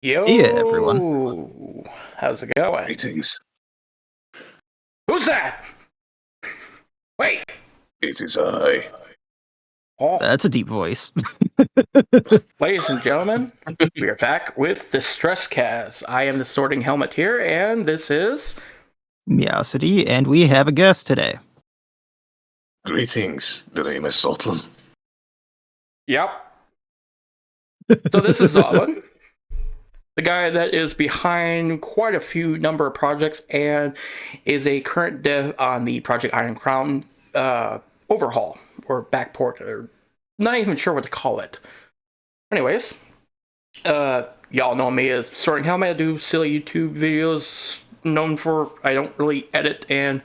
Yeah, everyone. Yo, how's it going? Greetings. Who's that? Wait. It is I. Oh, That's a deep voice. ladies and gentlemen, we are back with the Stress Cast. I am the Sorting Helmet here, and this is Miacidae, and we have a guest today. Greetings. The name is Zotlan. Yep. So this is Zotlan, the guy that is behind quite a few number of projects and is a current dev on the Project Iron Crown overhaul or backport, or not even sure what to call it. Anyways, y'all know me as Sorting Helmet. I do silly YouTube videos known for I don't really edit, and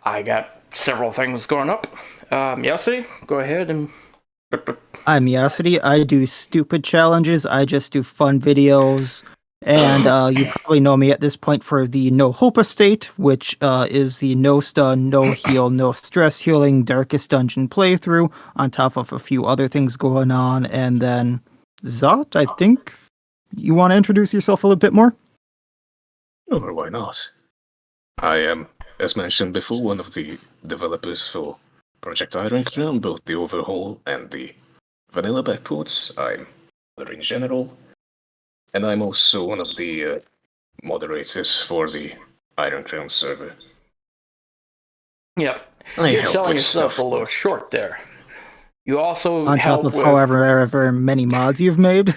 I got several things going up. Miacidae, go ahead and. I'm Miacidae. I do stupid challenges. I just do fun videos. And you probably know me at this point for the No Hope Estate, which is the no stun, no heal, no stress healing Darkest Dungeon playthrough, on top of a few other things going on. And then, Zot, I think you want to introduce yourself a little bit more? Or why not? I am, as mentioned before, one of the developers for Project Iron Crown, both the overhaul and the vanilla backports. I'm in general. And I'm also one of the moderators for the Iron Crown server. Yep. I You're help selling with yourself stuff. a little short there. You also On help top of with, however many mods you've made.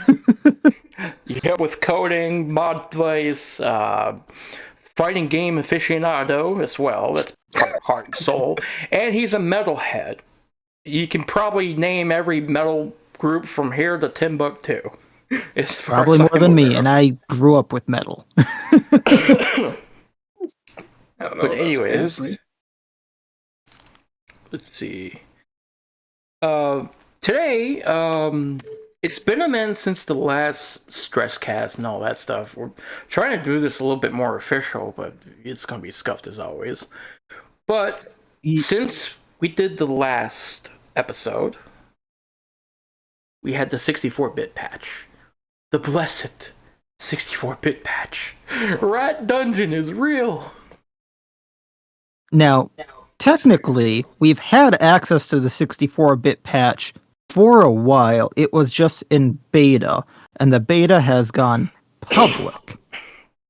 you help with coding, mod plays, fighting game aficionado as well. That's part of heart and soul. And he's a metalhead. You can probably name every metal group from here to Timbuktu. Probably more than me, and I grew up with metal. I don't know But about anyways, every. let's see. Today, it's been a minute since the last stress cast and all that stuff. We're trying to do this a little bit more official, but it's going to be scuffed as always. But since we did the last episode, we had the 64-bit patch. The blessed 64-bit patch. Rat Dungeon is real. Now, technically, we've had access to the 64-bit patch for a while. It was just in beta, and the beta has gone public.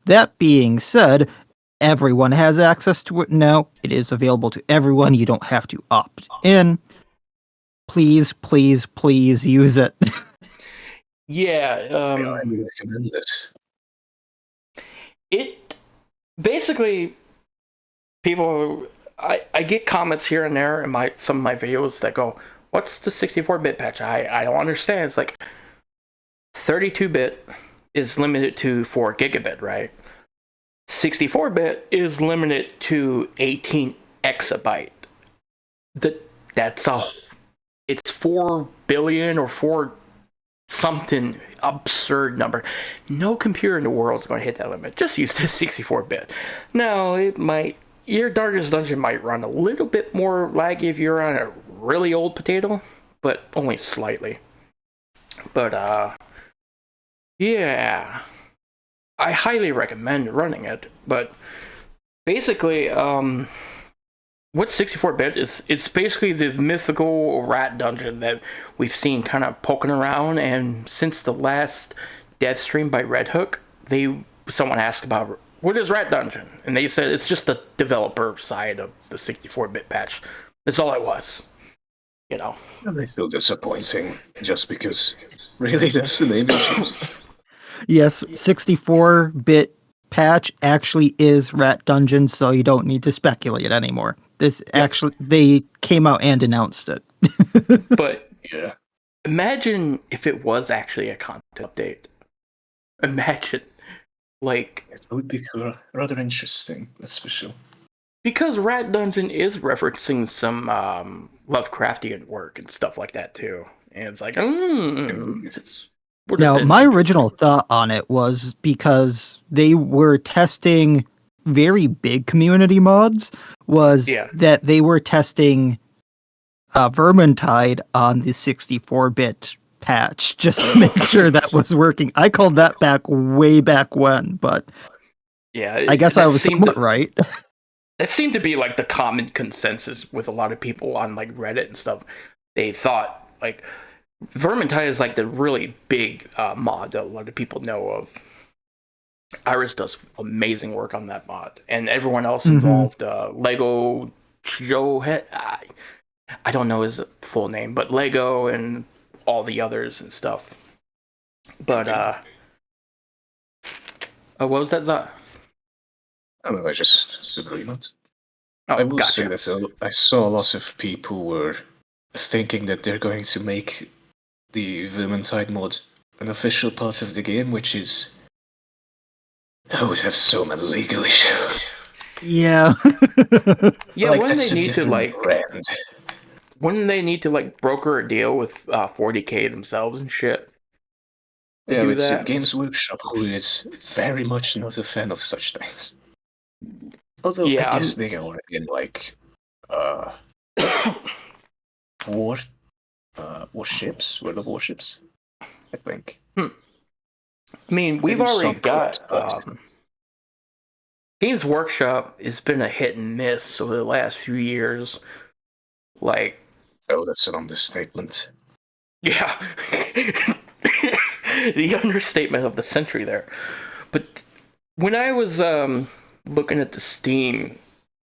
That being said, everyone has access to it now. It is available to everyone. You don't have to opt in. Please, please, please use it. Yeah, I highly recommend it. it basically people I get comments here and there in some of my videos that go, what's the 64-bit patch? I don't understand. It's like 32-bit is limited to 4 gigabit, right? 64-bit is limited to 18 exabyte. It's 4 billion or 4 something absurd number. No computer in the world is going to hit that limit. Just use this 64-bit. Now, your Darkest Dungeon might run a little bit more laggy if you're on a really old potato, but only slightly. But, yeah. I highly recommend running it, but basically, what 64-bit is, it's basically the mythical rat dungeon that we've seen kind of poking around, and since the last dev stream by Red Hook, someone asked about, what is rat dungeon? And they said it's just the developer side of the 64-bit patch. That's all it was. You know. And I feel disappointing, just because, really, that's the name they choose. Yes, 64-bit patch actually is Rat Dungeon, so you don't need to speculate anymore. This actually, they came out and announced it. But Yeah. imagine if it was actually a content update. Imagine, like, It would be rather interesting, that's for sure. because Rat Dungeon is referencing some Lovecraftian work and stuff like that too, and it's like, Now, my original thought on it was because they were testing very big community mods, that they were testing Vermintide on the 64-bit patch just to make sure that was working. I called that back way back when, but Yeah, I guess I that was seemed somewhat to, right. that seemed to be like the common consensus with a lot of people on like Reddit and stuff. They thought like Vermintide is like the really big mod that a lot of people know of. Iris does amazing work on that mod, and everyone else involved, Lego Joe, I don't know his full name, but Lego and all the others and stuff. But what was that, Zot? I don't know, I just agreement. Oh, I will gotcha. say that I saw a lot of people were thinking that they're going to make the Vermintide mod an official part of the game, which is... I would have so many legal issues. Yeah. Yeah, Like, wouldn't that's they a need to different like? brand. Wouldn't they need to like broker a deal with 40K themselves and shit to Yeah, do it's that? Games Workshop, who is very much not a fan of such things. Although, I Yeah, guess they are in, like, war, warships, World of Warships, I think. I mean, They we've do already some collabs, got but Games Workshop has been a hit and miss over the last few years. Like, oh, that's an understatement. yeah, the understatement of the century there. But when I was looking at the Steam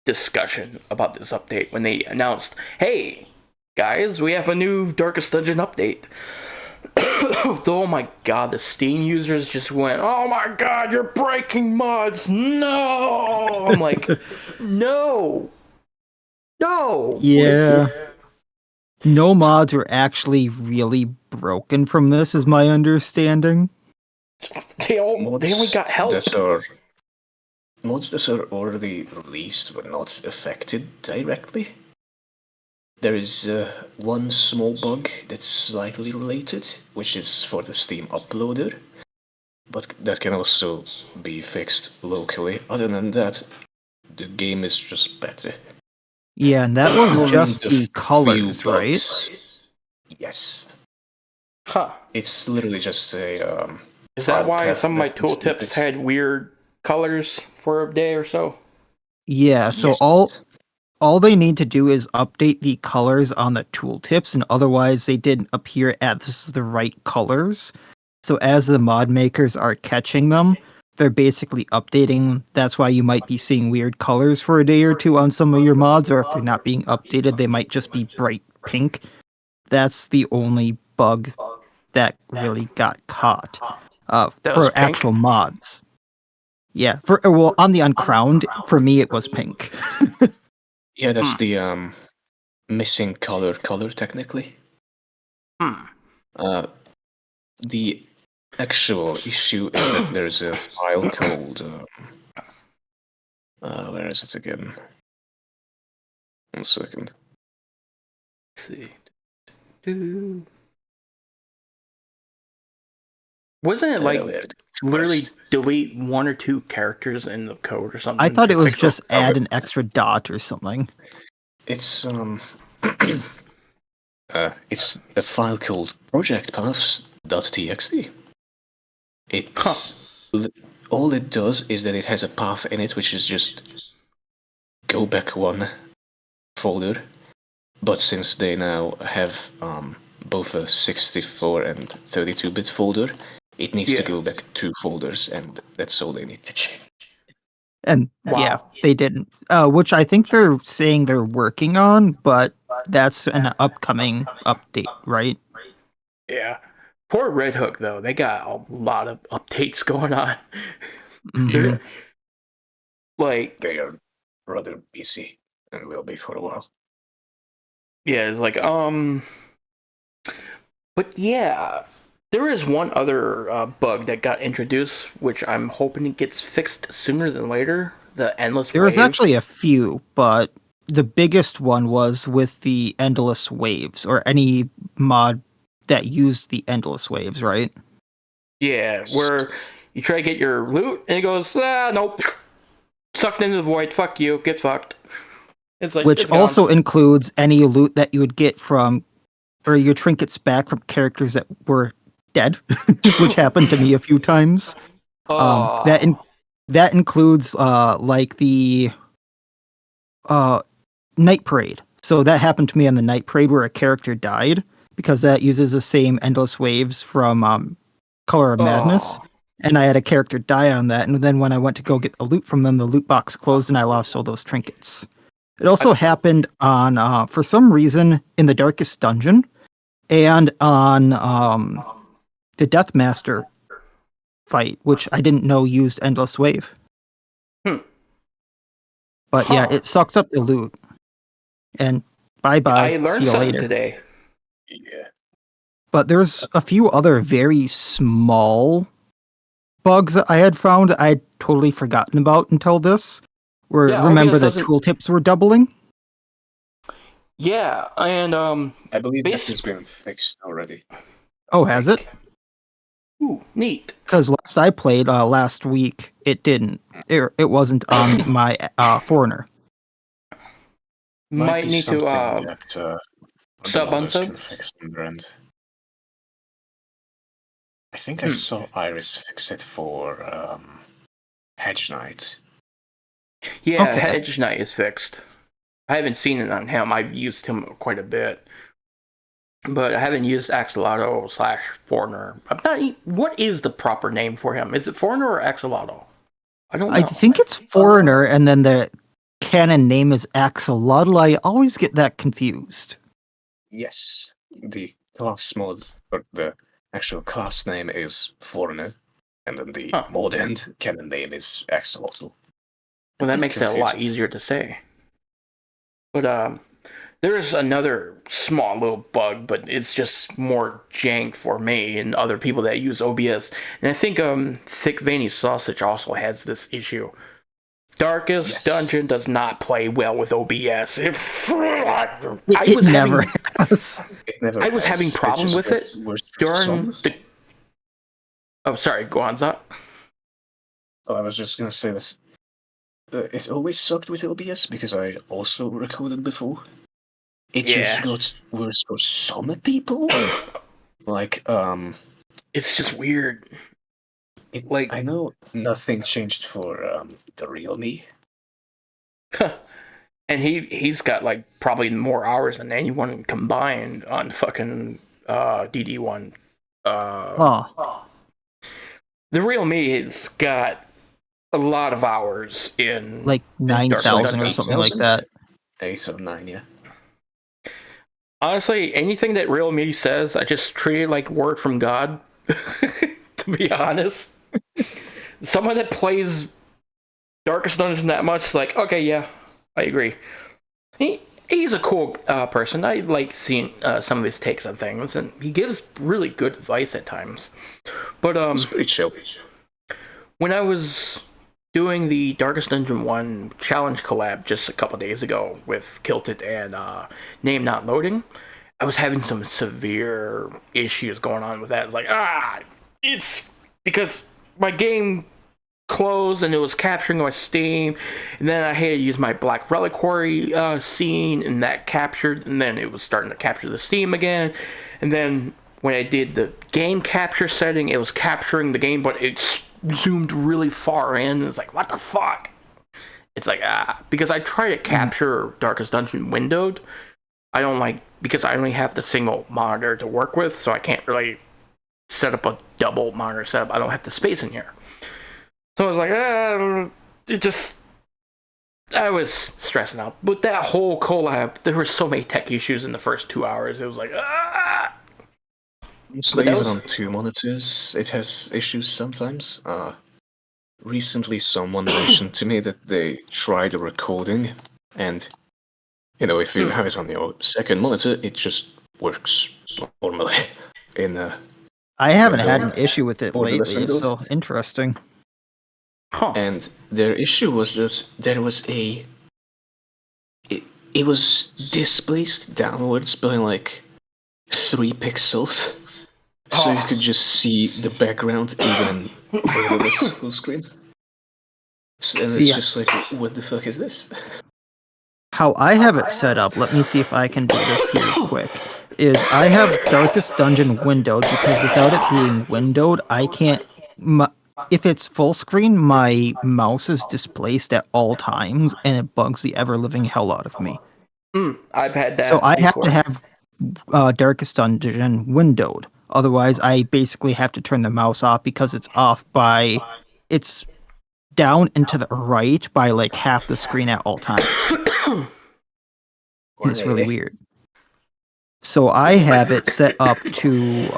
discussion about this update, when they announced, "Hey guys, we have a new Darkest Dungeon update," oh my god, the Steam users just went, "Oh my god, you're breaking mods! No!" I'm like, no, no. Yeah. No mods were actually really broken from this, is my understanding. They only got help. Mods that are already released but not affected directly. There is one small bug that's slightly related, which is for the Steam uploader, but that can also be fixed locally. Other than that, the game is just better. Yeah, and that was just the colors, few right? bugs. Yes. Huh. It's literally just a Is that file why path some of my that needs to be tooltips fixed. had weird colors for a day or so? Yeah, so Yes. all they need to do is update the colors on the tooltips, and otherwise they didn't appear as the right colors. So as the mod makers are catching them, they're basically updating. That's why you might be seeing weird colors for a day or two on some of your mods, or if they're not being updated, they might just be bright pink. That's the only bug that really got caught That was for pink? actual mods. Yeah, well, on the uncrowned, for me it was pink. Yeah, that's the missing color technically. The actual issue is that there's a file called where is it again? 1 second. Let's see. Wasn't it like Where did it literally first? delete 1 or 2 characters in the code or something? I thought to it was fix just it? add an extra dot or something. It's it's a file called projectpaths.txt. It's all it does is that it has a path in it, which is just go back one folder. But since they now have both a 64 and 32-bit folder, it needs to go back 2 folders, and that's all they need to change. And yeah, they didn't. Which I think they're saying they're working on, but that's an upcoming update, right? Yeah. Poor Red Hook, though. They got a lot of updates going on. Mm-hmm. Like, They are rather busy, and will be for a while. yeah, it's like, but yeah, there is one other bug that got introduced, which I'm hoping it gets fixed sooner than later. The endless There wave. was actually a few, but the biggest one was with the endless waves, or any mod that used the endless waves, right? Yeah, where you try to get your loot and it goes, nope, sucked into the void. Fuck you, get fucked. It's like, Which it's gone. also includes any loot that you would get from or your trinkets back from characters that were dead, which happened to me a few times. That includes like the night parade. So that happened to me on the night parade where a character died because that uses the same endless waves from Color of Madness. And I had a character die on that, and then when I went to go get the loot from them, the loot box closed and I lost all those trinkets. It also happened on, for some reason, in the Darkest Dungeon, and on the Deathmaster fight, which I didn't know used Endless Wave. But yeah, it sucks up the loot. And bye-bye, I learned see you something later. today. Yeah. But there's a few other very small bugs that I had found that I had totally forgotten about until this. Where Yeah, remember OBS the doesn't- tooltips were doubling? Yeah, and I believe that Base- has been fixed already. Oh, has it? Ooh, neat. Because last I played last week, it didn't. It wasn't on my Foreigner. Might be need to something that sub modders unsub? can fix on their end. I think I saw Iris fix it for Hedge Knight. Yeah, Okay. Hedge Knight is fixed. I haven't seen it on him. I've used him quite a bit. But I haven't used Axolotl / Foreigner. What is the proper name for him? Is it Foreigner or Axolotl? I don't know. I think it's Foreigner, and then the canon name is Axolotl. I always get that confused. Yes, the class mod, or the actual class name is Foreigner, and then the mod end canon name is Axolotl. Well, that makes it a lot easier to say. But there is another small little bug, but it's just more jank for me and other people that use OBS. And I think Thick Veiny Sausage also has this issue. Darkest Dungeon does not play well with OBS. It never has. Never I was has. having problem with it during some. the. Oh, sorry. Go on, Zot. Oh, I was just gonna say this. It always sucked with OBS because I also recorded before. It just got worse for some people. Like, It's just weird. I know nothing changed for the real me. And he's got like probably more hours than anyone combined on fucking DD1. The real me has got a lot of hours in like 9,000 or something like that. 8 or 9, yeah. Honestly, anything that real me says, I just treat it like word from God. To be honest, someone that plays Darkest Dungeon that much is like, okay, yeah, I agree. He's a cool person. I like seeing some of his takes on things, and he gives really good advice at times. But it's pretty chill. When I was doing the Darkest Dungeon 1 challenge collab just a couple days ago with Kilted and Name Not Loading, I was having some severe issues going on with that. It's like, it's because my game closed and it was capturing my Steam, and then I had to use my Black Reliquary scene, and that captured, and then it was starting to capture the Steam again, and then when I did the game capture setting, it was capturing the game, but it zoomed really far in. It's like, what the fuck? It's like, because I try to capture Darkest Dungeon windowed. I don't like, because I only have the single monitor to work with, so I can't really set up a double monitor setup. I don't have the space in here. So I was like, I was stressing out. But that whole collab, there were so many tech issues in the first 2 hours. It was like, So even on 2 monitors, it has issues sometimes. Recently, someone mentioned to me that they tried a recording, and if you have it on your second monitor, it just works normally. I haven't had an issue with it lately. It's so interesting. And their issue was that there was it was displaced downwards by like 3 pixels. So you could just see the background even below this full screen. And it's just like, what the fuck is this? How I have it set up, let me see if I can do this here quick. is I have Darkest Dungeon windowed because without it being windowed, I can't. If it's full screen, my mouse is displaced at all times, and it bugs the ever living hell out of me. I've had that So I have before. to have Darkest Dungeon windowed. Otherwise, I basically have to turn the mouse off because it's off by. It's down and to the right by like half the screen at all times. It's really weird. So I have it set up to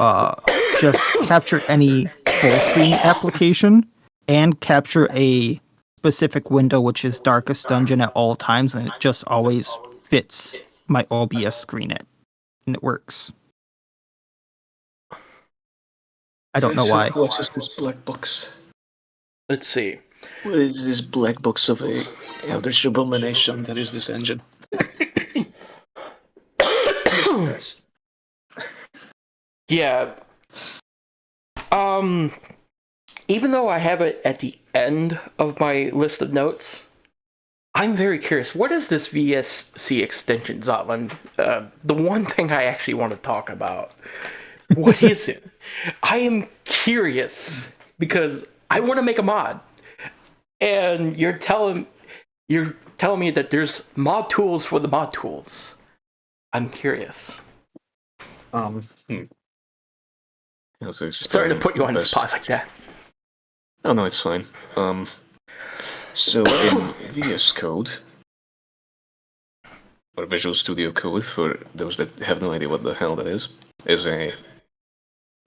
just capture any full screen application and capture a specific window, which is Darkest Dungeon at all times, and it just always fits my OBS screen and it works. I don't know why. What is this black box? Let's see. What is this black box of a eldritch abomination that is this engine? Yeah. Even though I have it at the end of my list of notes, I'm very curious. What is this VSC extension, Zotlan? The one thing I actually want to talk about. What is it? I am curious because I want to make a mod, and you're telling me that there's mod tools for the mod tools. I'm curious. Sorry to put you on the spot like that. Oh no, it's fine. So in VS Code, or Visual Studio Code, for those that have no idea what the hell that is a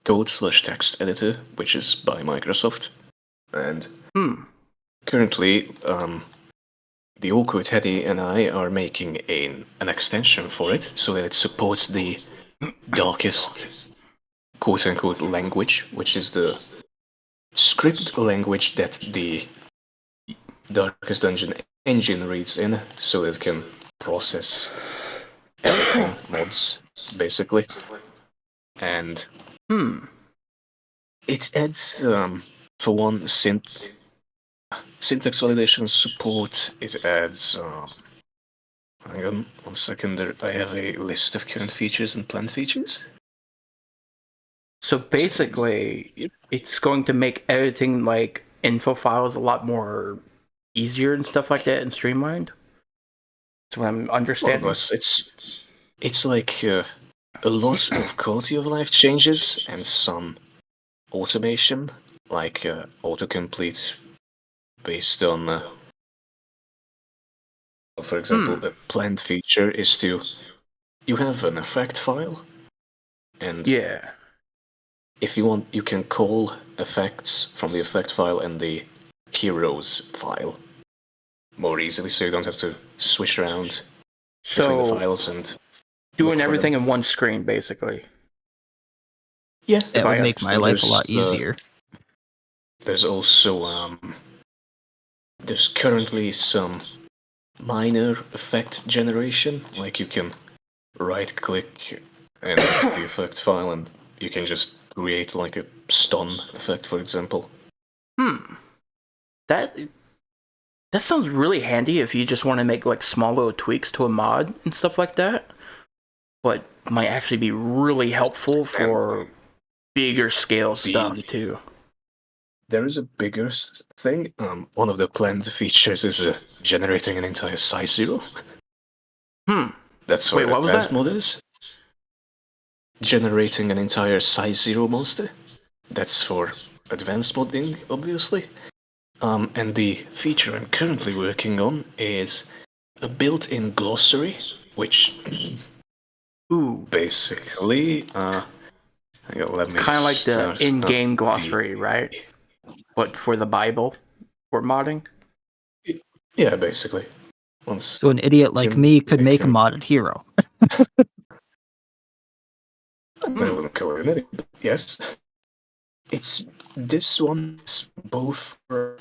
code/text editor, which is by Microsoft. And currently, the Awkward Teddy and I are making an extension for it so that it supports the darkest quote-unquote language, which is the script language that the Darkest Dungeon engine reads in, so that it can process everything mods, basically. And it adds, for one, syntax validation support. It adds, hang on 1 second, I have a list of current features and planned features. So basically, it's going to make editing like info files a lot more easier and stuff like that and streamlined. That's what I'm understanding. Well, it's like a lot of quality of life changes and some automation, like autocomplete based on, for example, a planned feature is you have an effect file, and if you want, you can call effects from the effect file and the heroes file more easily, so you don't have to switch around between the files and doing everything in one screen, basically. Yeah, that would make my life a lot easier. There's also there's currently some minor effect generation, like you can right-click and the effect file, and you can just create like a stun effect, for example. That sounds really handy if you just want to make like small little tweaks to a mod and stuff like that. But might actually be really helpful for bigger scale stuff too. There is a bigger thing. One of the planned features is generating an entire size zero. That's what advanced mod is. Generating an entire size zero monster. That's for advanced modding, obviously. And the feature I'm currently working on is a built-in glossary, which basically, let me kind of like the in-game glossary, right? But for the Bible, for modding. Yeah, basically. So an idiot like me could make a modded hero. I wouldn't call it an idiot, but yes. This one is both for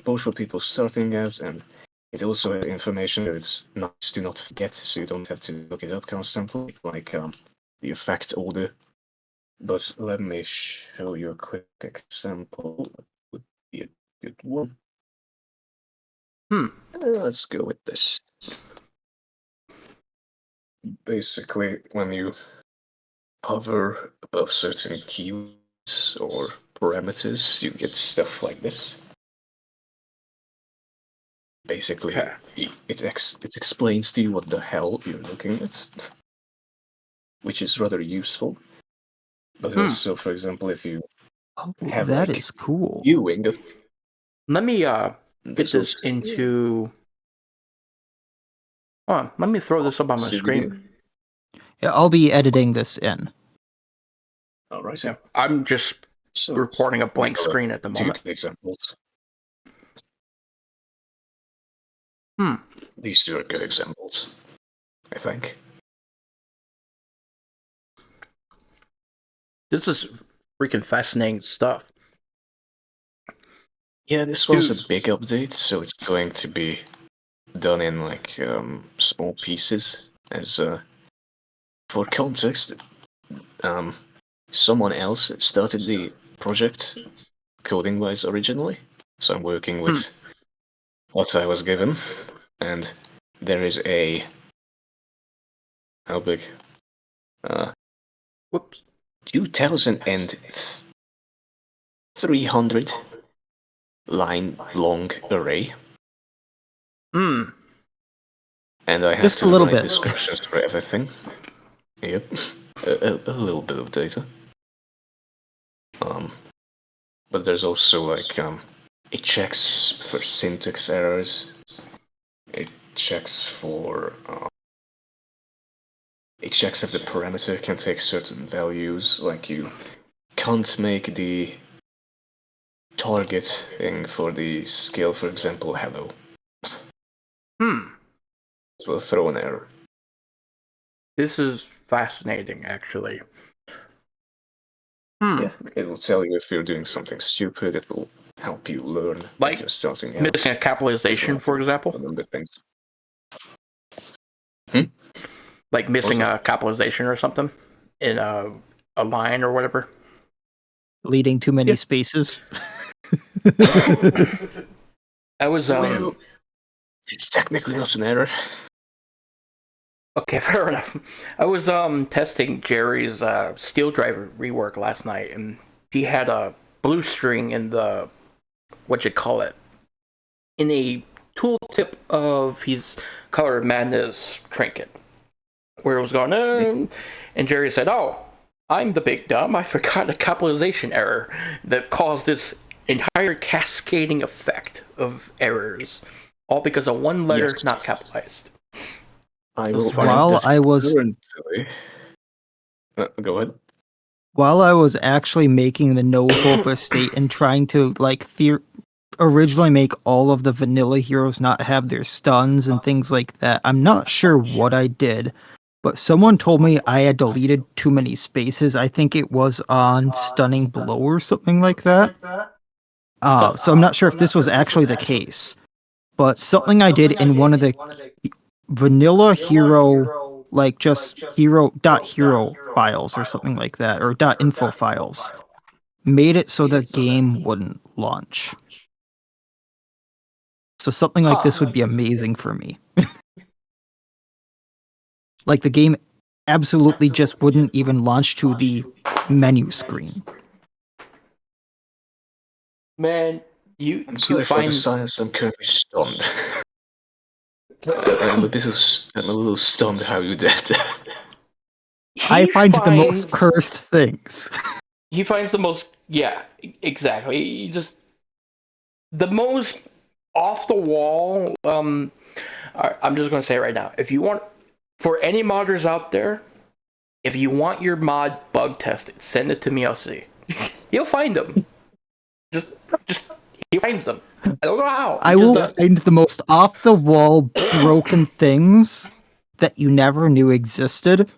both for people starting out, and it also has information that it's nice to not forget, so you don't have to look it up constantly, like the effect order. But let me show you a quick example. That would be a good one. Let's go with this. basically, when you hover above certain keywords or parameters, you get stuff like this. Basically, Okay. it explains to you what the hell you're looking at, which is rather useful. But also, for example, if you Oh, have that like is cool. viewing, Let me get this this was into. Hold on, let me throw this up on my CBD. screen. Yeah, I'll be editing this in. All right. Yeah, I'm just So recording a blank these are screen at the two moment. good examples. Hmm. These two are good examples, I think. This is freaking fascinating stuff. Yeah, this one's Dude. a big update, so it's going to be done in like small pieces. As for context, someone else started the project coding-wise originally, so I'm working with what I was given, and there is a how big? Whoops. 2,300 line long array. Hmm. And I have Just a to little write bit. descriptions for everything. Yep, a little bit of data. But there's also like it checks for syntax errors. It checks for it checks if the parameter can take certain values. Like you can't make the target thing for the scale, for example, hello. It will throw an error. This is fascinating, actually. Yeah, it will tell you if you're doing something stupid. It will help you learn Like if you're starting out. missing a capitalization, for example. Remember things. Like missing What's a capitalization or something in a line or whatever. Leading too many spaces. I was Well, it's technically not an error. Okay, fair enough. I was testing Jerry's steel driver rework last night, and he had a blue string in the what you call it in a tooltip of his Color of Madness trinket, where it was going, and Jerry said, "Oh, I'm the big dumb. I forgot a capitalization error that caused this entire cascading effect of errors, all because of one letter Yes. not capitalized." I It was will funny. add While that I was currently. Go ahead. while I was actually making the no hope estate and trying to like originally make all of the vanilla heroes not have their stuns and things like that. I'm not sure what I did, but someone told me I had deleted too many spaces. I think it was on Stunning Blow or something like that. So I'm not sure if this was actually the case, but something I did in one of the vanilla hero, like just hero.hero files or something like that, or .info files, made it so the game wouldn't launch. So something like this would be amazing for me. Like the game absolutely just wouldn't even launch to the menu screen. Man, you I'm sorry for the silence. I'm currently stunned. I'm a little stunned how you did that. I find the most cursed things. He finds the most, yeah, exactly. He just the most off the wall. I'm just gonna say it right now. If you want, for any modders out there, if you want your mod bug tested, send it to Miacidae. He'll find them. Just he finds them. I don't know how. I will find the most off the wall broken things that you never knew existed,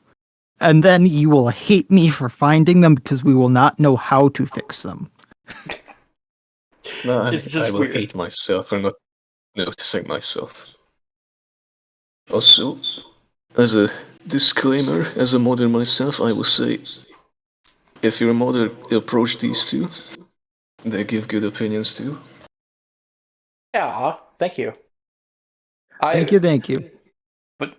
and then you will hate me for finding them because we will not know how to fix them. No, It's just I will weird. hate myself for not noticing myself. Also, as a disclaimer, as a modder myself, I will say, if you're a modder, approach these two. They give good opinions too. Yeah, thank you. Thank you. But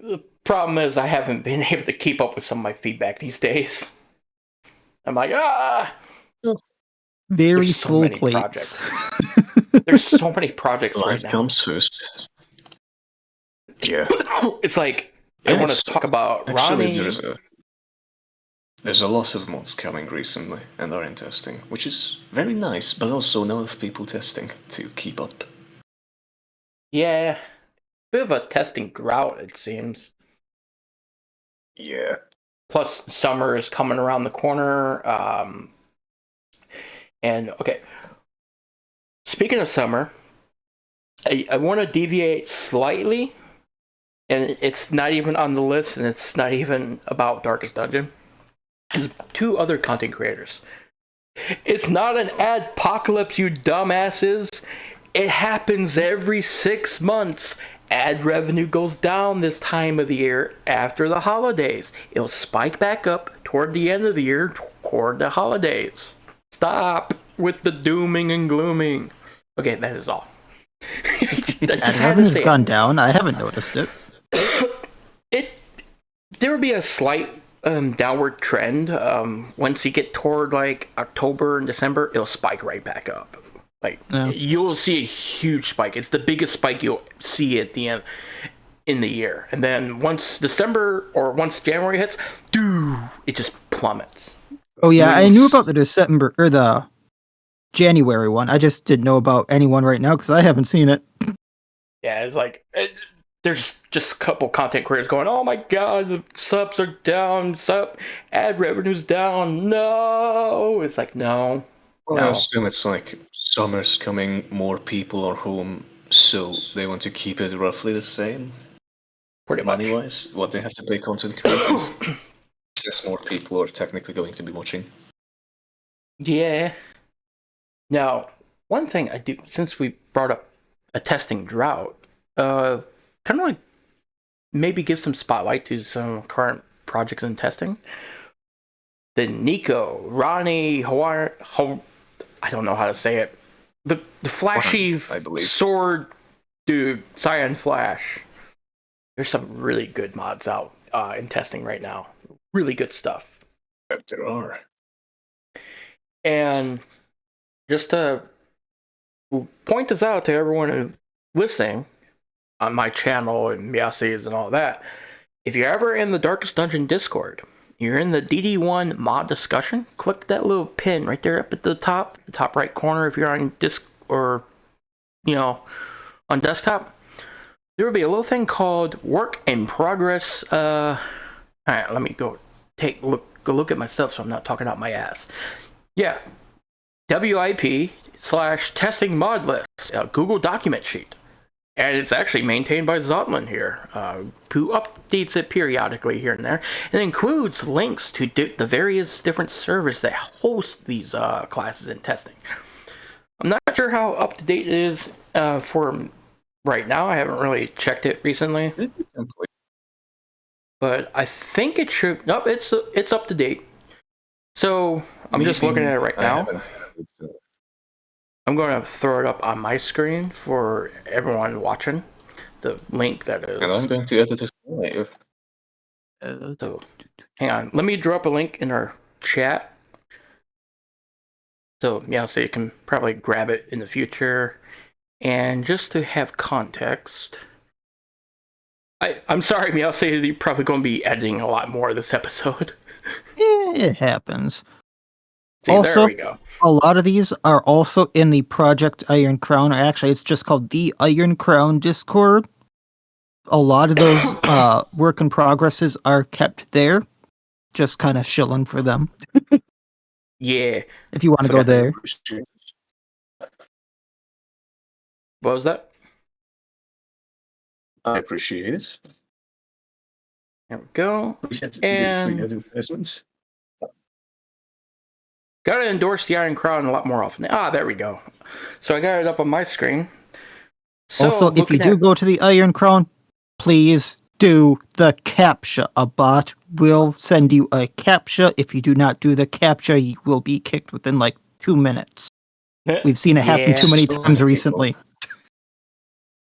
Problem is, I haven't been able to keep up with some of my feedback these days. I'm like, Very There's so full many plates. there's so many projects right Life now. comes first. Yeah. It's like, I want to talk about Actually, Ronnie. there's a lot of mods coming recently and are in testing, which is very nice, but also not enough people testing to keep up. Yeah, bit of a testing drought, it seems. Yeah. Plus, summer is coming around the corner. And okay, speaking of summer, I want to deviate slightly, and it's not even on the list, and it's not even about Darkest Dungeon. There's two other content creators. It's not an adpocalypse, you dumbasses. It happens every 6 months. Ad revenue goes down this time of the year after the holidays. It'll spike back up toward the end of the year, toward the holidays. Stop with the dooming and glooming. Okay, that is all. Ad revenue has gone down. I haven't noticed it. There will be a slight downward trend. Once you get toward like October and December, it'll spike right back up. Like you'll see a huge spike. It's the biggest spike you'll see at the end in the year. And then once December or once January hits, it just plummets. Oh yeah, I knew about the December or the January one. I just didn't know about anyone right now because I haven't seen it. Yeah, it's like there's just a couple content creators going, "Oh my god, the subs are down, ad revenue's down." No, it's like no. Well, I assume it's like summer's coming, more people are home, so they want to keep it roughly the same. Pretty much. Money-wise, what they have to pay content creators. Since more people are technically going to be watching. Yeah. Now, one thing I do, since we brought up a testing drought, kind of like maybe give some spotlight to some current projects in testing. The Nico, Ronnie, I don't know how to say it. The flashy sword dude, Cyan Flash. There's some really good mods out in testing right now. Really good stuff. There are. And just to point this out to everyone listening on my channel and Miacidae and all that, if you're ever in the Darkest Dungeon Discord, you're in the DD1 mod discussion, click that little pin right there up at the top right corner if you're on disc or on desktop. There will be a little thing called work in progress. Alright, let me go look at myself so I'm not talking out my ass. Yeah. WIP/testing mod list, a Google document sheet. And it's actually maintained by Zotlan here, who updates it periodically here and there. It includes links to the various different servers that host these classes in testing. I'm not sure how up to date it is for right now. I haven't really checked it recently. But I think it should. Nope, it's up to date. So I'm just looking at it right now. I'm going to throw it up on my screen for everyone watching. The link that is. And I'm going to edit it later. So, hang on. Let me drop a link in our chat. So, so you can probably grab it in the future. And just to have context, I'm sorry, Miacidae, you're probably going to be editing a lot more of this episode. It happens. See, also, there we go. A lot of these are also in the Project Iron Crown. Actually, it's just called the Iron Crown Discord. A lot of those work in progresses are kept there. Just kind of shilling for them. Yeah. If you want to go there. What was that? I appreciate it. There we go. And gotta endorse the Iron Crown a lot more often. There we go. So I got it up on my screen. So also, if you do go to the Iron Crown, please do the CAPTCHA. A bot will send you a CAPTCHA. If you do not do the CAPTCHA, you will be kicked within like 2 minutes. We've seen it happen too many times recently.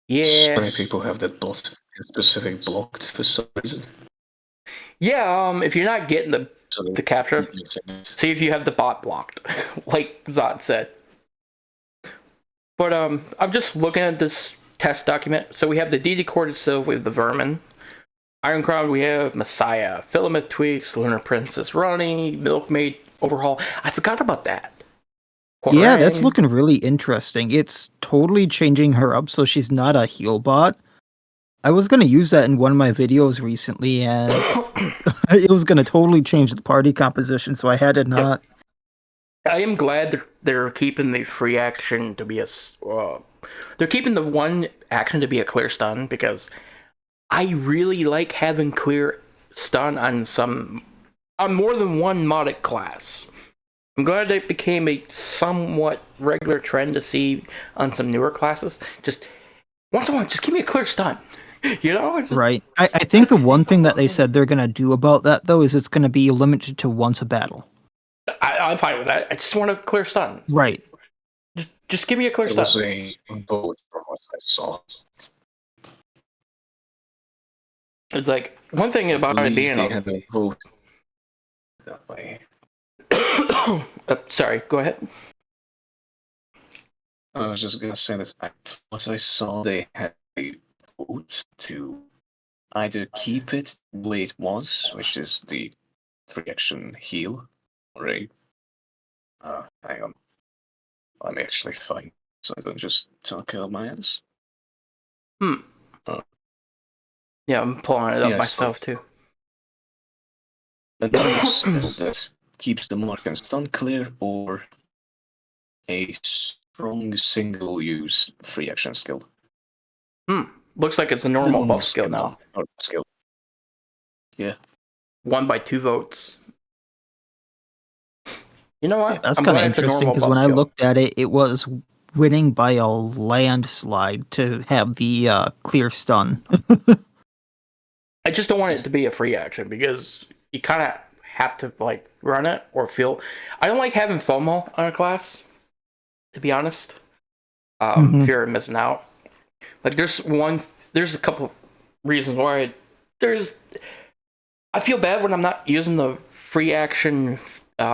Yeah. Many people have that bot specific blocked for some reason. Yeah, if you're not getting So the capture, they're see if you have the bot blocked, like Zot said. But I'm just looking at this test document. So we have the DD cord itself, we have the vermin. Iron Crown, we have Messiah, Philomath tweaks, Lunar Princess Ronnie, Milkmaid overhaul. I forgot about that. Yeah, that's Huarang. looking really interesting. It's totally changing her up so she's not a heal bot. I was going to use that in one of my videos recently, and it was going to totally change the party composition, so I had to not. I am glad they're keeping the free action to be a. They're keeping the one action to be a clear stun because I really like having clear stun on more than one modic class. I'm glad it became a somewhat regular trend to see on some newer classes. Just once in a while, just give me a clear stun. You know? Right. I think the one thing that they said they're going to do about that, though, is it's going to be limited to once a battle. I'm fine with that. I just want a clear stun. Right. Just give me a clear There stun. was a vote from what I saw. It's like one thing about it being they had a vote that way. Sorry, go ahead. I was just gonna say that what I saw, they had a vote to either keep it the way it was, which is the free action heal, or a hang on. Let me actually find so I don't just talk out my ass. Yeah, I'm pulling it up myself too. Another skill that keeps the mark and stun clear, or a strong single use free action skill. Looks like it's a normal buff skill now. Skill. Yeah. 1 by 2 votes. You know what? Yeah, that's kind of interesting because when I looked at it, it was winning by a landslide to have the clear stun. I just don't want it to be a free action because you kind of have to like run it or feel. I don't like having FOMO on a class, to be honest. Fear of missing out. Like there's a couple reasons why I feel bad when I'm not using the free action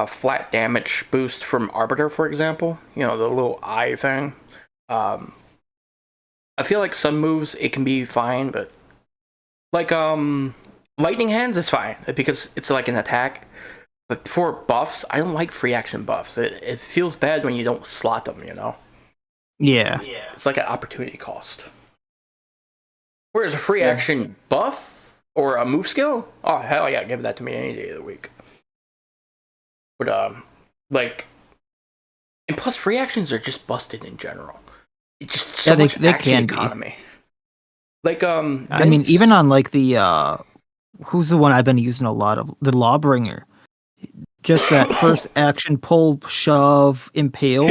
flat damage boost from Arbiter, for example. You know, the little eye thing. I feel like some moves it can be fine, but like lightning hands is fine because it's like an attack. But for buffs, I don't like free action buffs. It feels bad when you don't slot them, you know? Yeah. It's like an opportunity cost. Whereas a free action buff or a move skill, oh hell yeah, give that to me any day of the week. But like, and plus free actions are just busted in general. It's just so much they action can economy. Like I mean, even on like the who's the one I've been using a lot of, the Lawbringer. Just that first action pull, shove, impale.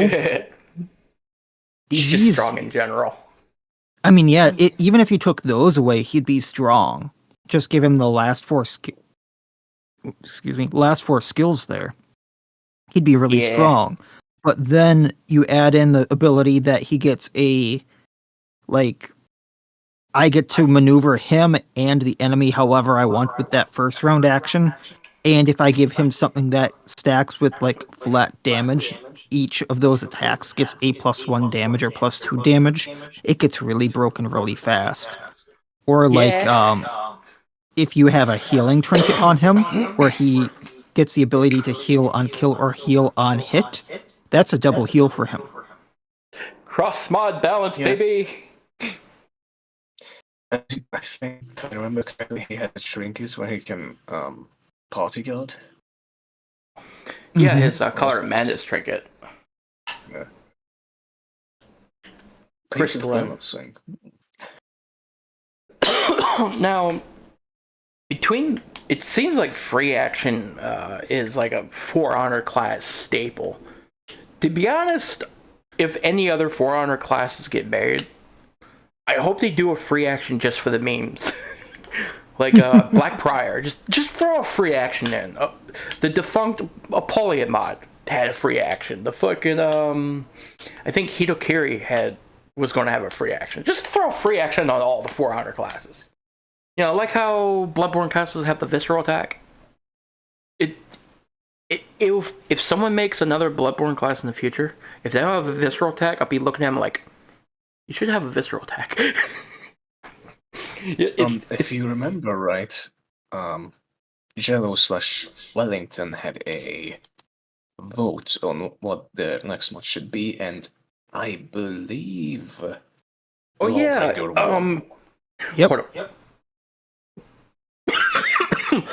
He's just strong in general. I mean, yeah, even if you took those away, he'd be strong. Just give him the last four skills there. He'd be really strong. But then you add in the ability that he gets I get to maneuver him and the enemy however I want with that first round action. And if I give him something that stacks with like flat damage, each of those attacks gets a +1 damage or +2 damage. It gets really broken really fast. Or like if you have a healing trinket on him, where he gets the ability to heal on kill or heal on hit, that's a double heal for him. Cross mod balance, baby. I think, if I remember correctly, he had trinkets where he can party guard. Yeah, his Color of Madness trinket. Yeah. Crystalline. Now, it seems like free action is like a For Honor class staple. To be honest, if any other For Honor classes get buried, I hope they do a free action just for the memes. Like Black Prior, just throw a free action in. The defunct Apollyon mod had a free action. The fucking I think Hitokiri had was going to have a free action. Just throw free action on all the 400 classes. You know, like how Bloodborne classes have the visceral attack. If someone makes another Bloodborne class in the future, if they don't have a visceral attack, I'll be looking at them like, you should have a visceral attack. If you remember right, Jello/Wellington had a vote on what their next mod should be, and I believe. Oh yeah. Yep. Hold up.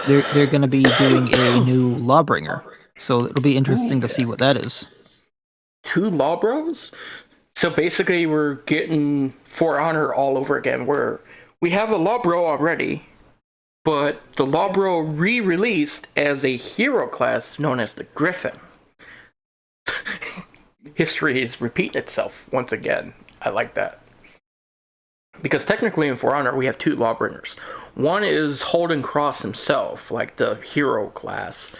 They're going to be doing a new Lawbringer, so it'll be interesting to see what that is. 2 Law Bros? So basically, we're getting For Honor all over again, where we have a Law Bro already, but the Law Bro re-released as a hero class known as the Griffin. History is repeating itself once again. I like that. Because technically in For Honor, we have 2 Lawbringers. One is Holden Cross himself, like the hero class.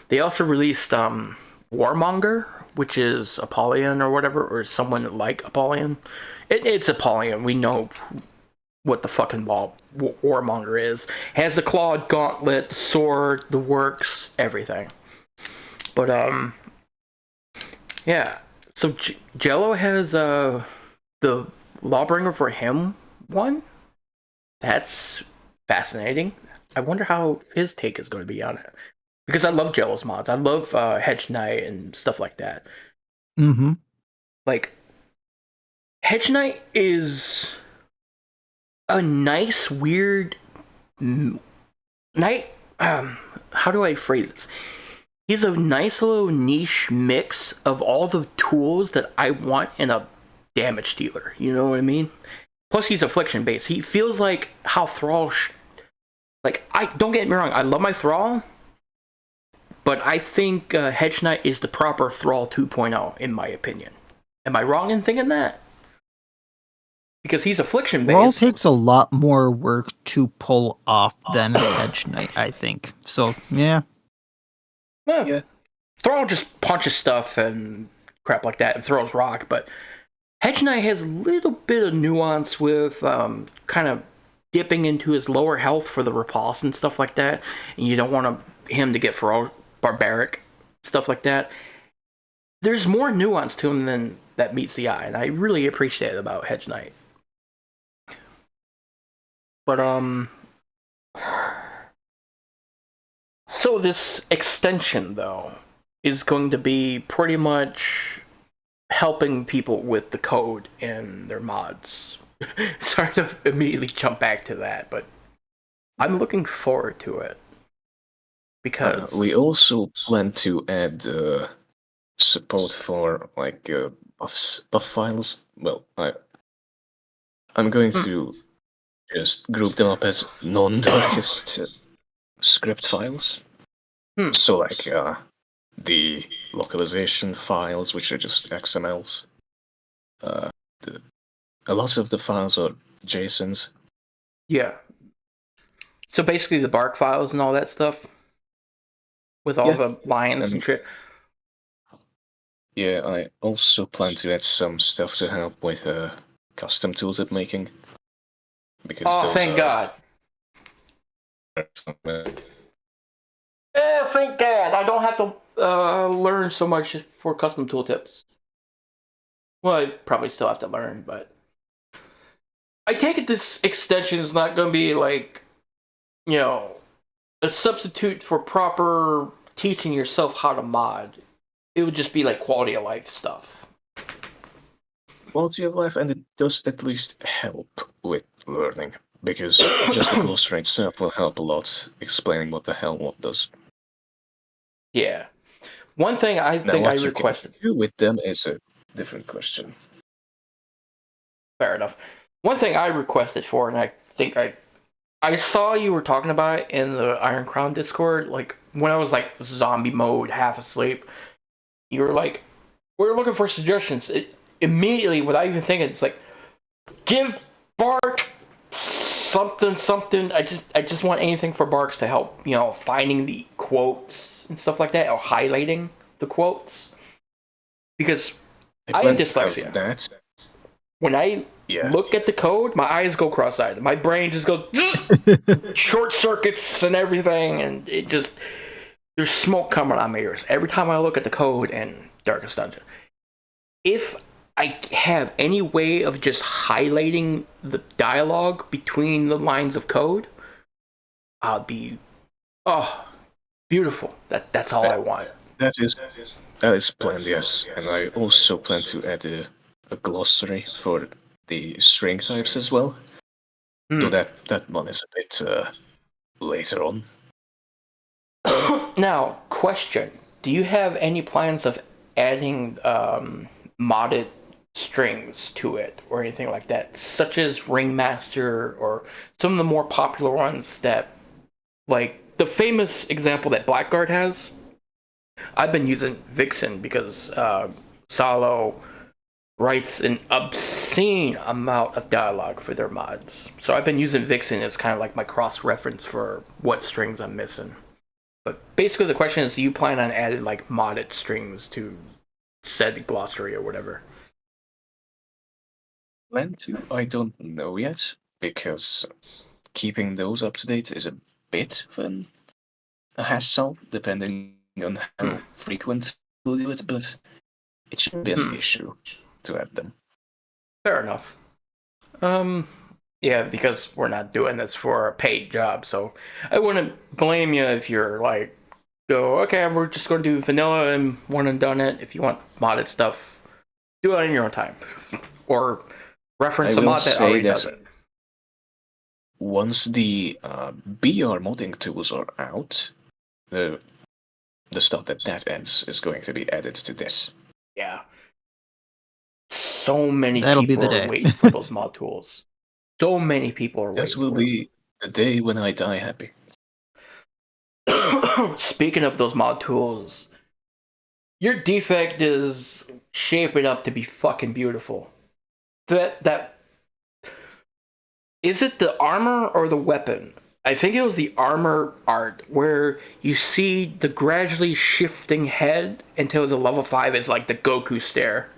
They also released Warmonger, which is Apollyon or whatever, or someone like Apollyon. It's Apollyon. We know what the fucking Warmonger is. Has the clawed gauntlet, the sword, the works, everything. But yeah. So Jello has the Lawbringer for him one. That's fascinating. I wonder how his take is going to be on it. Because I love Jello's mods. I love Hedge Knight and stuff like that. Mm-hmm. Like, Hedge Knight is a nice, weird knight. How do I phrase this? He's a nice little niche mix of all the tools that I want in a damage dealer. You know what I mean? Plus, he's affliction based. He feels like how Thrall. I don't get me wrong. I love my Thrall, but I think Hedge Knight is the proper Thrall 2.0 in my opinion. Am I wrong in thinking that? Because he's affliction based. Thrall takes a lot more work to pull off than Hedge Knight, I think. So yeah. Yeah. Thrall just punches stuff and crap like that and throws rock, but Hedge Knight has a little bit of nuance with kind of dipping into his lower health for the repulse and stuff like that, and you don't want him to get barbaric, stuff like that. There's more nuance to him than that meets the eye, and I really appreciate it about Hedge Knight. But so this extension though is going to be pretty much helping people with the code in their mods. Sorry to immediately jump back to that, but I'm looking forward to it. Because we also plan to add support for buff files. Well, I'm going to just group them up as non-darkest script files. So the localization files, which are just XMLs. A lot of the files are JSONs. Yeah. So basically the bark files and all that stuff? With all the lines and shit? Yeah, I also plan to add some stuff to help with custom tooltip making. Because thank God. Thank God. I don't have to learn so much for custom tooltips. Well, I probably still have to learn, but I take it this extension is not going to be like, you know, a substitute for proper teaching yourself how to mod. It would just be like quality of life stuff. Quality of life, and it does at least help with learning, because just the glossary itself will help a lot explaining what the hell what does. Yeah. One thing I think I requested. What you can do with them is a different question. Fair enough. One thing I requested for, and I think I saw you were talking about it in the Iron Crown Discord, like when I was like zombie mode, half asleep. You were like, we're looking for suggestions. Immediately, without even thinking, it's like, give Bark something. I just want anything for Barks to help, you know, finding the quotes and stuff like that, or highlighting the quotes. Because I have dyslexia. When I Yeah. look at the code, my eyes go cross-eyed. My brain just goes short circuits and everything, and it just there's smoke coming out my ears every time I look at the code in Darkest Dungeon. If I have any way of just highlighting the dialogue between the lines of code, I'll be beautiful. That's all I want. That is planned, yes. And I also plan to add a glossary for the string types as well. Though that one is a bit later on. Now, question. Do you have any plans of adding modded strings to it or anything like that, such as Ringmaster or some of the more popular ones that, like the famous example that Blackguard has? I've been using Vixen because Salo writes an obscene amount of dialogue for their mods. So I've been using Vixen as kind of like my cross-reference for what strings I'm missing. But basically the question is, do you plan on adding like modded strings to said glossary or whatever? Plan to? I don't know yet, because keeping those up to date is a bit of a hassle, depending on how frequent we'll do it, but it shouldn't be an issue to add them. Fair enough. Yeah, because we're not doing this for a paid job, so I wouldn't blame you if you're like, go, okay, we're just going to do vanilla and one and done it. If you want modded stuff, do it in your own time. Or reference a mod that already does it. Once the BR modding tools are out, the stuff that ends is going to be added to this. Yeah. So many That'll be people the are day. waiting for those mod tools. So many people are This waiting will for be the day when I die happy. them. Speaking of those mod tools, your defect is shaping up to be fucking beautiful. That is it the armor or the weapon? I think it was the armor art where you see the gradually shifting head until the level 5 is like the Goku stare.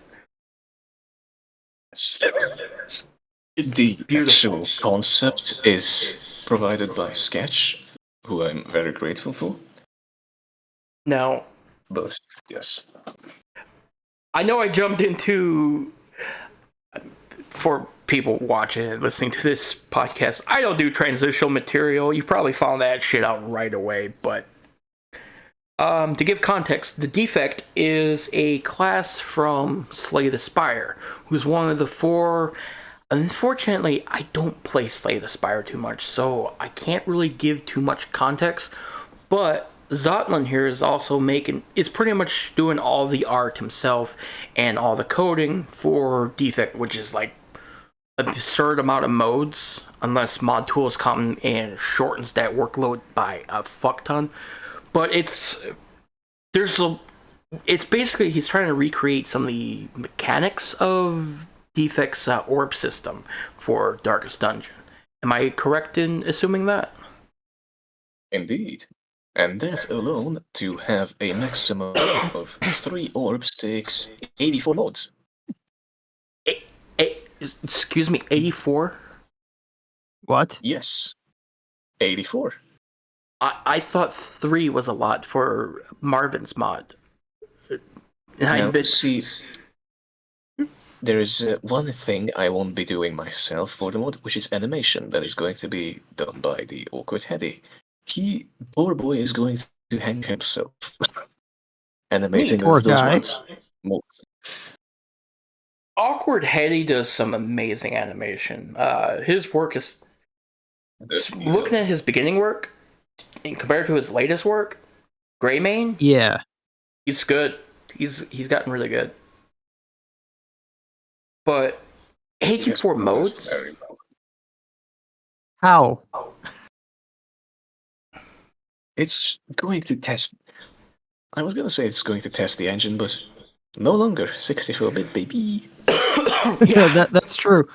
The actual concept is provided by Sketch, who I'm very grateful for. Now, But yes, I know I jumped into, for people watching and listening to this podcast, I don't do transitional material. You probably found that shit out right away, but to give context, the defect is a class from Slay the Spire, who's one of the 4. Unfortunately, I don't play Slay the Spire too much, so I can't really give too much context, but Zotlan here is also is pretty much doing all the art himself and all the coding for Defect, which is like absurd amount of modes, unless mod tools come and shortens that workload by a fuck ton. But it's basically he's trying to recreate some of the mechanics of Defect's orb system for Darkest Dungeon. Am I correct in assuming that? indeed. And that alone, to have a maximum of 3 orbs, takes 84 mods. Excuse me, 84? What? Yes, 84. I thought 3 was a lot for Marvin's mod. Now, see, there is one thing I won't be doing myself for the mod, which is animation, that is going to be done by the Awkward Heady. Poor boy, is going to hang himself. Animating Poor those guy. mods. Awkward Heady does some amazing animation. His work is... Looking at his beginning work, compared to his latest work, Greymane, Yeah. he's good. He's gotten really good. But 84 modes? How? It's going to test... I was going to say it's going to test the engine, but no longer. 64-bit, baby. Yeah, that's true.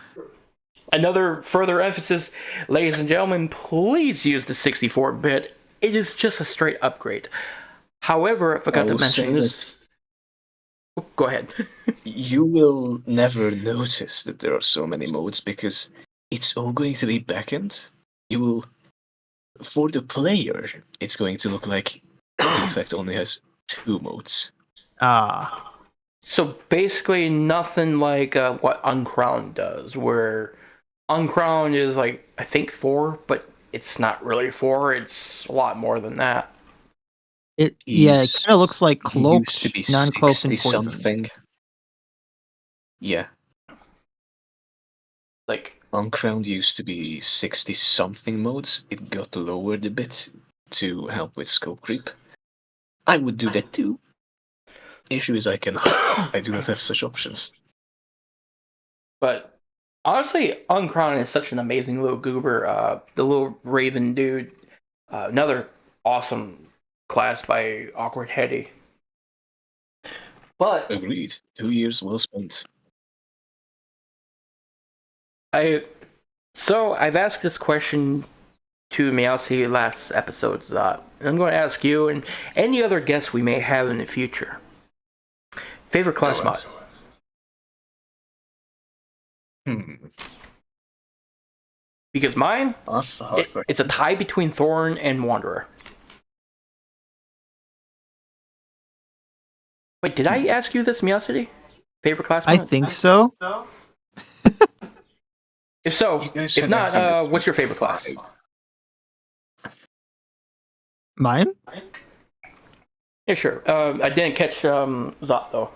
Another further emphasis, ladies and gentlemen, please use the 64-bit. It is just a straight upgrade. However, I forgot to mention this. Go ahead. You will never notice that there are so many modes because it's all going to be backend. You will, for the player, it's going to look like the effect only has 2 modes. So basically, nothing like what Uncrowned does, where Uncrowned is like, I think 4, but it's not really 4. It's a lot more than that. It kind of looks like He used to cloaked, be non-cloaked, and 60 poisoned. something. Yeah. Like, Uncrowned used to be 60 something modes. It got lowered a bit to help with scope creep. I would do that too. Issue is I do not have such options. but honestly, Uncrowned is such an amazing little goober. The little raven dude, another awesome class by Awkward Hetty. But Agreed. 2 years well spent. I've asked this question to Miacidae last episodes. And I'm going to ask you and any other guests we may have in the future. Favorite class mod? Because mine, it's a tie between Thorn and Wanderer. Wait, did I ask you this, Miacidae? Favorite class mod? I think so. If so, if not, what's your favorite class? Mine? Yeah, sure. I didn't catch Zot, though.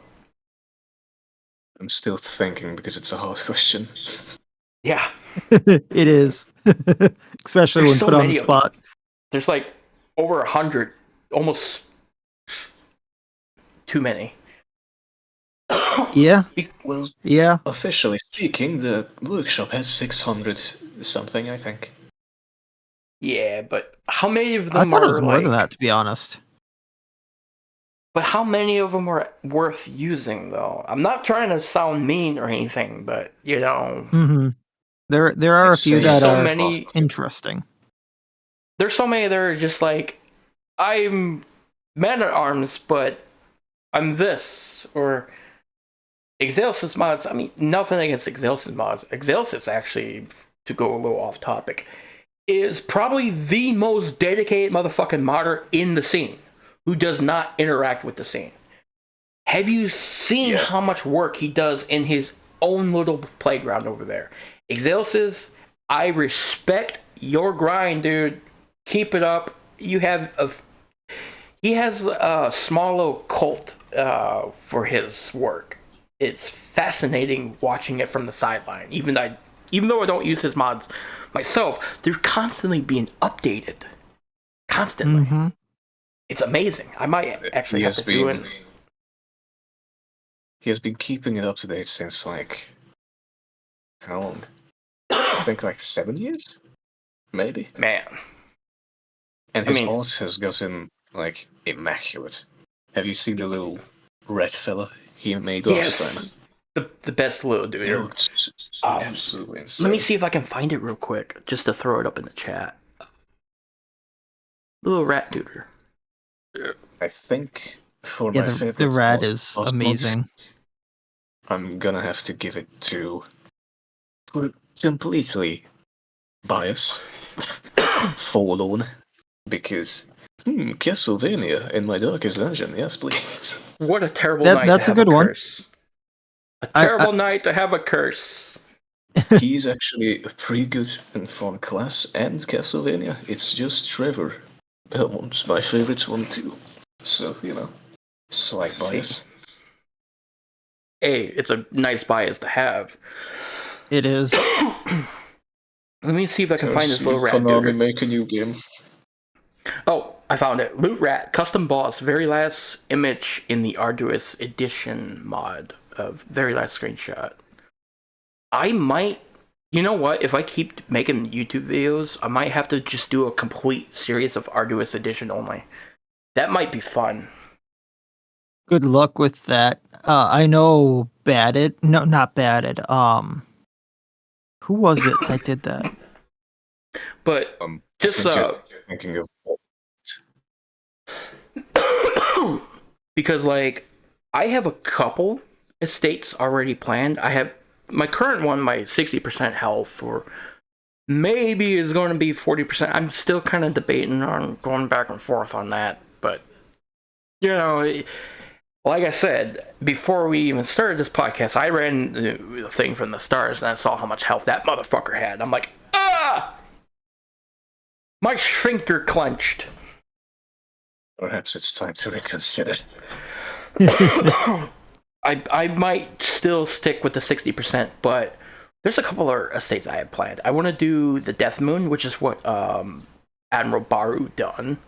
I'm still thinking because it's a hard question. Yeah. It is. Especially There's when so put on many the of spot. There's like over 100, almost too many. Yeah. Well, Yeah. officially speaking, the workshop has 600 something, I think. Yeah, but how many of I them thought it are was more like? than that, to be honest. But how many of them are worth using, though? I'm not trying to sound mean or anything, but you know, Mm-hmm. There are a few that so are many interesting. There's so many that are just like, I'm man at arms, but I'm this or Excelsis mods. I mean, nothing against Excelsis mods. Excelsis actually, to go a little off topic, is probably the most dedicated motherfucking modder in the scene who does not interact with the scene. Have you seen how much work he does in his own little playground over there? Excelsis, I respect your grind, dude. Keep it up. He has a small little cult for his work. It's fascinating watching it from the sideline. Even though I don't use his mods myself, they're constantly being updated. Constantly. Mm-hmm. It's amazing. I might actually have to do it. He has been keeping it up to date since like how long? I think like 7 years? Maybe. Man. And his art has gotten like immaculate. Have you seen the little red fella he made last time? The best little dude. It looks absolutely insane. Let me see if I can find it real quick, just to throw it up in the chat. Little rat duder. I think for my favorite, the rat is amazing. I'm gonna have to give it to, for completely bias, Forlorn, because Castlevania in my darkest dungeon. Yes, please. What a terrible night. That's to have a good curse. One. A terrible night to have a curse. He's actually a pretty good and fun class, and Castlevania. It's just Trevor Belmont's my favorite one too. So, you know, slight bias. Hey, it's a nice bias to have. It is. Let me see if I can find this little rat. Konami, make a new game. Oh, I found it. Loot Rat, custom boss, very last image in the Arduous Edition mod of very last screenshot. I might, you know what? If I keep making YouTube videos, I might have to just do a complete series of Arduous Edition only. That might be fun. Good luck with that. I know Batted. No, not Batted. Who was it that did that? But just thinking of because like I have a couple estates already planned. I have my current one, my 60% health, or maybe is going to be 40%. I'm still kind of debating on going back and forth on that. But, you know, like I said, before we even started this podcast, I ran the thing from the stars and I saw how much health that motherfucker had. I'm like, ah! My sphincter clenched. Perhaps it's time to reconsider. I might still stick with the 60%, but there's a couple of estates I have planned. I want to do the Death Moon, which is what Admiral Baru done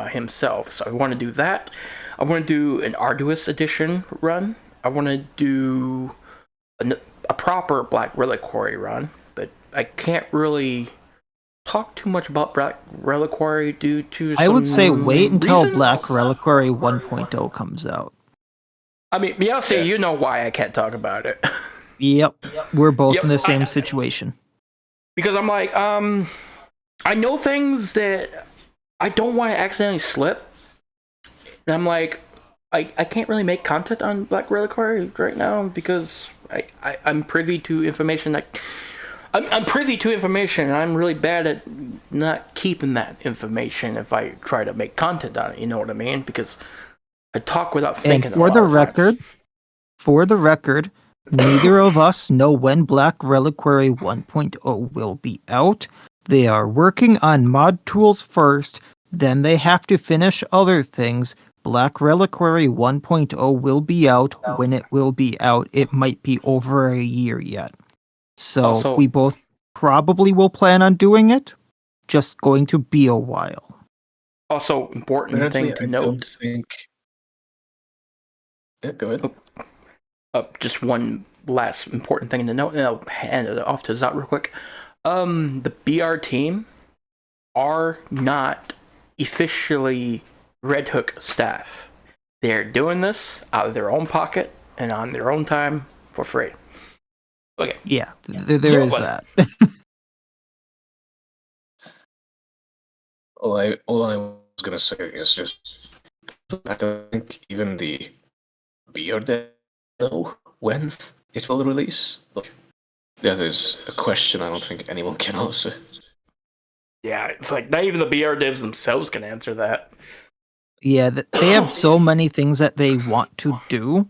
himself. So I want to do that. I want to do an Arduous Edition run. I want to do a proper Black Reliquary run, but I can't really talk too much about Black Reliquary due to I would say wait until reasons. Black Reliquary 1.0 comes out. I mean, Miacidae, you know why I can't talk about it. Yep. We're both in the same situation. Because I'm like, I know things that I don't want to accidentally slip. And I'm like, I can't really make content on Black Reliquary right now because I'm privy to information that... I'm privy to information, and I'm really bad at not keeping that information if I try to make content on it, you know what I mean? Because I talk without thinking. And for the record, neither of us know when Black Reliquary 1.0 will be out. They are working on mod tools first, then they have to finish other things. Black Reliquary 1.0 will be out when it will be out. It might be over a year yet. So Also, we both probably will plan on doing it. Just going to be a while. Also, important Apparently, thing to I note. don't think... Yeah, go ahead. Just one last important thing to note, and I'll hand it off to Zot real quick. The BR team are not officially Red Hook staff. They're doing this out of their own pocket and on their own time for free. Okay. Yeah, there is that. All I was gonna say is just I don't think even the Beard know when it will release. Like, that is a question I don't think anyone can answer. Yeah, it's like not even the BR devs themselves can answer that. Yeah, they have so many things that they want to do,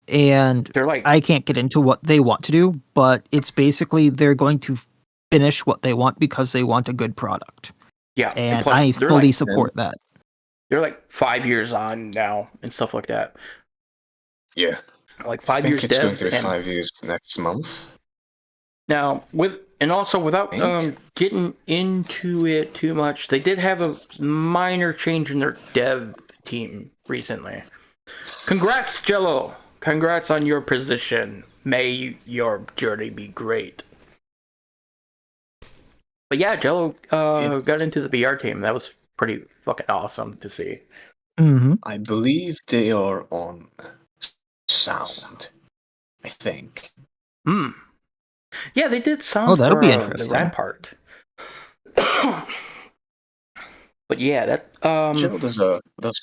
and They're like, I can't get into what they want to do, but it's basically they're going to finish what they want because they want a good product. yeah, And plus, I they're fully like, support that. they're like 5 years on now and stuff like that. Yeah. Like I 5 think years it's going dev. to be And 5 years next month. now without Think? getting into it too much, they did have a minor change in their dev team recently. Congrats, Jello. Congrats on your position. May your journey be great. But yeah, Jello got into the BR team. That was pretty fucking awesome to see. Mm-hmm. I believe they are on sound. I think. Hmm. Yeah, they did sound Oh, that'll for be the interesting. Rampart. But yeah, that Jill does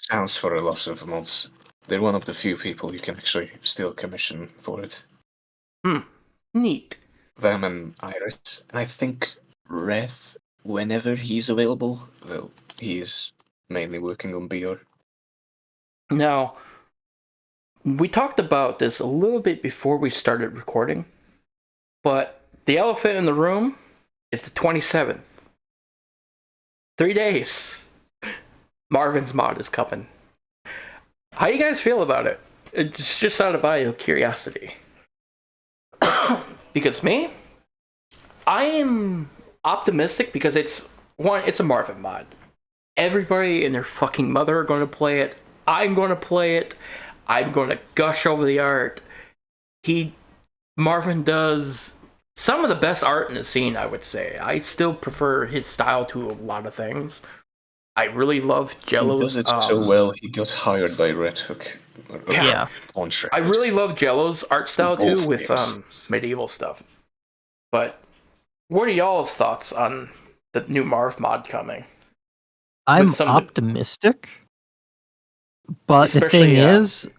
sounds for a lot of mods. They're one of the few people you can actually still commission for it. Neat. Them and Iris. And I think Reth, whenever he's available, though he's mainly working on BR. Now, we talked about this a little bit before we started recording, but the elephant in the room is the 27th. 3 days. Marvin's mod is coming. How you guys feel about it? It's just out of curiosity. Because me, I am optimistic because it's a Marvin mod. Everybody and their fucking mother are going to play it. I'm going to play it. I'm going to gush over the art. Marvin does some of the best art in the scene, I would say. I still prefer his style to a lot of things. I really love Jello's. He does it so well, he got hired by Red Hook. Yeah. Contract. I really love Jello's art style too Both with games. medieval stuff. But what are y'all's thoughts on the new Marv mod coming? I'm With some optimistic, but the Especially, thing is,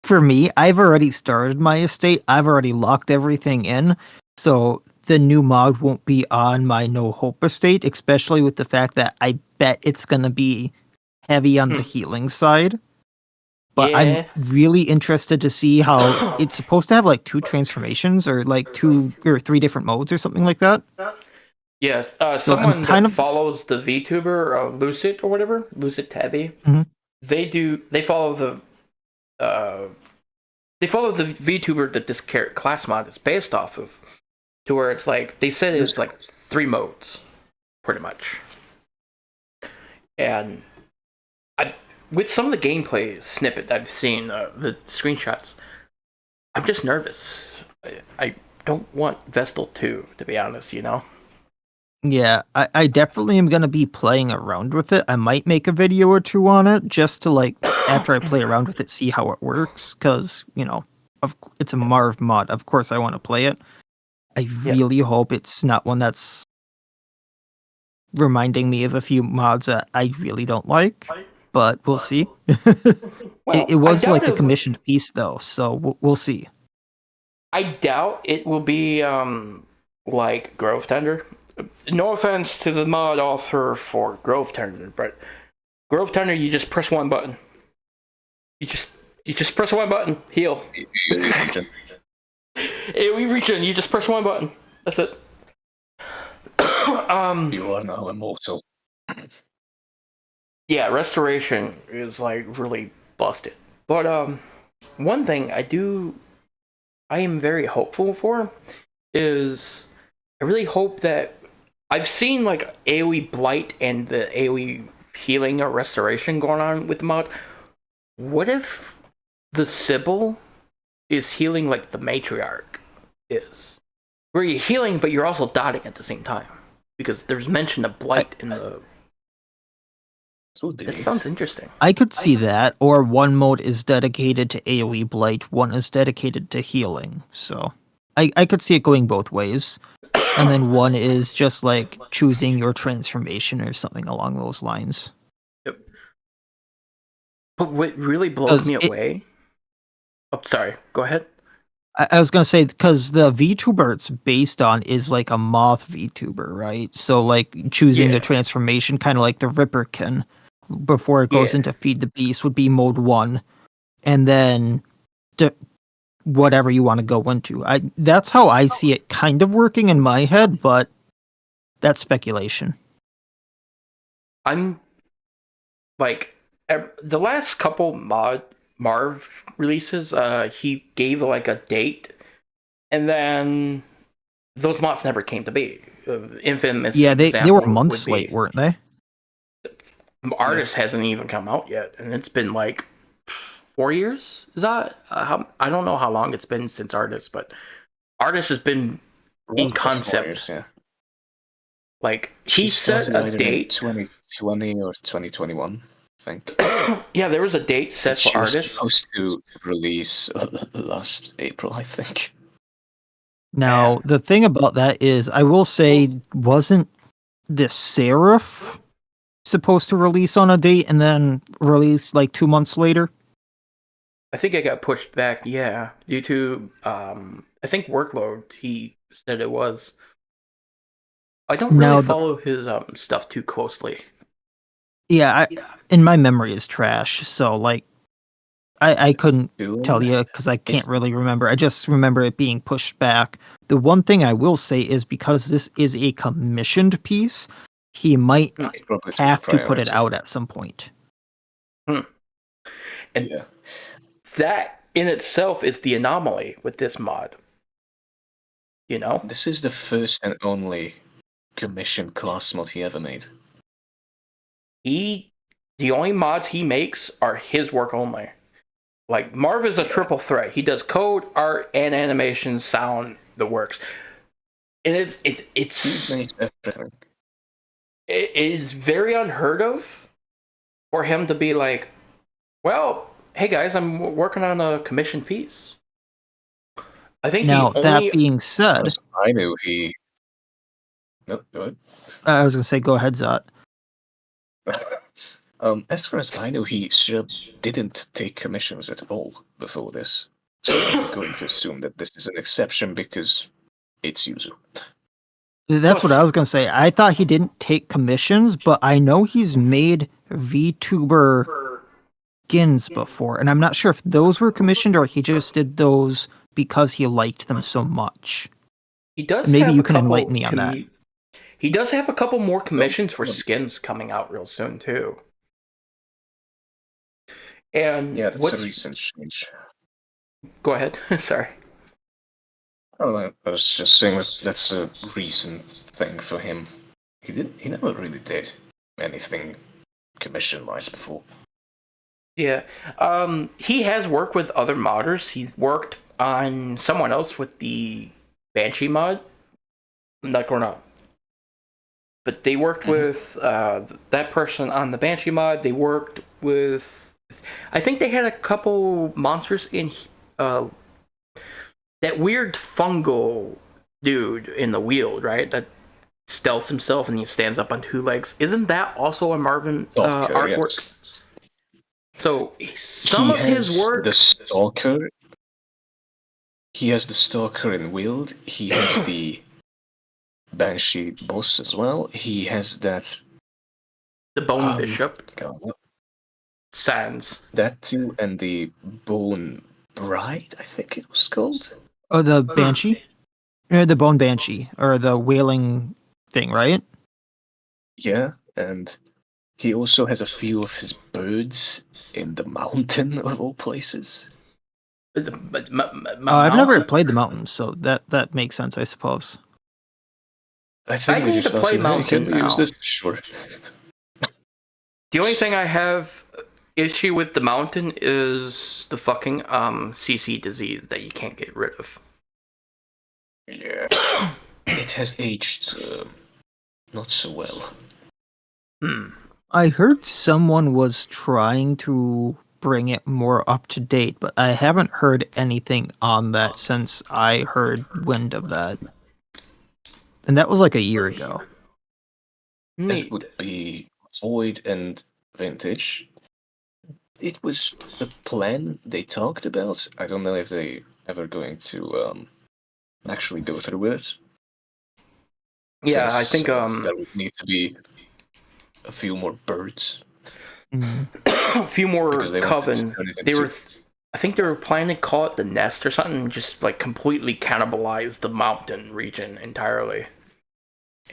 for me, I've already started my estate. I've already locked everything in. So the new mod won't be on my no hope estate, especially with the fact that I bet it's going to be heavy on the healing side. But I'm Yeah. really interested to see how it's supposed to have like 2 transformations or like 2 or 3 different modes or something like that. Yes. So I'm Someone kind that of follows the VTuber, Lucid or whatever, Lucid Tabby, Mhm. they follow the VTuber that this class mod is based off of, to where it's like they said it's like 3 modes, pretty much. And with some of the gameplay snippet I've seen, the screenshots, I'm just nervous. I don't want Vestal 2, to be honest, you know? Yeah, I definitely am going to be playing around with it. I might make a video or 2 on it just to like after I play around with it see how it works cuz, it's a Marv mod. Of course I want to play it. I Yeah. really hope it's not one that's reminding me of a few mods that I really don't like, but we'll see. Well, It was I doubt like a commissioned piece though, so we'll see. I doubt it will be like Grove Tender. No offense to the mod author for Grove Tender, but Grove Tender, you just press one button. You just press one button. Heal. We region. You just press one button. That's it. You are now immortal. Yeah, restoration is like really busted. But one thing I am very hopeful for is I really hope that I've seen like AoE blight and the AoE healing or restoration going on with the mod. What if the Sibyl is healing like the matriarch is? Where you're healing but you're also dotting at the same time. Because there's mention of blight in the... That sounds interesting. I could see that, or one mode is dedicated to AoE blight, one is dedicated to healing. So I could see it going both ways. And then one is just like choosing your transformation or something along those lines. Yep. But what really blows me away... Oh, sorry. Go ahead. I was gonna say because the VTuber it's based on is like a moth VTuber, right? So like choosing the transformation, kind of like the Ripperkin, before it goes into Feed the Beast would be mode 1, and then whatever you want to go into. That's how I see it kind of working in my head, but that's speculation. I'm like the last couple Marv releases, he gave like a date, and then those mods never came to be. Infamous. Yeah, they were months late, weren't they? Artist hasn't even come out yet, and it's been like 4 years. Is that? I don't know how long it's been since Artist, but Artist has been in concept. 4 years, yeah. Like he set a date, 2020 or 2021. I think. Yeah, there was a date set for Artist. She was supposed to release last April, I think. Now, the thing about that is, I will say, wasn't the Seraph supposed to release on a date and then release like 2 months later? I think it got pushed back, yeah, due to I think workload. He said it was. I don't really follow his stuff too closely. Yeah, in my memory is trash, so like I couldn't tell you because I can't really remember. I just remember it being pushed back. The one thing I will say is because this is a commissioned piece, he might have to put it out at some point. And that in itself is the anomaly with this mod. You know? This is the first and only commissioned class mod he ever made. The only mods he makes are his work only. Like, Marv is a triple threat. He does code, art, and animation, sound, the works. And it's everything. It is very unheard of for him to be like, well, hey guys, I'm working on a commissioned piece. I think now that being said, I knew he. Nope, go ahead. I was gonna say, go ahead, Zot. As far as I know, he didn't take commissions at all before this. So I'm going to assume that this is an exception because it's Yuzu. That's what I was gonna say. I thought he didn't take commissions, but I know he's made VTuber skins before, and I'm not sure if those were commissioned or he just did those because he liked them so much. He does Maybe have you a can couple enlighten me on that. He does have a couple more commissions for skins coming out real soon too. And Yeah, that's a recent change. Go ahead. Sorry. Oh, I was just saying that's a recent thing for him. He never really did anything commission-wise before. Yeah. He has worked with other modders. He's worked on someone else with the Banshee mod. I'm not going to. But they worked with that person on the Banshee mod. They worked with. I think they had a couple monsters in. That weird fungal dude in the Weald, right? That stealths himself and he stands up on two legs. Isn't that also a Marvin artwork? Yes. So some of his work. The Stalker. He has the Stalker in Weald. He has the Banshee boss as well. He has that. The Bone Bishop. Sans. That too, and the Bone Bride, I think it was called. Oh, the Banshee? The Bone Banshee, or the wailing thing, right? Yeah, and he also has a few of his birds in the mountain of all places. I've never played the mountain, so that makes sense, I suppose. I think I need to play mountain now. Use this? Sure. The only thing I have issue with the mountain is the fucking CC disease that you can't get rid of. Yeah. It has aged not so well. I heard someone was trying to bring it more up to date, but I haven't heard anything on that since I heard wind of that. And that was like a year ago. That would be Void and Vintage. It was the plan they talked about. I don't know if they ever going to actually go through with it. Yeah, I think there would need to be a few more birds. A few more coven. I think they were planning to call it the nest or something, just like completely cannibalize the mountain region entirely.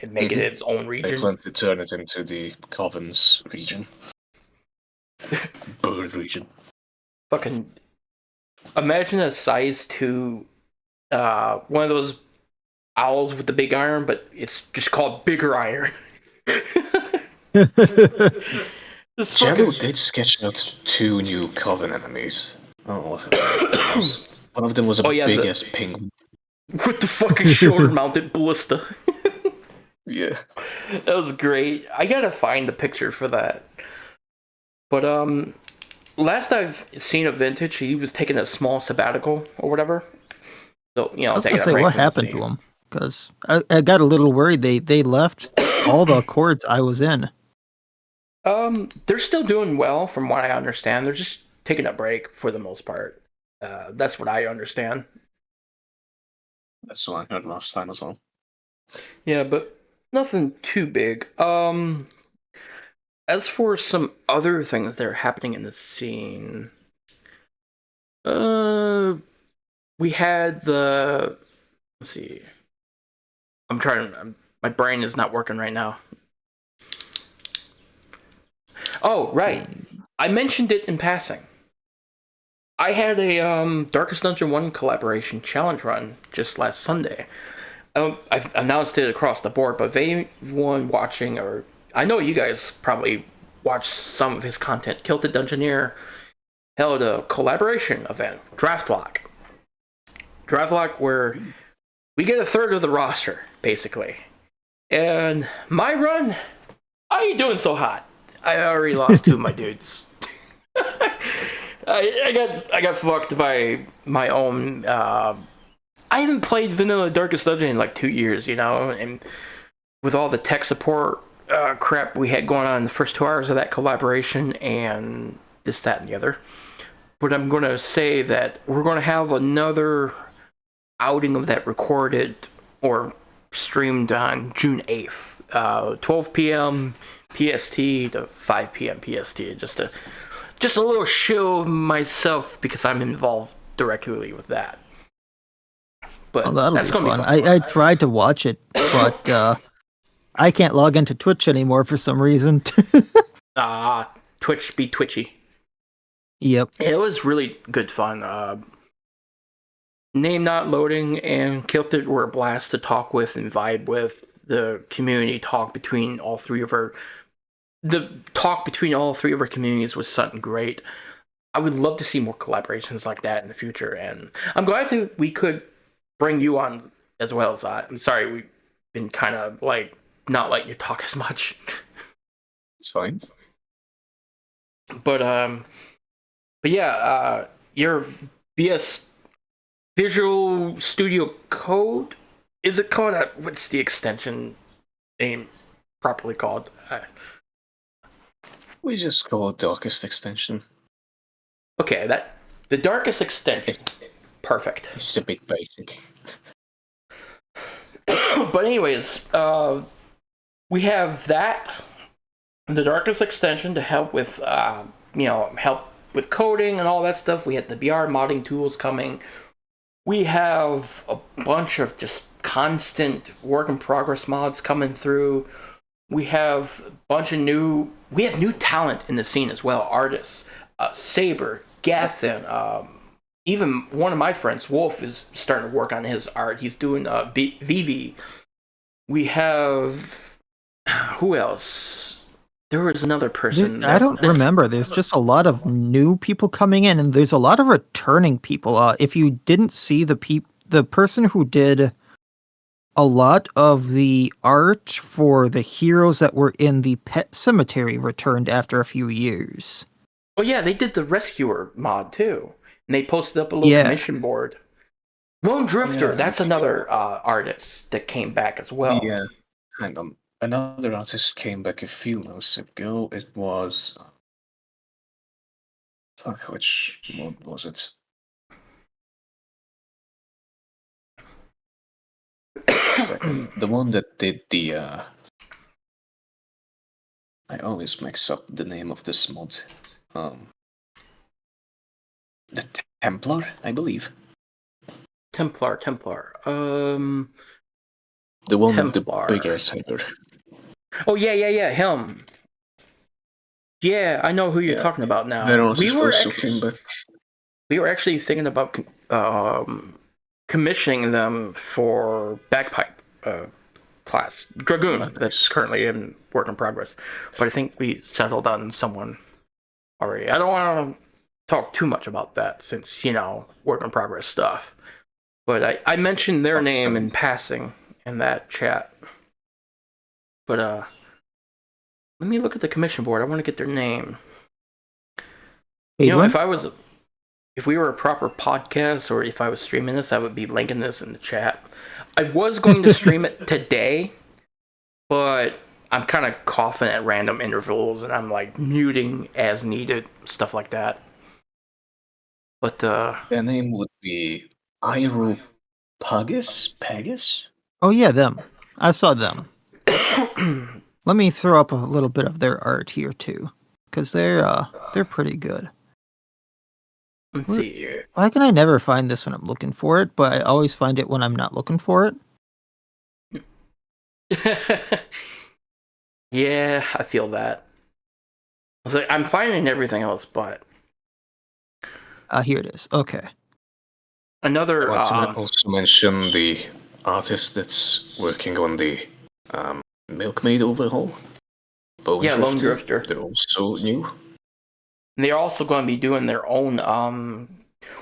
And make it its own region. They plan to turn it into the Coven's region. Bird region. Fucking imagine a size 2 one of those owls with the big iron, but it's just called bigger iron. Jabbo did sketch out 2 new Coven enemies. Oh, one of them was a big ass penguin. With the fucking shoulder mounted ballista. Yeah. That was great. I gotta find the picture for that. But last I've seen of Vintage, he was taking a small sabbatical or whatever. So, you know, I was gonna say, what happened to him? Because I got a little worried. They left all the chords I was in. They're still doing well from what I understand. They're just taking a break for the most part. That's what I understand. That's what I heard last time as well. Yeah, but nothing too big. As for some other things that are happening in the scene, we had the. Let's see. My brain is not working right now. Oh, right. I mentioned it in passing. I had a Darkest Dungeon 1 collaboration challenge run just last Sunday. I've announced it across the board, but if anyone watching, or I know you guys probably watched some of his content, Kilted Dungeoneer held a collaboration event, Draft Lock. Draft Lock, where we get a third of the roster, basically. And my run, I ain't doing so hot. I already lost 2 of my dudes. I got fucked by my own. I haven't played Vanilla Darkest Dungeon in like 2 years, you know, and with all the tech support crap we had going on in the first 2 hours of that collaboration and this, that, and the other. But I'm going to say that we're going to have another outing of that recorded or streamed on June 8th, 12 p.m. PST to 5 p.m. PST. Just a little show of myself because I'm involved directly with that. But that'll be fun. I tried to watch it, but I can't log into Twitch anymore for some reason. Twitch be twitchy. Yep. It was really good fun. Name not loading and Kilted were a blast to talk with and vibe with. The community talk between all three of our communities was something great. I would love to see more collaborations like that in the future, and I'm glad that we could bring you on as well as that. I'm sorry we've been kind of like not letting you talk as much. It's fine. But yeah, your VS Visual Studio Code, is it called? What's the extension name properly called? We just call it Darkest Extension. Okay, the Darkest Extension. Perfect. It's a bit basic. But anyways, we have that, the Darkest Extension to help with help with coding and all that stuff. We have the VR modding tools coming. We have a bunch of just constant work in progress mods coming through. We have a bunch of new talent in the scene as well. Artists, Saber, Gathin, even one of my friends, Wolf, is starting to work on his art. He's doing VV. We have who else? There was another person. I don't remember. There's just a lot of new people coming in, and there's a lot of returning people. If you didn't see the person who did a lot of the art for the heroes that were in the Pet Cemetery returned after a few years. Oh yeah, they did the Rescuer mod too, and they posted up a little commission board. Lone Drifter, that's another artist that came back as well. Yeah, hang on. Another artist came back a few months ago. It was... Fuck, which one was it? Second. The one that did the... I always mix up the name of this mod. The Templar, I believe. Templar. The one with the big ass header. Oh yeah, him. Yeah, I know who you're talking about now. That also came back. We were actually thinking about commissioning them for bagpipe class Dragoon. That's currently in work in progress, but I think we settled on someone already. I don't want to talk too much about that since work in progress stuff. But I mentioned their name in passing in that chat. But let me look at the commission board. I want to get their name. If we were a proper podcast, or if I was streaming this, I would be linking this in the chat. I was going to stream it today, but I'm kind of coughing at random intervals, and I'm like muting as needed, stuff like that. But their name would be Pagus? Oh yeah, them. I saw them. Let me throw up a little bit of their art here too, because they're pretty good. Let's see. Why can I never find this when I'm looking for it, but I always find it when I'm not looking for it? Yeah, I feel that. I was like, I'm finding everything else, but here it is. Okay. Another. I want to also mention the artist that's working on the Milkmaid overhaul. Lone Drifter. They're also new. And they're also going to be doing their own.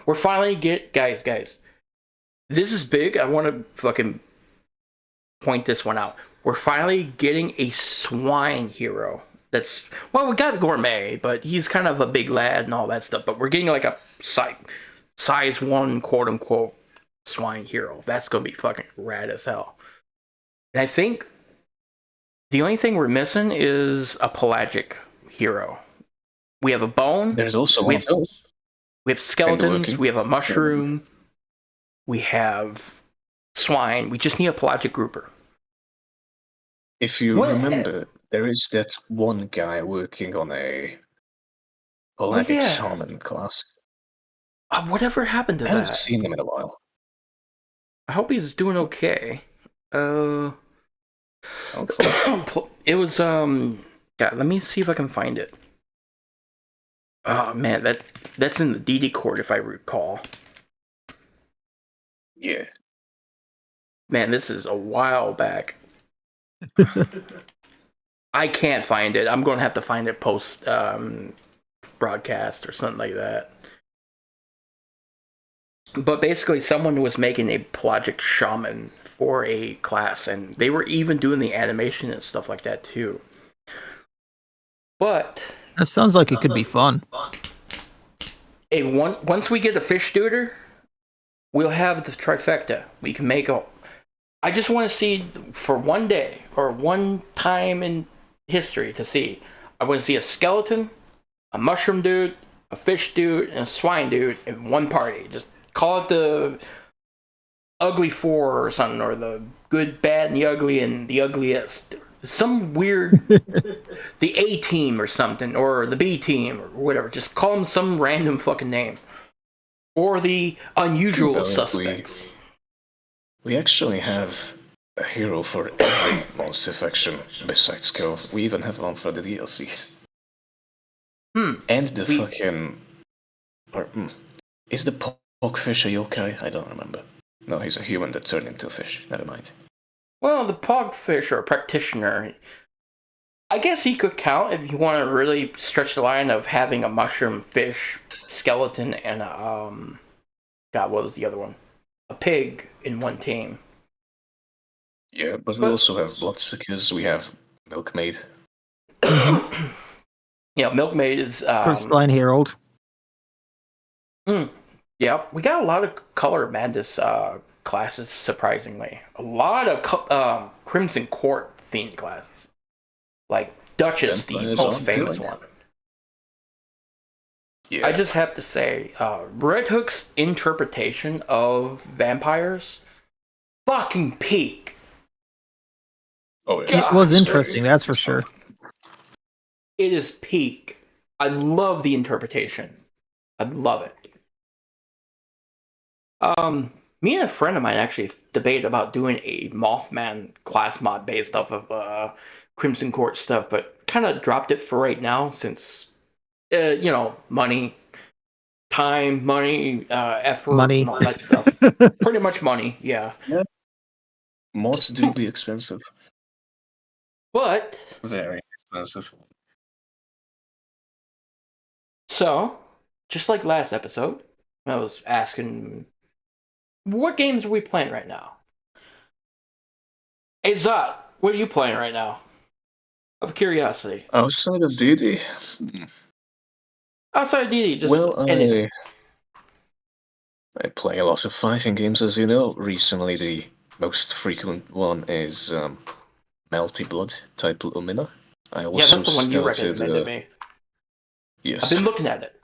We're finally guys. This is big. I want to fucking point this one out. We're finally getting a swine hero. We got Gourmet, but he's kind of a big lad and all that stuff. But we're getting like a size 1, quote unquote, swine hero. That's going to be fucking rad as hell. And I think The only thing we're missing is a pelagic hero. We have a bone. There's also we one have, of those we have skeletons. working. We have a mushroom. We have swine. We just need a pelagic grouper. If you remember, there is that one guy working on a pelagic shaman class. Whatever happened to I haven't that? seen him in a while. I hope he's doing okay. Hopefully. It was yeah, let me see if I can find it. Oh man, that's in the DD court if I recall. Yeah. Man, this is a while back. I can't find it. I'm going to have to find it post broadcast or something like that. But basically, someone was making a pelagic shaman for a class, and they were even doing the animation and stuff like that too. But That sounds like it could be fun. Once we get a fish duder, we'll have the trifecta. We can make a. I just want to see for one day or one time in history to see. I want to see a skeleton, a mushroom dude, a fish dude, and a swine dude in one party. Just call it the Ugly Four or something, or the Good, Bad, and the Ugly, and the Ugliest. Some weird, the A team or something, or the B team or whatever. Just call them some random fucking name, or the unusual suspects. We actually have a hero for every monster faction besides Cove. We even have one for the DLCs. And the fucking. Is the pogfish a yokai? I don't remember. No, he's a human that turned into a fish. Never mind. Well, the pogfish or practitioner, I guess he could count if you want to really stretch the line of having a mushroom, fish, skeleton, and a, God, what was the other one? A pig in one team. Yeah, but we also have bloodsuckers, we have milkmaid. Yeah, milkmaid is... First line herald. Yeah, we got a lot of color madness classes, surprisingly. A lot of Crimson Court themed classes. Like Duchess, the most famous one. Yeah. I just have to say, Red Hook's interpretation of vampires, fucking peak. Oh, yeah. It was interesting, that's for sure. It is peak. I love the interpretation. I love it. Me and a friend of mine actually debated about doing a Mothman class mod based off of Crimson Court stuff, but kind of dropped it for right now since, money, time, money, effort, money, and all that stuff. Pretty much money, yeah. Mods do be expensive. But... very expensive. So, just like last episode, I was asking, what games are we playing right now? Hey, Zot, what are you playing right now? Out of curiosity. Outside of DD? Outside of DD, just anything. I play a lot of fighting games, as you know. Recently, the most frequent one is Melty Blood type Lumina. I also that's the one you recommended me. Yes. I've been looking at it.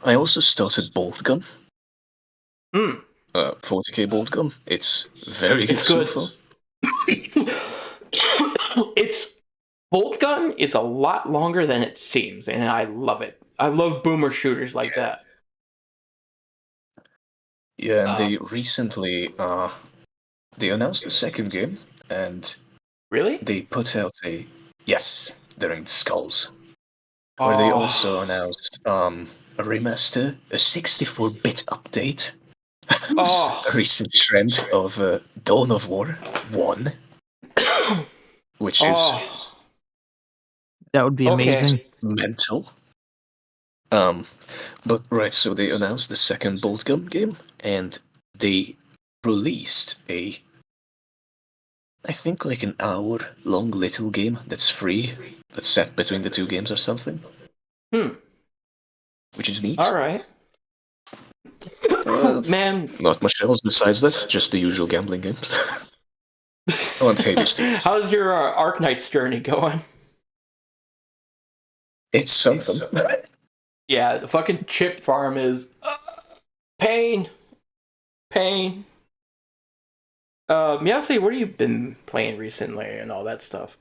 I also started Bolt Gun. 40k Bolt Gun. It's very good so far. It's Bolt Gun is a lot longer than it seems, and I love it. I love boomer shooters like that. Yeah, and they recently they announced the second game, and really they put out during the Skulls, where they also announced a remaster, a 64-bit update, a recent trend of Dawn of War 1, which is that would be amazing. Mental. But right, so they announced the second Bolt Gun game, and they released I think like an hour-long little game that's free, that's set between the two games or something. Which is neat. Alright. Man. Not much else besides that, just the usual gambling games. I want Hades to. How's your Arknight's journey going? It's something. Yeah, the fucking chip farm is pain, pain. Miacidae, what have you been playing recently and all that stuff?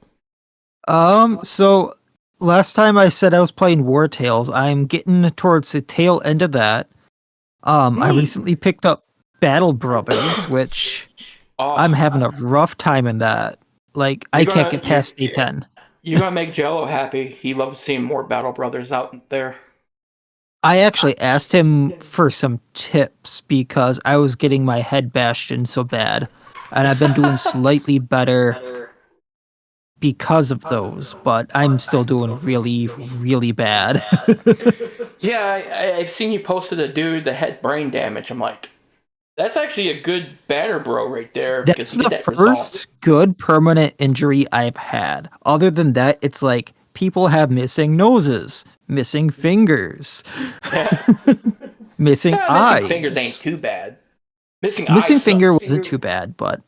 So last time I said I was playing War Tales. I'm getting towards the tail end of that. I Neat. recently picked up Battle Brothers, which Oh, I'm having a rough time in that. Like, I You're can't gonna get past A10. you're gonna make Jello happy. He loves seeing more Battle Brothers out there. I actually asked him for some tips because I was getting my head bashed in so bad. And I've been doing slightly better because of those, but I'm still doing really, really bad. Yeah, I've seen you posted a dude that had brain damage. I'm like, that's actually a good banner bro right there because That's you get the that result. first good permanent injury I've had. Other than that, it's like people have missing noses, missing fingers, Yeah, missing yeah, missing fingers ain't eyes. too bad. Missing eyes Missing finger sucks. wasn't too bad, but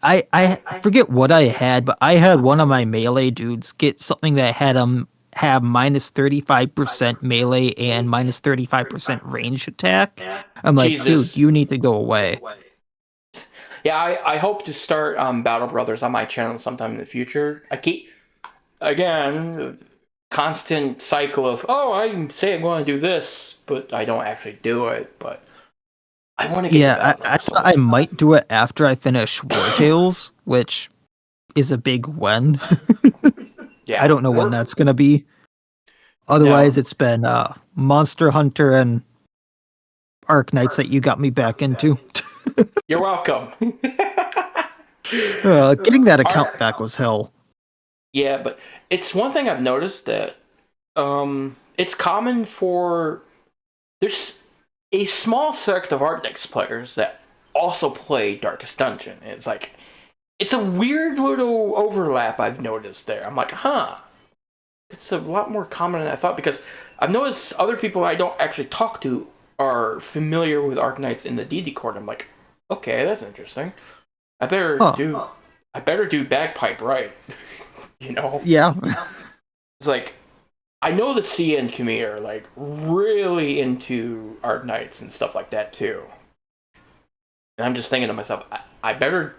I forget what I had, but I had one of my melee dudes get something that had him have minus 35% melee and minus 35% range attack. I'm like, dude, Jesus. you need to go away. Yeah, I hope to start Battle Brothers on my channel sometime in the future. I keep again constant cycle of I say I'm going to do this, but I don't actually do it. But I want to get to Yeah, Battle I Brothers so thought I bad. might do it after I finish War Tales, which is a big when. Yeah, I don't know when that's gonna be. Now, Otherwise, it's been Monster Hunter and Arknights that you got me back into. you're welcome. Getting that account Our, back was hell. yeah, but it's one thing I've noticed that it's common for there's a small sect of Arctics players that also play Darkest Dungeon. And it's like it's a weird little overlap I've noticed there. I'm like, huh, it's a lot more common than I thought because I've noticed other people I don't actually talk to are familiar with Arknights in the DD court. I'm like, okay, that's interesting. I better Huh. do I better do bagpipe right. You know? Yeah. It's like I know the CN community are like really into Arknights and stuff like that too. And I'm just thinking to myself, I better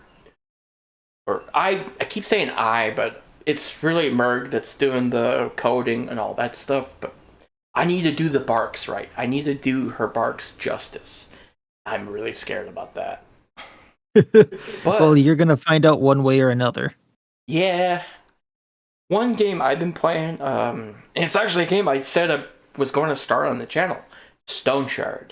or I keep saying but it's really Merg that's doing the coding and all that stuff, but I need to do the barks right. I need to do her barks justice. I'm really scared about that. But Well, you're gonna find out one way or another. yeah, one game I've been playing, and it's actually a game I said I was going to start on the channel, Stoneshard.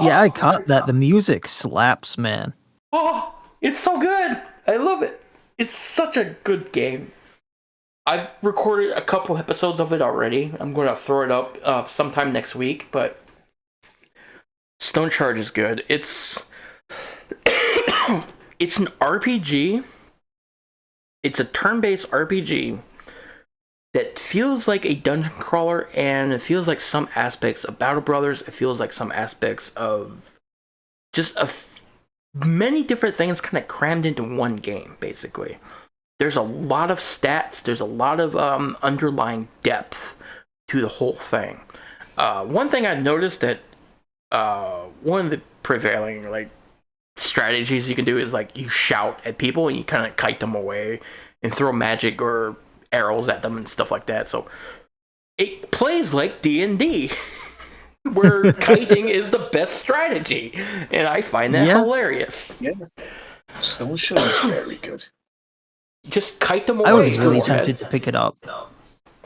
Yeah, I Oh, caught that. The music slaps, man. oh, it's so good. I love it. It's such a good game. I've recorded a couple episodes of it already. I'm going to throw it up sometime next week, but Stoneshard is good. It's it's an RPG. It's a turn-based RPG that feels like a dungeon crawler, and it feels like some aspects of Battle Brothers. It feels like some aspects of just many different things kind of crammed into one game, basically. There's a lot of stats. There's a lot of underlying depth to the whole thing. One thing I've noticed that one of the prevailing like strategies you can do is like you shout at people and you kind of kite them away and throw magic or arrows at them and stuff like that. So it plays like D&D where kiting is the best strategy, and I find that Yeah. hilarious. Yeah. Stoneshard is very good. Just kite them away. I was really forehead. tempted to pick it up.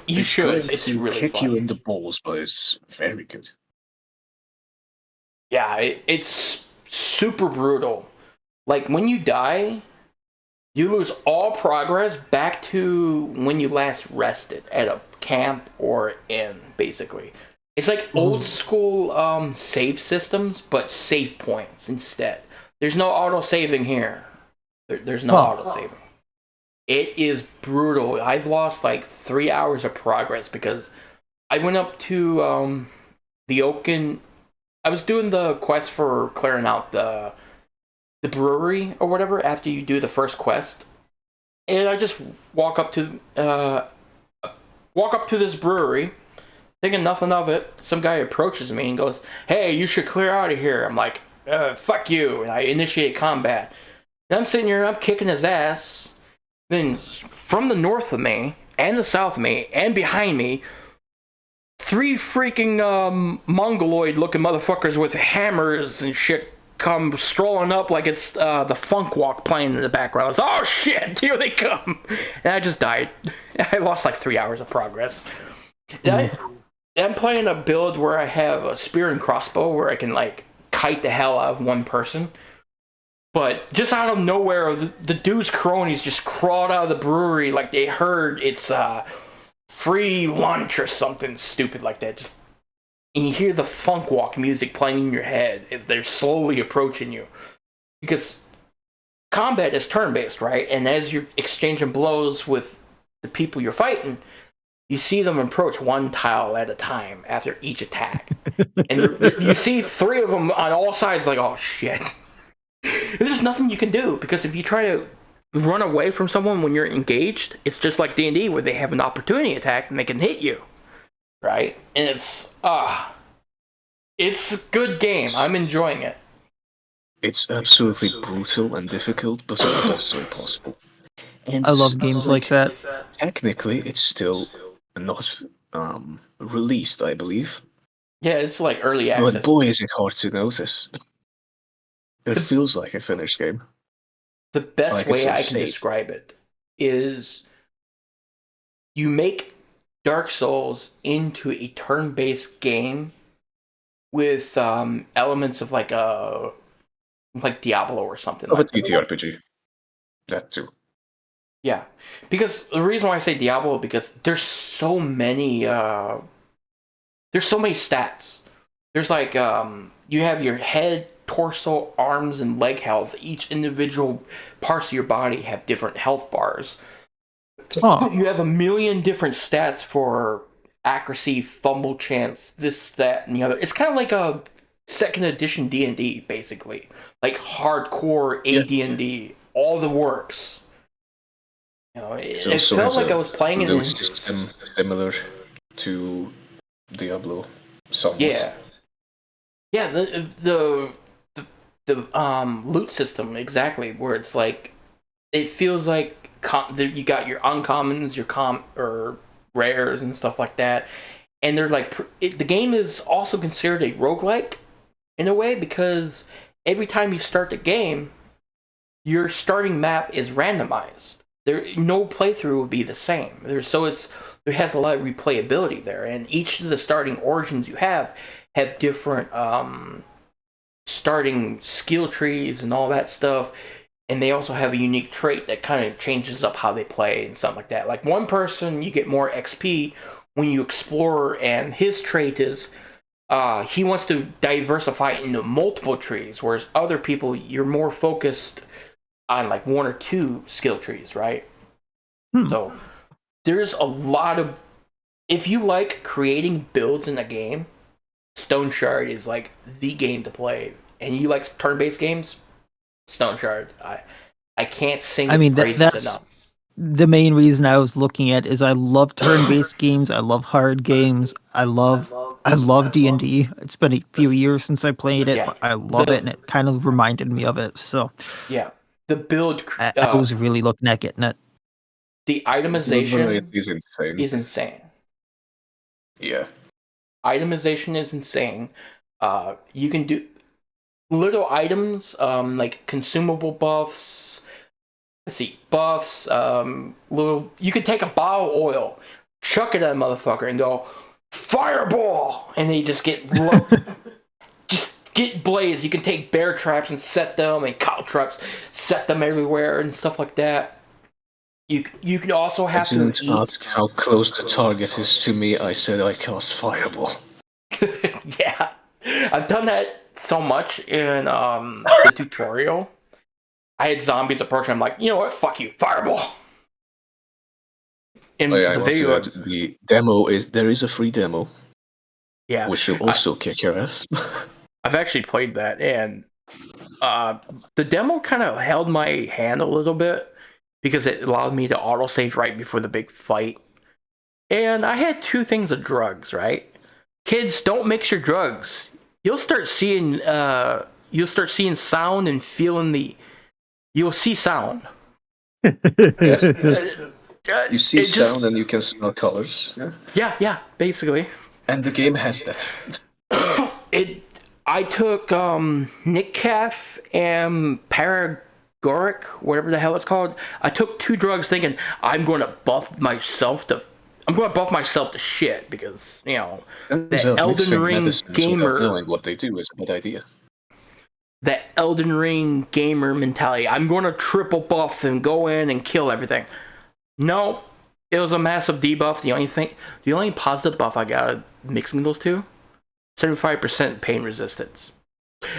You It's should. going It's to really kick fun. you in the balls, but it's very good. Yeah, it's super brutal. Like when you die, you lose all progress back to when you last rested at a camp or inn, basically. It's like old school save systems, but save points instead. There's no auto saving here. There's no Huh. auto saving. It is brutal. I've lost like 3 hours of progress because I went up to the Oaken. I was doing the quest for clearing out the the brewery or whatever after you do the first quest, and I just walk up to this brewery, thinking nothing of it. Some guy approaches me and goes, "Hey, you should clear out of here." I'm like, "Fuck you!" And I initiate combat. And I'm sitting here, I'm kicking his ass. Then from the north of me and the south of me and behind me, 3 freaking mongoloid-looking motherfuckers with hammers and shit come strolling up like it's the Funk Walk playing in the background. It's, oh shit, here they come. And I just died. I lost like 3 hours of progress. I'm playing a build where I have a spear and crossbow where I can like kite the hell out of one person. But just out of nowhere, the dude's cronies just crawled out of the brewery like they heard it's free lunch or something stupid like that. And you hear the funk walk music playing in your head as they're slowly approaching you. Because combat is turn-based, right? And as you're exchanging blows with the people you're fighting, you see them approach one tile at a time after each attack. And you see 3 of them on all sides like, oh shit. And there's nothing you can do, because if you try to run away from someone when you're engaged, it's just like D&D where they have an opportunity attack and they can hit you. Right? And it's a good game. I'm enjoying it. It's absolutely brutal and difficult, but in the best way possible. And I love games like that. Technically, it's still not released, I believe. Yeah, it's like early access. But boy, is it hard to notice. It feels like a finished game. The best like way I can describe it is you make Dark Souls into a turn-based game with elements of like Diablo or something. Of a TTRPG. That too. Yeah, because the reason why I say Diablo is because there's so many stats. There's like you have your head, torso, arms, and leg health. Each individual parts of your body have different health bars. Oh. You have a million different stats for accuracy, fumble chance, this, that, and the other. It's kind of like a second edition D&D, basically. Like hardcore AD&D, all the works. You know, it felt like I was playing in a system similar to Diablo. Somewhat. Yeah. Yeah, the loot system, exactly, where it's like, it feels like you got your uncommons, your or rares and stuff like that, and they're like, the game is also considered a roguelike in a way, because every time you start the game, your starting map is randomized. No playthrough would be the same. There has a lot of replayability there, and each of the starting origins you have different starting skill trees and all that stuff, and they also have a unique trait that kind of changes up how they play and something like that. Like one person, you get more XP when you explore, and his trait is he wants to diversify into multiple trees, whereas other people, you're more focused on like 1 or 2 skill trees, right? So there's a lot of, if you like creating builds in a game, Stoneshard is like the game to play. And you like turn-based games, Stoneshard. I can't sing its praises enough. The main reason I was looking at is I love turn-based games. I love hard games. I love D&D. It's been a few years since I played it, but I love it, and it kind of reminded me of it. So yeah, the build. I was really looking at getting it. The itemization is insane. Yeah. Itemization is insane. You can do little items, like consumable buffs. Let's see, buffs. You could take a bottle of oil, chuck it at a motherfucker, and go fireball, and they just get blazed. You can take bear traps and set them, and cow traps, set them everywhere and stuff like that. You can also have to eat. Ask how close the target is to me. I said I cast fireball. Yeah, I've done that so much in the tutorial. I had zombies approach. I'm like, you know what? Fuck you, fireball. In the video, the demo there is a free demo. Yeah, which will also kick your ass. I've actually played that, and The demo kind of held my hand a little bit because it allowed me to autosave right before the big fight. And I had two things of drugs, right? Kids, don't mix your drugs. You'll start seeing sound and feeling you'll see sound. You see sound and you can smell colors. Yeah? Yeah, basically. And the game has that. I took Nick Calf and Paragoric, whatever the hell it's called. I took two drugs thinking I'm going to buff myself to shit because, you know, the Elden Ring gamer knowing what they do is a bad idea. That Elden Ring gamer mentality. I'm going to triple buff and go in and kill everything. No, it was a massive debuff. The only positive buff I got of mixing those two, 75% pain resistance.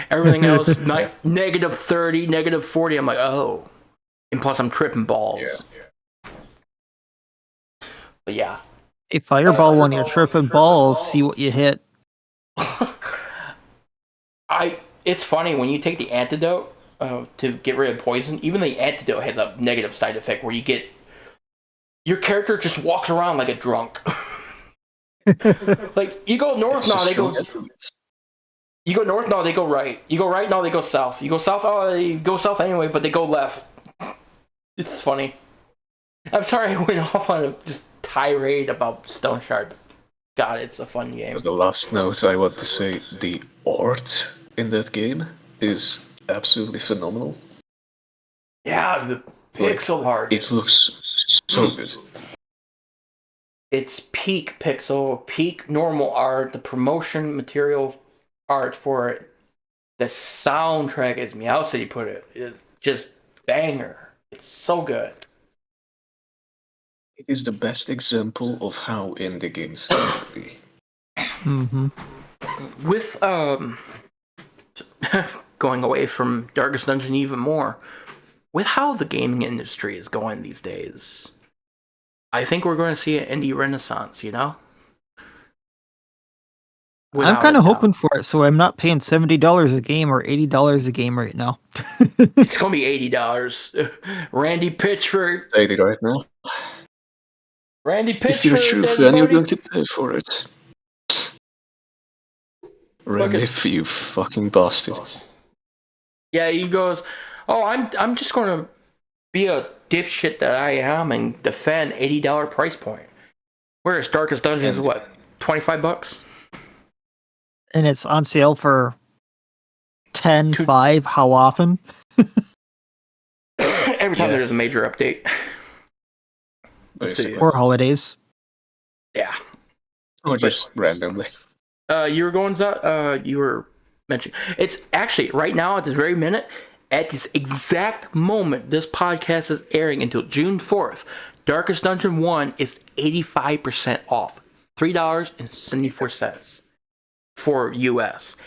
Everything else, negative 30, negative 40. I'm like, oh. And plus, I'm tripping balls. Yeah. But yeah. A fireball when you're tripping balls, see what you hit. It's funny, when you take the antidote to get rid of poison, even the antidote has a negative side effect where your character just walks around like a drunk. Like, you go north, now they go... You go north, no, they go right. You go right, no, they go south. You go south, oh, they go south anyway, but they go left. It's funny. I'm sorry I went off on a just tirade about Stoneshard. God, it's a fun game. The last note I want to say, the art in that game is absolutely phenomenal. Yeah, the pixel art. It looks so good. It's peak pixel, peak normal art, the promotion material art for it. The soundtrack, as Miacidae put it, is just banger. It's so good. It is the best example of how indie games can be. Mm-hmm. With going away from Darkest Dungeon even more, with how the gaming industry is going these days, I think we're going to see an indie renaissance, you know? I'm kind of hoping for it, so I'm not paying $70 a game or $80 a game right now. It's going to be $80. Randy Pitchford. $80 right now. Randy Pitchford. If you're a true fan, you're going to pay for it. Randy, you fucking bastard. Yeah, he goes, oh, I'm just going to be a dipshit that I am and defend $80 price point. Whereas Darkest Dungeon is what, $25? And it's on sale for 10.5. How often? Every time there's a major update. Or holidays. Yeah. Or just randomly. You were going, you were mentioning. It's actually, right now, at this very minute, at this exact moment this podcast is airing until June 4th, Darkest Dungeon 1 is 85% off. $3.74 for US.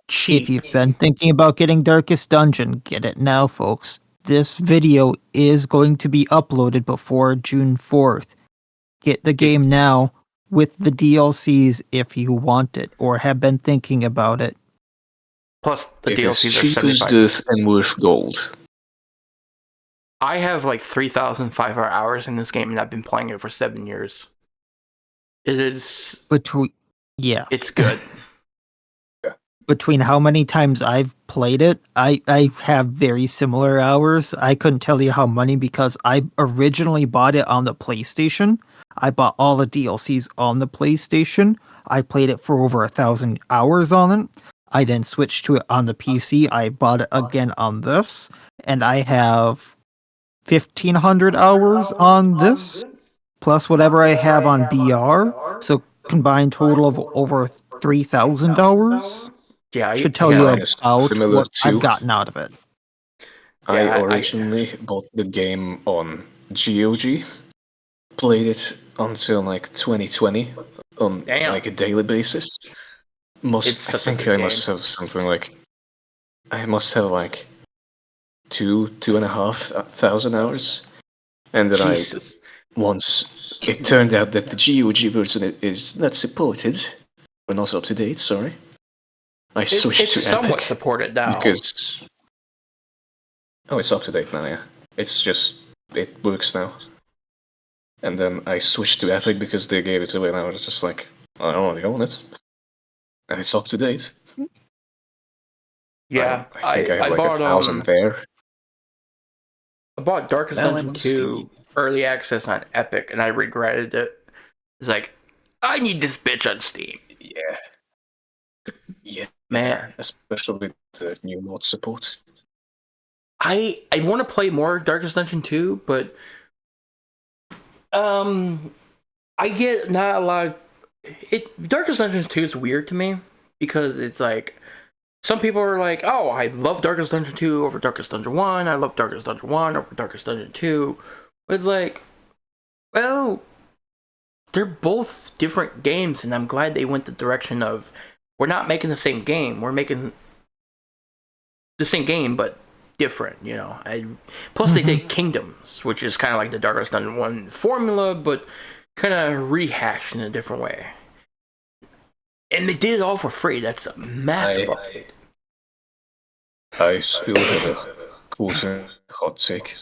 Cheap. If you've been thinking about getting Darkest Dungeon, get it now, folks. This video is going to be uploaded before June 4th. Get the game now with the DLCs if you want it or have been thinking about it. Plus, the it DLCs is cheap are as death and worth gold. I have like 3,500 hours in this game, and I've been playing it for 7 years. It is... It's good. Between how many times I've played it, I have very similar hours. I couldn't tell you how many because I originally bought it on the PlayStation. I bought all the DLCs on the PlayStation. I played it for over 1,000 hours on it. I then switched to it on the PC. I bought it again on this. And I have 1,500 hours on this, plus whatever I have on BR. So combined total of over 3,000 hours. Yeah, I should tell you about what I've gotten out of it. I originally bought the game on GOG, played it until like 2020 on like a daily basis. I think I must have something like, I must have like 2,500 hours, and then once it turned out that the GOG version is not supported, or not up to date, sorry. I switched to Epic. It's somewhat supported now. Because Oh, it's up to date now, yeah. It's just, it works now. And then I switched to Epic because they gave it away, and I was just like, I already own it. And it's up to date. Yeah, I think I have like bought 1,000 there. I bought Darkest Now I'm Dungeon on 2 early access on Epic, and I regretted it. It's like, I need this bitch on Steam. Yeah. Yeah. Man. Especially with the new mod support. I want to play more Darkest Dungeon 2, but I get not a lot of Darkest Dungeon 2 is weird to me because it's like some people are like, "Oh, I love Darkest Dungeon 2 over Darkest Dungeon 1. I love Darkest Dungeon 1 over Darkest Dungeon 2." But it's like, well, they're both different games, and I'm glad they went the direction of we're not making the same game. We're making the same game, but different, you know. Plus, they did Kingdoms, which is kind of like the Darkest Dungeon 1 formula, but kind of rehashed in a different way. And they did it all for free. That's a massive update. I still have a quarter hot take.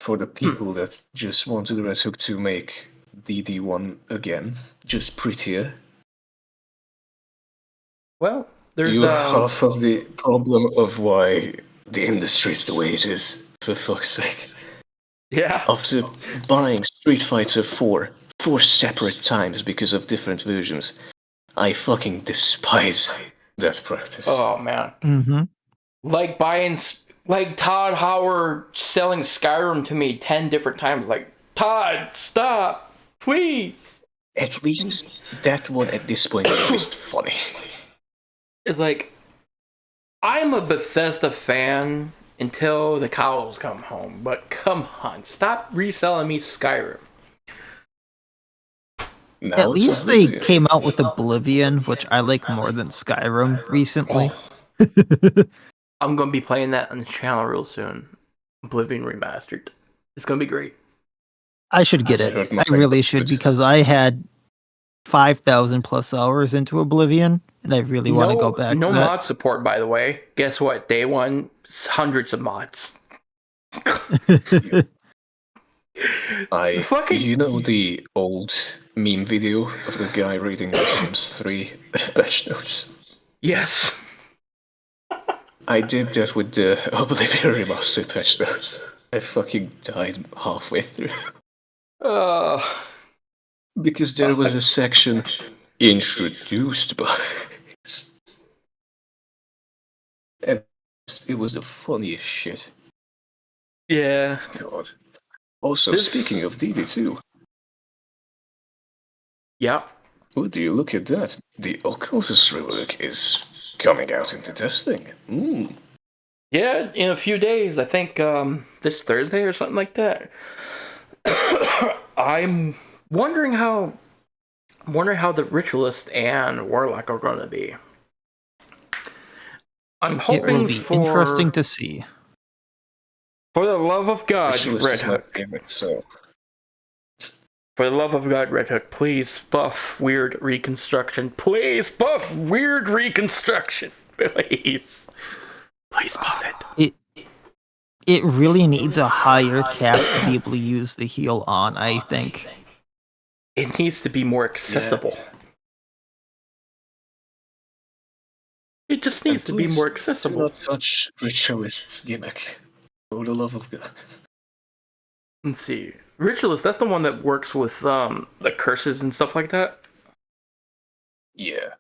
For the people that just wanted Red Hook to make DD1 again, just prettier. Well, there's You're half of the problem of why the industry is the way it is, for fuck's sake. Yeah. After buying Street Fighter 4 4 separate times because of different versions, I fucking despise that practice. Oh, man. Mm-hmm. Like Todd Howard selling Skyrim to me 10 different times. Like, Todd, stop, please. At least that one at this point is at least funny. It's like, I'm a Bethesda fan until the cows come home. But come on, stop reselling me Skyrim. Now At least they came out with Oblivion, which I like more than Skyrim recently. I'm going to be playing that on the channel real soon. Oblivion Remastered. It's going to be great. I should get it. I really should, because I had 5,000 plus hours into Oblivion, and I really want to go back to that. No mod support, by the way. Guess what? Day one, hundreds of mods. You know the old meme video of the guy reading the Sims 3 patch notes? Yes. I did that with the Oblivion Remastered patch notes. I fucking died halfway through. Because there was a section introduced by... and it was the funniest shit. Yeah. God. Also, speaking of DD2. Yeah. Would you look at that? The Occultist rework is coming out into testing. Yeah, in a few days. I think this Thursday or something like that. I'm wondering how the Ritualist and Warlock are going to be. I'm hoping it will be interesting to see. For the love of God, Red Hook. For the love of God, Red Hook, please buff Weird Reconstruction. Please buff Weird Reconstruction. Please. Please buff it. It really needs a higher cap to be able to use the heal on, I think. It needs to be more accessible. Yeah. It just needs to be more accessible. Do not touch Ritualist's gimmick. For the love of God. Let's see. Ritualist, that's the one that works with the curses and stuff like that? Yeah.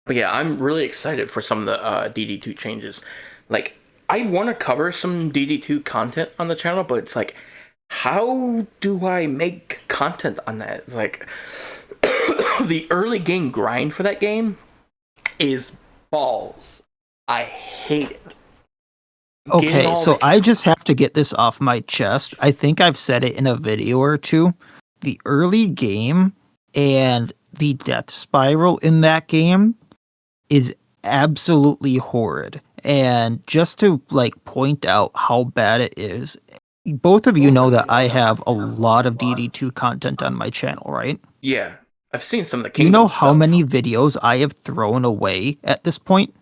But yeah, I'm really excited for some of the DD2 changes. Like, I want to cover some DD2 content on the channel, but it's like, how do I make content on that? It's like, the early game grind for that game is balls. I hate it. Okay, so I just have to get this off my chest. I think I've said it in a video or two. The early game and the death spiral in that game is absolutely horrid. And just to point out how bad it is, both of you know that I have a lot of DD2 content on my channel, right? Yeah, I've seen some of the Do you know how many videos I have thrown away at this point?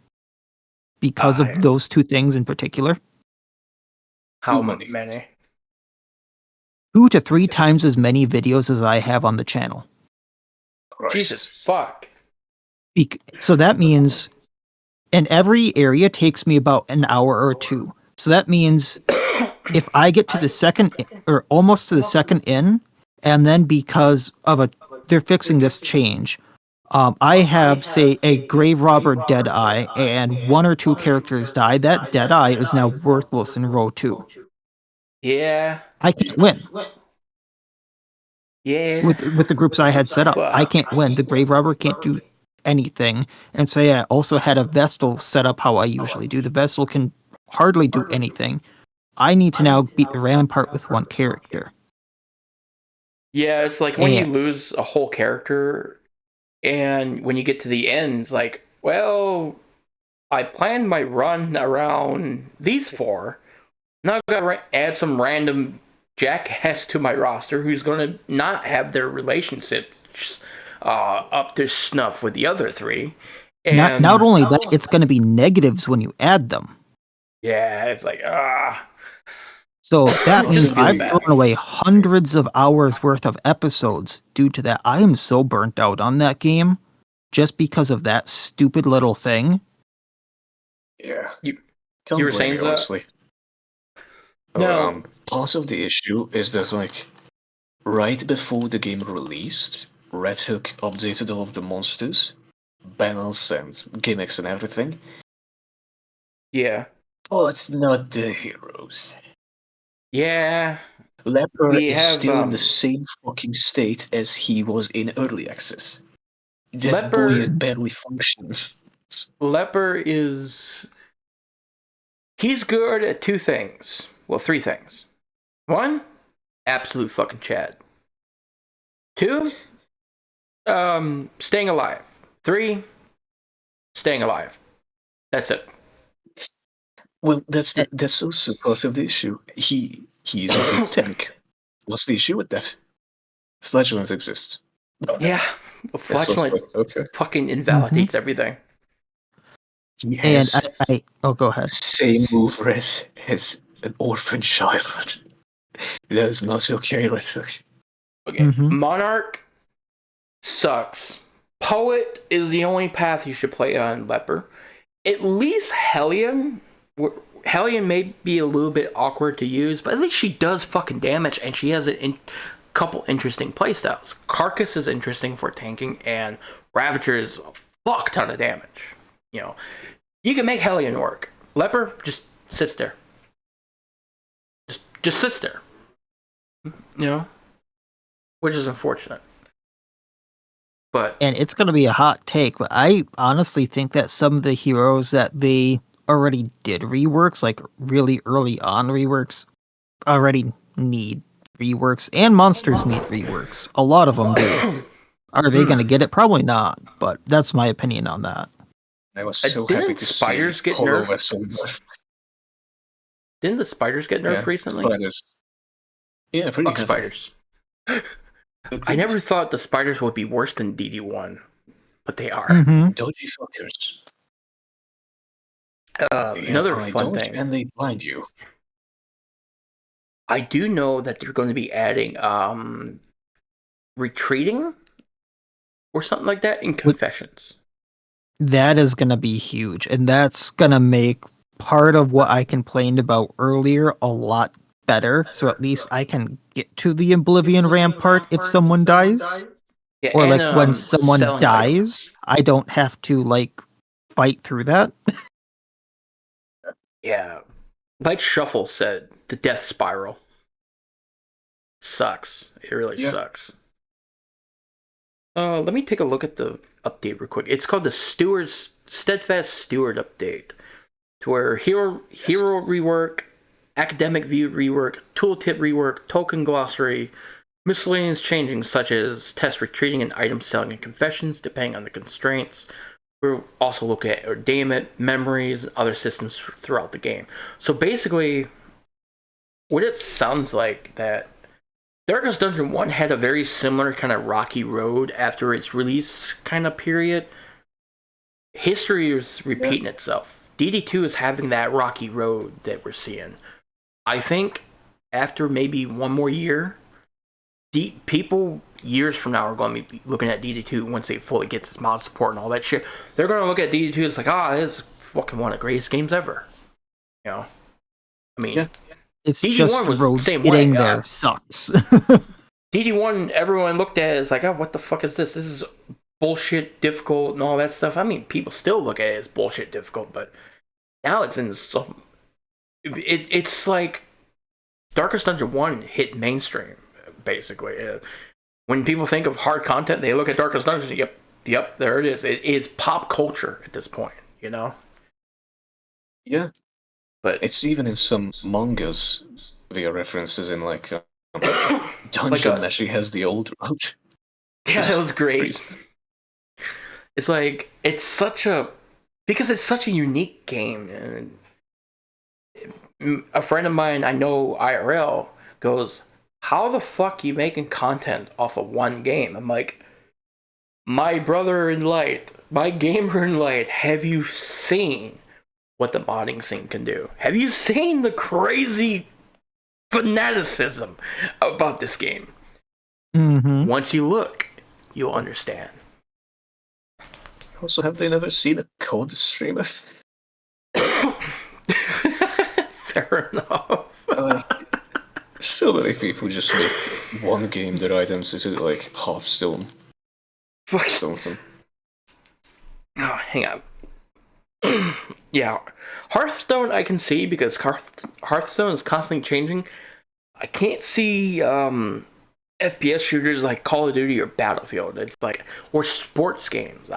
because of those two things in particular. How Too many. many? 2 to 3 times as many videos as I have on the channel. Christ. Jesus fuck. So that means, and every area takes me about an hour or two. So that means if I get to the second, or almost to the second in, and then because of they're fixing this change, I have, say, a grave robber Deadeye, and 1 or 2 characters die. That Deadeye is now worthless in row 2. Yeah. I can't win. Yeah. With the groups I had set up, I can't win. The grave robber can't do anything. And so yeah, I also had a Vestal set up how I usually do. The Vestal can hardly do anything. I need to now beat the Rampart with 1 character. Yeah, it's like when you lose a whole character, and when you get to the end, it's like, well, I planned my run around these 4. Now I've got to add some random jackass to my roster who's going to not have their relationships up to snuff with the other 3. And not only that, it's going to be negatives when you add them. Yeah, it's like, So that means Just feel I've bad. thrown away hundreds of hours worth of episodes due to that. I am so burnt out on that game just because of that stupid little thing. Yeah. You Can't were blame saying me, that? honestly. No. Part of the issue is that, like, right before the game released, Red Hook updated all of the monsters, banners and gimmicks and everything, Yeah. but not the heroes. Yeah. Leper We is have, still in the same fucking state as he was in early access. That Leper- boy barely functions. Leper is... He's good at 2 things. Well, 3 things. 1, absolute fucking Chad. 2, staying alive. 3, staying alive. That's it. Well, that's also part of the issue. He's a good tank. What's the issue with that? Flatulence exists. Yeah. Well, It's also Flatulence like, okay. fucking invalidates everything. He And has go ahead. same move as an orphan child. That is not okay, right? Okay. Mhm. Monarch sucks. Poet is the only path you should play on Leper. At least Hellion. Hellion may be a little bit awkward to use, but at least she does fucking damage, and she has a couple interesting playstyles. Carcass is interesting for tanking, and Ravager is a fuck ton of damage. You know, you can make Hellion work. Leper just sits there. Just sits there. You know, which is unfortunate. But And it's going to be a hot take, but I honestly think that some of the heroes that they already did reworks, like really early on reworks, already need reworks, and monsters need reworks. A lot of them do. Are they going to get it? Probably not, but that's my opinion on that. I was so Didn't happy to spiders see get Hollow nerfed? Vessel nerfed. Didn't the spiders get nerfed recently? Spiders. Yeah, pretty Fuck heavy. spiders. I never thought the spiders would be worse than DD1, but they are. Dodgy fuckers. They Another have high fun dodge thing. and they blind you. I do know that they're going to be adding retreating or something like that in confessions. That is going to be huge, and that's going to make part of what I complained about earlier a lot better. So at least I can get to the Oblivion Rampart if someone dies. Yeah, Or and, like when someone selling dies, items. I don't have to like fight through that. Yeah. Like Shuffle said, the death spiral. Sucks. It really sucks. Let me take a look at the update real quick. It's called the Steadfast Steward update. To where hero rework, academic view rework, tooltip rework, token glossary, miscellaneous changing such as test retreating and item selling and confessions depending on the constraints. We'll also look at ordainment, memories, and other systems throughout the game. So basically, what it sounds like that Darkest Dungeon 1 had a very similar kind of rocky road after its release kind of period. History is repeating itself. DD2 is having that rocky road that we're seeing. I think after maybe one more year, people years from now are going to be looking at DD2 once they fully get this mod support and all that shit. They're going to look at DD2 as like, this is fucking one of the greatest games ever. You know? I mean, yeah. It's DD1 just was the road the same getting way. there sucks. DD1, everyone looked at it as like, what the fuck is this? This is bullshit difficult and all that stuff. I mean, people still look at it as bullshit difficult, but now it's in some... It's like Darkest Dungeon 1 hit mainstream, basically. When people think of hard content, they look at Darkest Dungeon, yep, there it is. It is pop culture at this point, you know? Yeah. But it's even in some mangas via references in like Dungeon Meshi has the old road. Yeah, that was great. It's like because it's such a unique game, and a friend of mine I know IRL goes, how the fuck are you making content off of one game? I'm like, my brother in light, my gamer in light, have you seen what the modding scene can do? Have you seen the crazy fanaticism about this game? Mm-hmm. Once you look, you'll understand. Also, have they never seen a COD streamer? Fair enough. So many people just make one game their identity, like Hearthstone. Fuck something. Oh, hang on. Yeah, Hearthstone I can see because Hearthstone is constantly changing. I can't see FPS shooters like Call of Duty or Battlefield. It's like, or sports games.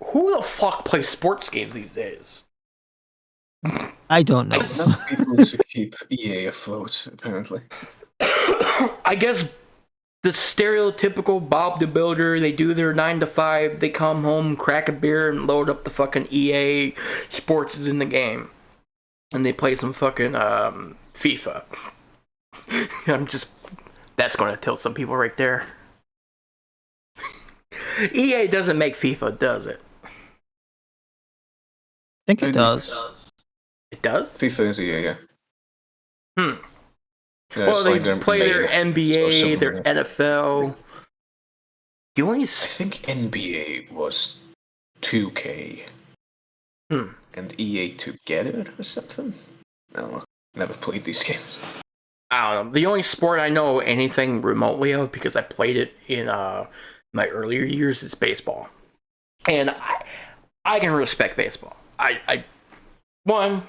Who the fuck plays sports games these days? I don't know. Enough people to keep EA afloat, apparently. I guess the stereotypical Bob the Builder, they do their 9 to 5, they come home, crack a beer, and load up the fucking EA Sports is in the game. And they play some fucking FIFA. That's gonna tilt some people right there. EA doesn't make FIFA, does it? I think it does. It does? FIFA is EA, yeah. Yeah, well, they like play their NBA, their yeah. NFL. I think NBA was 2K. And EA together or something? No, never played these games. I don't know. The only sport I know anything remotely of, because I played it in my earlier years, is baseball. And I can respect baseball. One,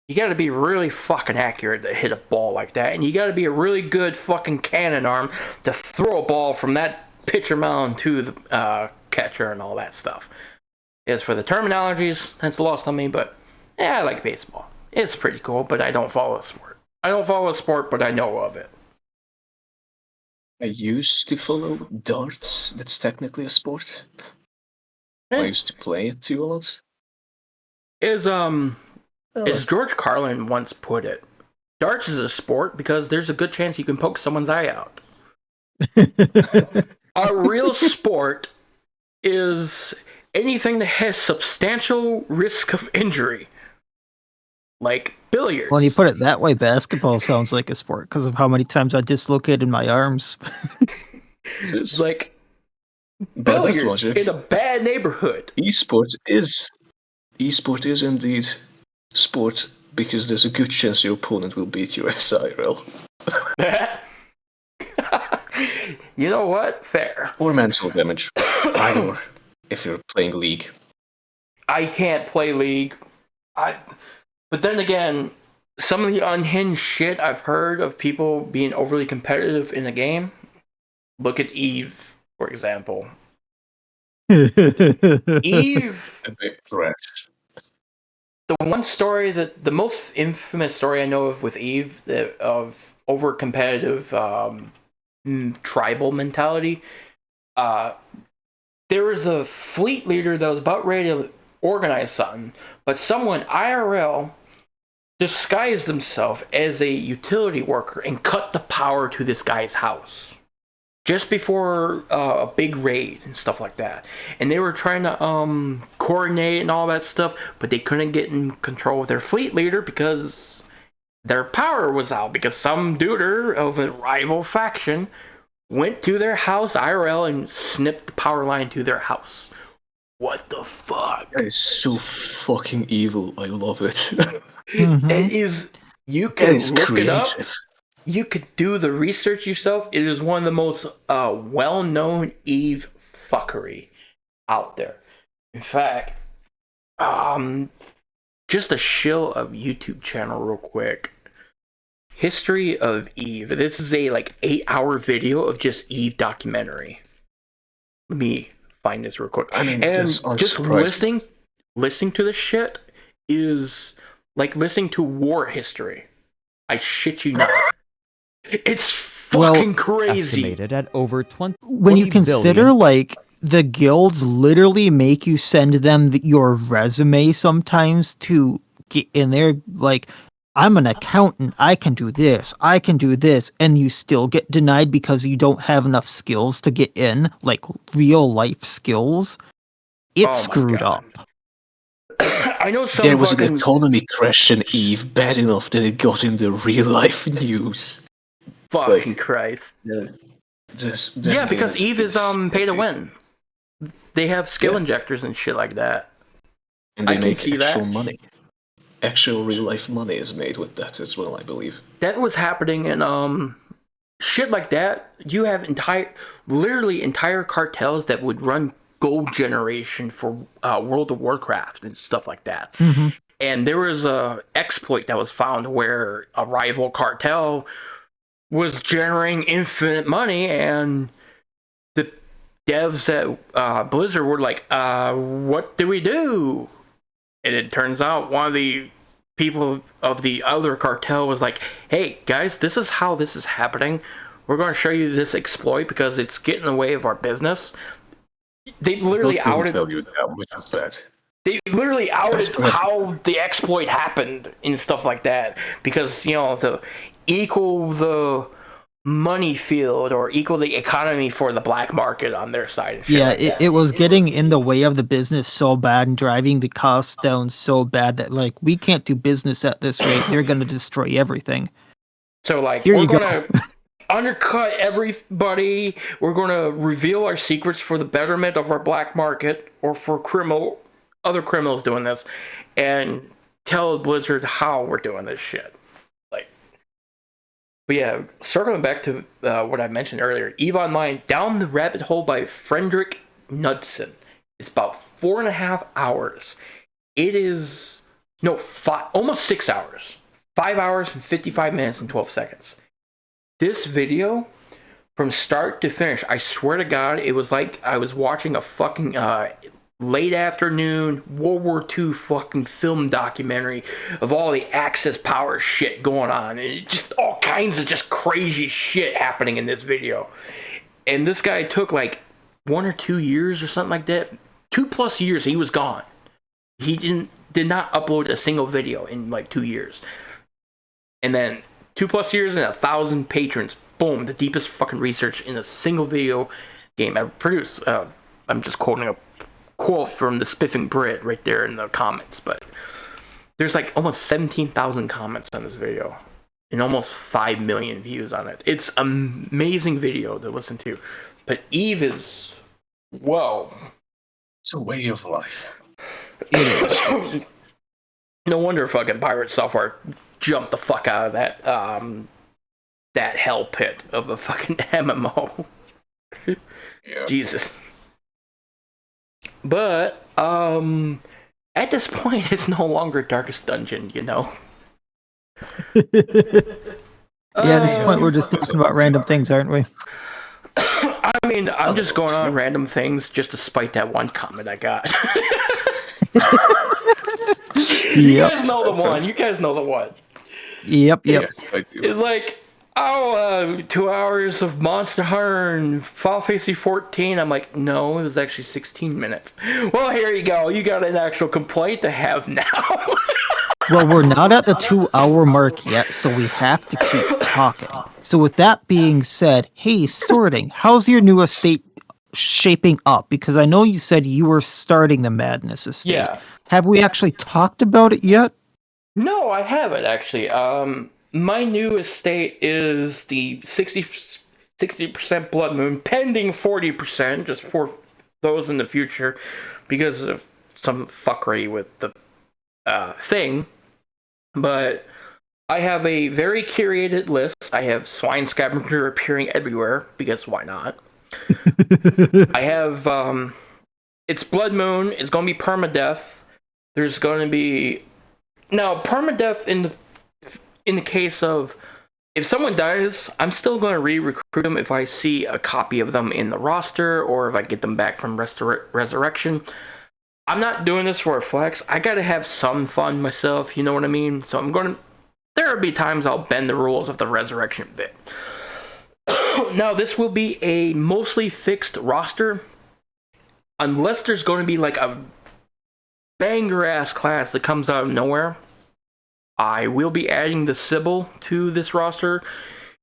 you gotta be really fucking accurate to hit a ball like that, and you gotta be a really good fucking cannon arm to throw a ball from that pitcher mound to the catcher and all that stuff. As for the terminologies, that's lost on me, but yeah, I like baseball. It's pretty cool, but I don't follow a sport. I don't follow a sport, but I know of it. I used to follow darts. That's technically a sport. I used to play it too a lot. As George Carlin once put it, darts is a sport because there's a good chance you can poke someone's eye out. A real sport is anything that has substantial risk of injury, like billiards. When you put it that way, basketball sounds like a sport because of how many times I dislocated my arms. It's like billiards in a bad neighborhood. Esport is indeed sport because there's a good chance your opponent will beat you IRL. You know what? Fair. Or mental damage. Either if you're playing League. I can't play League. But then again, some of the unhinged shit I've heard of people being overly competitive in the game. Look at Eve, for example. Eve. A bit trash. The one story the most infamous story I know of with Eve of over competitive tribal mentality. There was a fleet leader that was about ready to organize something, but someone IRL disguised themselves as a utility worker and cut the power to this guy's house. just before a big raid and stuff like that. And they were trying to coordinate and all that stuff, but they couldn't get in control of their fleet leader because their power was out, because some duder of a rival faction went to their house IRL and snipped the power line to their house. What the fuck? That is so fucking evil. I love it. Mhm. It is. You can That is look it up. creative. You could do the research yourself. It is one of the most well-known Eve fuckery out there. In fact, just a shill of YouTube channel real quick. History of Eve. This is a 8-hour video of just Eve documentary. Let me find this real quick. I mean, and it's just unsurprising. listening to this shit is like listening to war history. I shit you not. It's fucking crazy. Estimated at over 20 When you consider billion. the guilds literally make you send them your resume sometimes to get in there, I'm an accountant, I can do this, and you still get denied because you don't have enough skills to get in, real life skills. It's Oh my screwed God. up. I know some There was fucking... an economy crash in Eve bad enough that it got in the real life news. Fucking Christ. Yeah, because Eve is pay to win. They have skill injectors and shit like that. And they I can make see actual that. money. Actual real life money is made with that as well, I believe. That was happening in shit like that. You have literally entire cartels that would run gold generation for World of Warcraft and stuff like that. Mhm. And there was a exploit that was found where a rival cartel was generating infinite money, and the devs at Blizzard were like, what do we do? And it turns out one of the people of the other cartel was like, hey guys, this is how this is happening. We're going to show you this exploit because it's getting in the way of our business. They literally outed which was bad. They literally outed That's how the exploit happened and stuff like that, because the equal the money field or equal the economy for the black market on their side. And shit Yeah, like that. it was getting in the way of the business so bad and driving the costs down so bad that we can't do business at this rate. They're going to destroy everything. So Here we're you go. gonna undercut everybody. We're gonna reveal our secrets for the betterment of our black market or for other criminals doing this, and tell Blizzard how we're doing this shit. But yeah, circling back to what I mentioned earlier, EVE Online, Down the Rabbit Hole by Frederick Knudsen. It's about 4.5 hours. It is, almost 6 hours. 5 hours and 55 minutes and 12 seconds. This video, from start to finish, I swear to God, it was like I was watching a fucking late afternoon World War II fucking film documentary of all the Axis power shit going on. And just all kinds of just crazy shit happening in this video. And this guy took 1 or 2 years or something like that. 2+ years he was gone. He did not upload a single video in 2 years. And then 2+ years and 1,000 patrons. Boom, the deepest fucking research in a single video game ever produced. I'm just quoting a quote from the Spiffing Brit right there in the comments, but there's almost 17,000 comments on this video and almost 5 million views on it. It's an amazing video to listen to, but Eve is, whoa. It's a way of life. No wonder fucking Pirate Software jumped the fuck out of that hell pit of a fucking MMO. Yeah. Jesus. But at this point, it's no longer Darkest Dungeon, Yeah, at this point, we're just talking about random things, aren't we? I mean, I'm just going on random things just to spite that one comment I got. You guys know the one. Yep. Yes, I do. It's 2 hours of Monster Hunter and Final Fantasy 14. I'm like, no, it was actually 16 minutes. Well, here you go. You got an actual complaint to have now. Well, we're not at the 2-hour mark yet, so we have to keep talking. So with that being said, hey, sorting, how's your new estate shaping up? Because I know you said you were starting the Madness estate. Yeah. Have we actually talked about it yet? No, I haven't actually. My new estate is the 60% blood moon, pending 40%, just for those in the future, because of some fuckery with the thing. But I have a very curated list. I have Swine Scavenger appearing everywhere, because why not? I have, it's Blood Moon, it's going to be permadeath. There's going to be... Now, permadeath in the case of... If someone dies, I'm still going to re-recruit them if I see a copy of them in the roster, or if I get them back from Resurrection. I'm not doing this for a flex. I gotta have some fun myself, you know what I mean? So there will be times I'll bend the rules of the Resurrection bit. Now, this will be a mostly fixed roster, unless there's going to be like a banger-ass class that comes out of nowhere. I will be adding the Sibyl to this roster.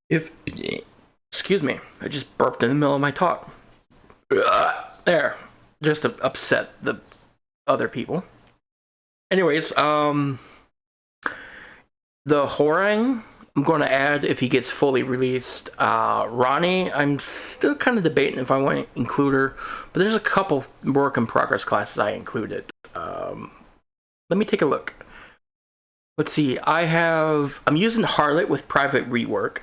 Excuse me, I just burped in the middle of my talk. There, just to upset the other people. Anyways, the Horang, I'm going to add if he gets fully released. Ronnie, I'm still kind of debating if I want to include her, but there's a couple work in progress classes I included. Let me take a look. Let's see, I'm using Harlot with private rework.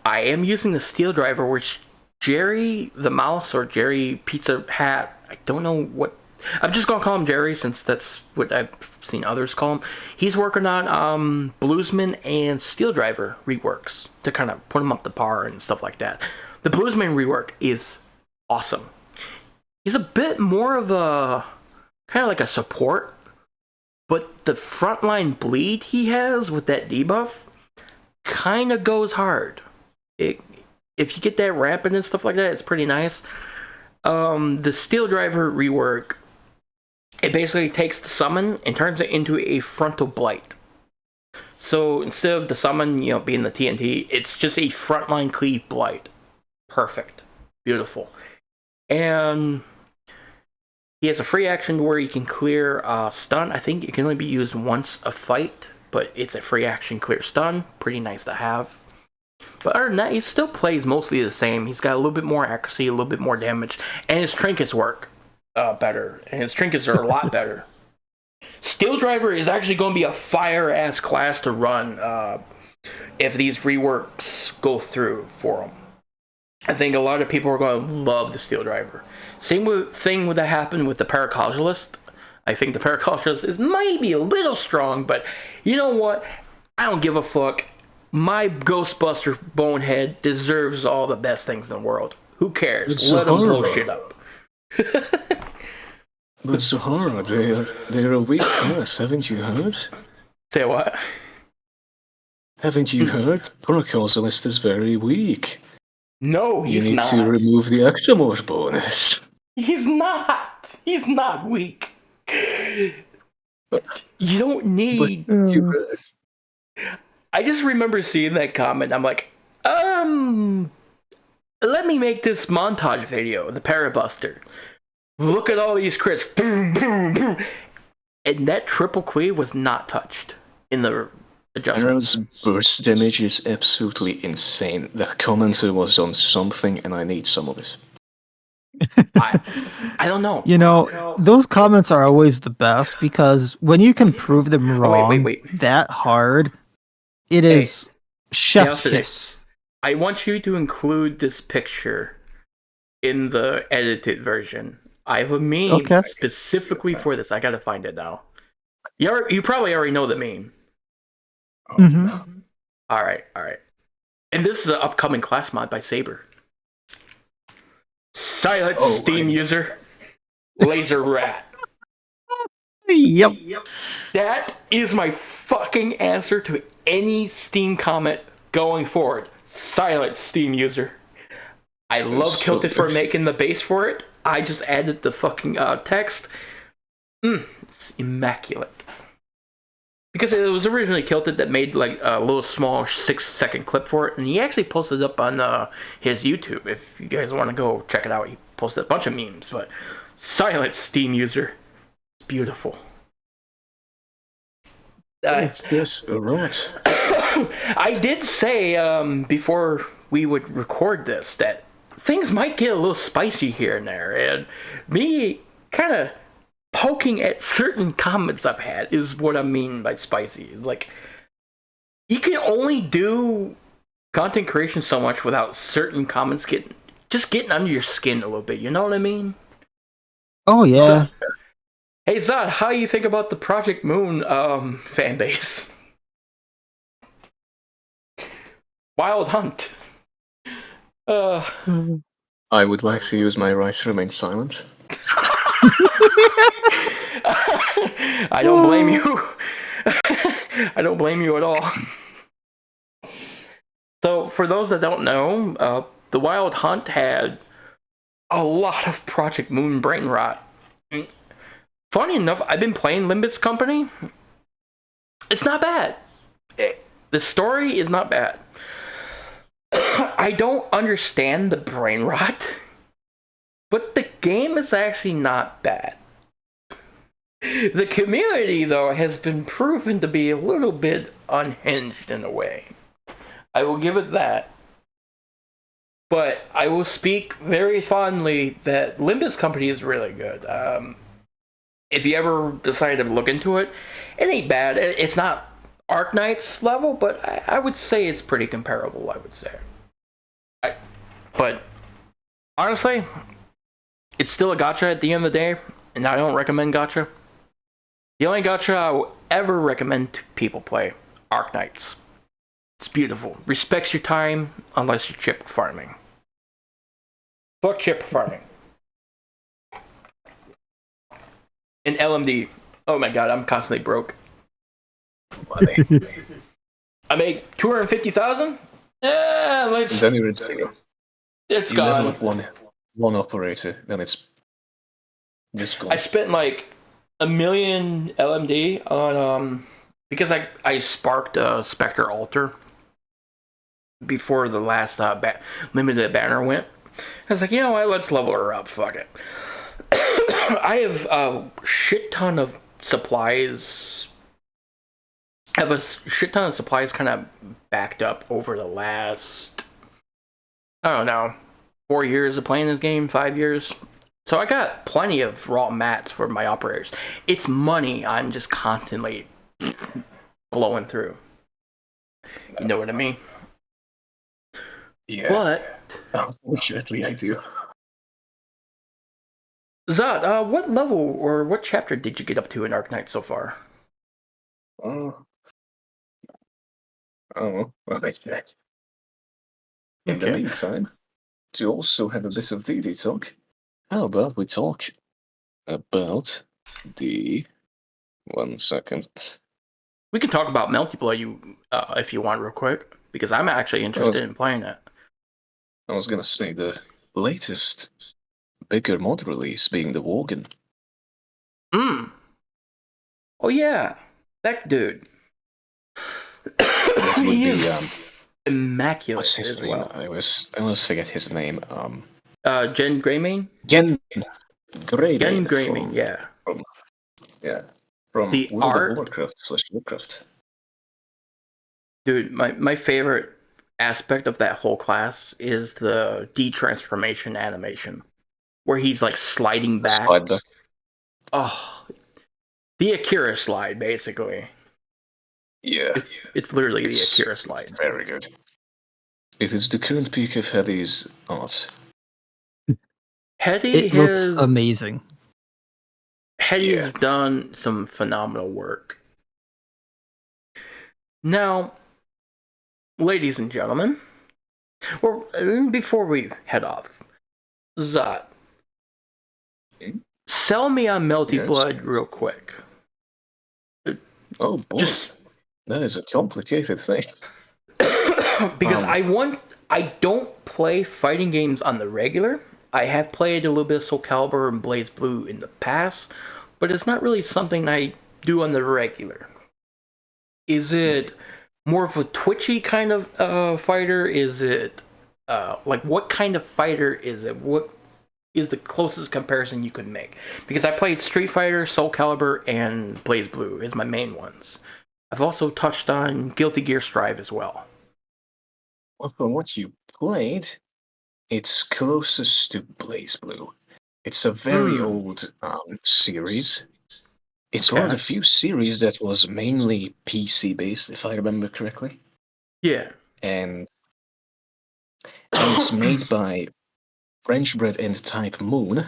I am using the Steel Driver, which Jerry the Mouse or Jerry Pizza Hat, I don't know what, I'm just going to call him Jerry since that's what I've seen others call him. He's working on Bluesman and Steel Driver reworks to kind of put him up to par and stuff like that. The Bluesman rework is awesome. He's a bit more of a, kind of like a support, but the frontline bleed he has with that debuff kind of goes hard. If you get that rampant and stuff like that, it's pretty nice. The Steel Driver rework, it basically takes the summon and turns it into a frontal blight. So instead of the summon, being the TNT, it's just a frontline cleave blight. Perfect. Beautiful. And he has a free action where you can clear stun. I think it can only be used once a fight, but it's a free action clear stun. Pretty nice to have. But other than that, he still plays mostly the same. He's got a little bit more accuracy, a little bit more damage, and his trinkets work better. And his trinkets are a lot better. Steel Driver is actually going to be a fire-ass class to run if these reworks go through for him. I think a lot of people are going to love the Steel Driver. Same thing that happened with the Paracausalist. I think the Paracausalist is maybe a little strong, but you know what? I don't give a fuck. My Ghostbuster Bonehead deserves all the best things in the world. Who cares? Let him blow shit up. But Sahara, they're a weak class, haven't you heard? Say what? Haven't you heard? Paracausalist is very weak. No, he's not. You need to remove the Ectomorph bonus. He's not. He's not weak. You don't need... I just remember seeing that comment. I'm like, let me make this montage video, the Parabuster. Look at all these crits. Boom, boom, boom. And that triple cleave was not touched in the adjustment. Arrow's burst damage is absolutely insane. That commenter was on something, and I need some of it. I don't know. Those comments are always the best because when you can prove them wrong that hard, it is chef's kiss. I want you to include this picture in the edited version. I have a meme specifically for this. I gotta find it now. You probably already know the meme. Mm-hmm. All right. And this is an upcoming class mod by Saber. Silent Steam user, Laser Rat. Yep. That is my fucking answer to any Steam comment going forward. Silent Steam user. I love Kilted for making the base for it. I just added the fucking text. It's immaculate. because it was originally Kilted that made like a little small 6-second clip for it, and he actually posted it up on his YouTube. If you guys want to go check it out, he posted a bunch of memes. But silent Steam user, beautiful. Yes, right. I did say before we would record this that things might get a little spicy here and there, and me kind of poking at certain comments I've had is what I mean by spicy. Like, you can only do content creation so much without certain comments getting under your skin a little bit. You know what I mean? Oh yeah. So, hey Zod, how you think about the Project Moon fan base? Wild Hunt. I would like to use my right to remain silent. I don't blame you. I don't blame you at all. So, for those that don't know, the Wild Hunt had a lot of Project Moon brain rot. Funny enough, I've been playing Limbus Company. It's not bad. The story is not bad. I don't understand the brain rot, but the game is actually not bad. The community, though, has been proven to be a little bit unhinged in a way. I will give it that. But I will speak very fondly that Limbus Company is really good. If you ever decide to look into it, it ain't bad. It's not Arknight's level, but I would say it's pretty comparable, I would say. But honestly, it's still a gacha at the end of the day, and I don't recommend gacha. The only gacha I will ever recommend people play, Arknights. It's beautiful. Respects your time, unless you're chip farming. Fuck chip farming. And LMD. Oh my god, I'm constantly broke. I make 250,000. Let's. Then you're in zero. It's You gone. level up one operator, then it's just gone. I spent like $1 million LMD on because I sparked a Spectre Altar before the last limited banner went. I was like, you know what? Let's level her up. Fuck it. I have a shit ton of supplies. I have a shit ton of supplies kind of backed up over the last, I don't know, 4 years of playing this game, 5 years. So I got plenty of raw mats for my operators. It's money I'm just constantly blowing through. You know what I mean? Yeah. But Unfortunately, I do. Zod, what level or what chapter did you get up to in Arknight so far? Oh, well, that's that. In the meantime, to also have a bit of DD talk, how about we talk about the... 1 second. We can talk about Multiplayer if you want real quick, because I'm actually interested in playing it. I was gonna say the latest bigger mod release being the Worgen. Oh yeah, that dude. That would He be is immaculate. what's his name? Well. I always forget his name. Jen Greymane? Gen Greymane. Jen Greymane, yeah. From The World art, of Warcraft/Warcraft. dude. My favorite aspect of that whole class is the de-transformation animation, where he's like sliding back. Slide back. Oh, the Akira slide, basically. Yeah. It's literally the Akira slide. Very good. It is the current peak of Hedi's art. Hedi It looks amazing. Hedi's done some phenomenal work. Now, ladies and gentlemen, well, before we head off, Zot, sell me on Melty Blood real quick. Oh boy, that is a complicated thing. Because I don't play fighting games on the regular. I have played a little bit of Soul Calibur and Blaze Blue in the past, but it's not really something I do on the regular. Is it more of a twitchy kind of fighter? Is it like what kind of fighter is it? What is the closest comparison you could make? Because I played Street Fighter, Soul Calibur, and Blaze Blue as my main ones. I've also touched on Guilty Gear Strive as well. Well, from what you played, it's closest to Blaze Blue. It's a very old series. It's one of the few series that was mainly PC based, if I remember correctly. Yeah. And it's made by French bred and Type Moon.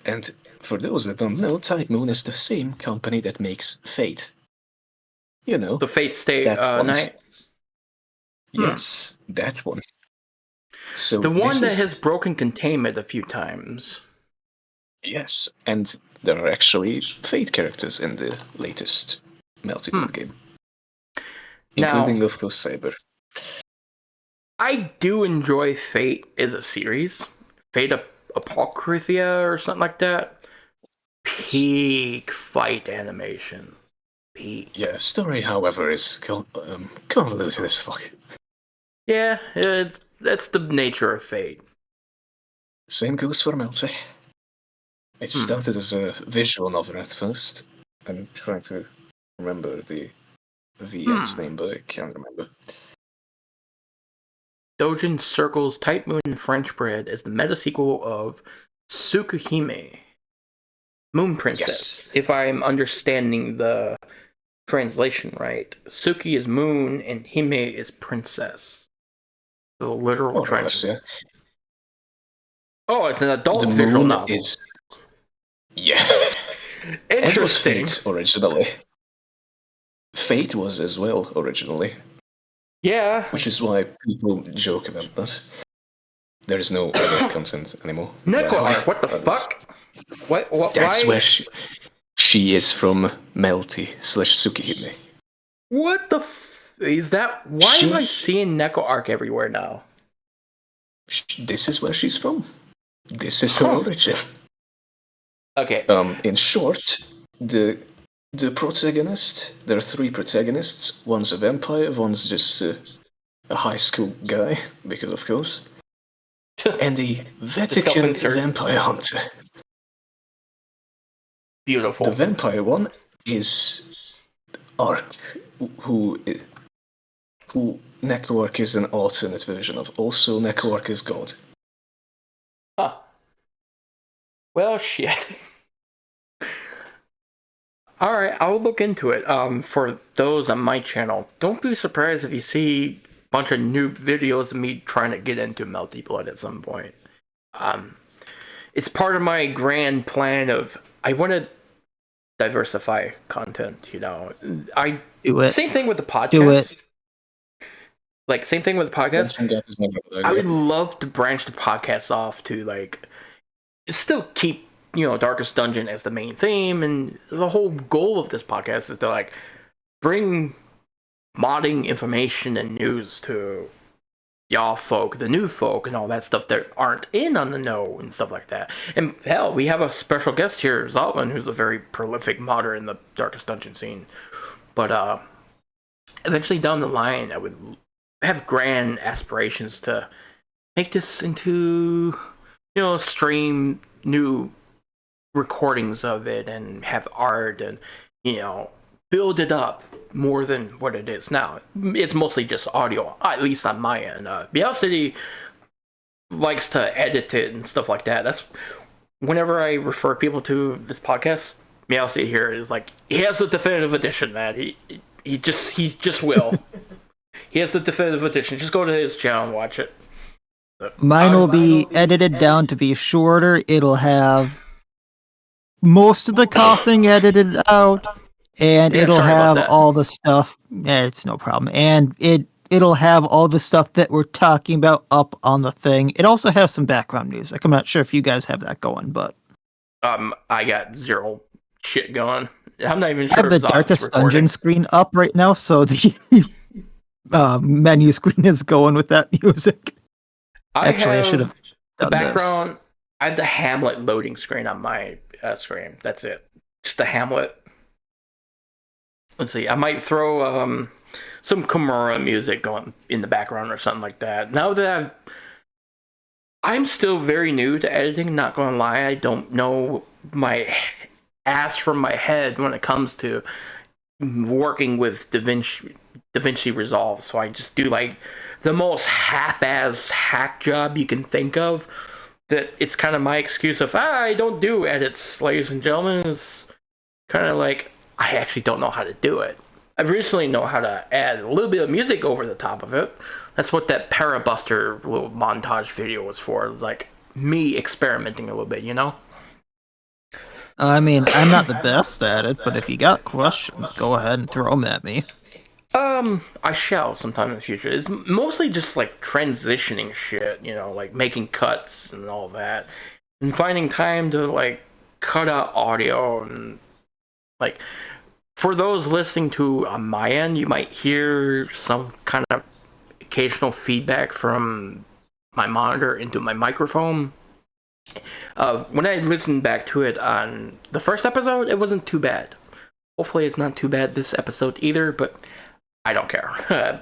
And for those that don't know, Type Moon is the same company that makes Fate. You know, the Fate Stay that one. Night. Yes, that one. So the one that has broken containment a few times. Yes, and there are actually Fate characters in the latest Melty Blood game. Including, of course, Saber. I do enjoy Fate as a series. Fate Apocrypha or something like that. Peak fight animation. Peak. Yeah, story, however, is convoluted as fuck. Yeah, that's the nature of Fate. Same goes for Melty. It started as a visual novel at first. I'm trying to remember the VN's name, but I can't remember. Dojin circles Type Moon French Bread as the meta sequel of Tsukuhime, Moon Princess. Yes. If I'm understanding the translation right, Suki is moon and Hime is princess. The literal translation. Oh, it's an adult visual novel. Yeah. Interesting. It was Fate originally. Fate was as well originally. Yeah. Which is why people joke about that. There is no adult content anymore. Nikolai, what the fuck? What? That's why? Where she is from Melty/Tsukihime. What the is that? Why am I seeing Neko Arc everywhere now? This is where she's from. This is her origin. Okay. In short, the protagonist, there are three protagonists. One's a vampire, one's just a high school guy, because of course. And a Vatican vampire hunter. Beautiful. The vampire one is Ark, who Neko Arc is an alternate version of. Also, Neko Arc is God. Huh. Well, shit. Alright, I'll look into it. For those on my channel, don't be surprised if you see a bunch of new videos of me trying to get into Melty Blood at some point. It's part of my grand plan of, I want to diversify content, you know. I do it. Same thing with the podcast. Do it. Like, same thing with the podcast. I would love to branch the podcast off to, like, still keep, you know, Darkest Dungeon as the main theme, and the whole goal of this podcast is to, like, bring modding information and news to y'all folk, the new folk, and all that stuff that aren't in on the know and stuff like that. And hell, we have a special guest here, Zotlan, who's a very prolific modder in the Darkest Dungeon scene. But eventually down the line, I would have grand aspirations to make this into, you know, stream new recordings of it and have art and, you know, build it up more than what it is now. It's mostly just audio, at least on my end. Miacidae likes to edit it and stuff like that. That's whenever I refer people to this podcast, Miacidae here is like, he has the definitive edition, man. He just will. He has the definitive edition. Just go to his channel and watch it. Mine will be edited down to be shorter. It'll have most of the coughing edited out, and it'll have all the stuff. It's no problem. And it'll have all the stuff that we're talking about up on the thing. It also has some background music. I'm not sure if you guys have that going, but I got zero shit going. I'm not even sure. I have the Darkest Dungeon screen up right now, so the menu screen is going with that music. I should have done the background. This. I have the Hamlet loading screen on my screen. That's it. Just the Hamlet. let's see, I might throw some Kimura music going in the background or something like that. Now that I'm still very new to editing, not gonna lie, I don't know my ass from my head when it comes to working with DaVinci Resolve. So I just do like the most half-ass hack job you can think of. That it's kind of my excuse of I don't do edits, ladies and gentlemen. It's kind of like I actually don't know how to do it. I recently know how to add a little bit of music over the top of it. That's what that Parabuster little montage video was for. It was like me experimenting a little bit, you know? I mean, I'm not the best at it, but if you got questions, go ahead and throw them at me. I shall sometime in the future. It's mostly just like transitioning shit, you know, like making cuts and all that. And finding time to like cut out audio and like for those listening to on my end, you might hear some kind of occasional feedback from my monitor into my microphone. When I listened back to it on the first episode, it wasn't too bad. Hopefully it's not too bad this episode either, but I don't care.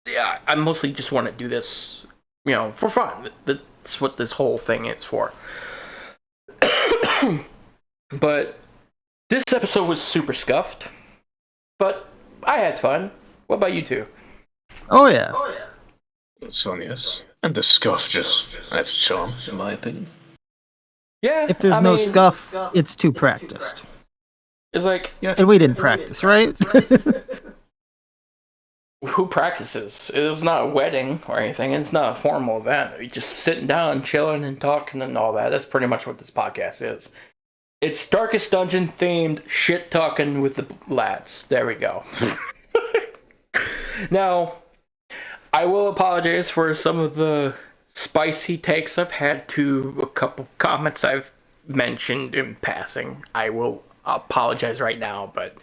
Yeah, I mostly just want to do this, you know, for fun. That's what this whole thing is for. But this episode was super scuffed, but I had fun. What about you two? Oh yeah. It's fun, yes. And the scuff just adds charm, in my opinion. Yeah, If there's no scuff, it's too practiced. it's like, And we didn't practice, right? who practices? It's not a wedding or anything. It's not a formal event. You're just sitting down, chilling, and talking and all that. That's pretty much what this podcast is. It's Darkest Dungeon themed shit talking with the lads. There we go. Now, I will apologize for some of the spicy takes I've had to a couple comments I've mentioned in passing. I will apologize right now, but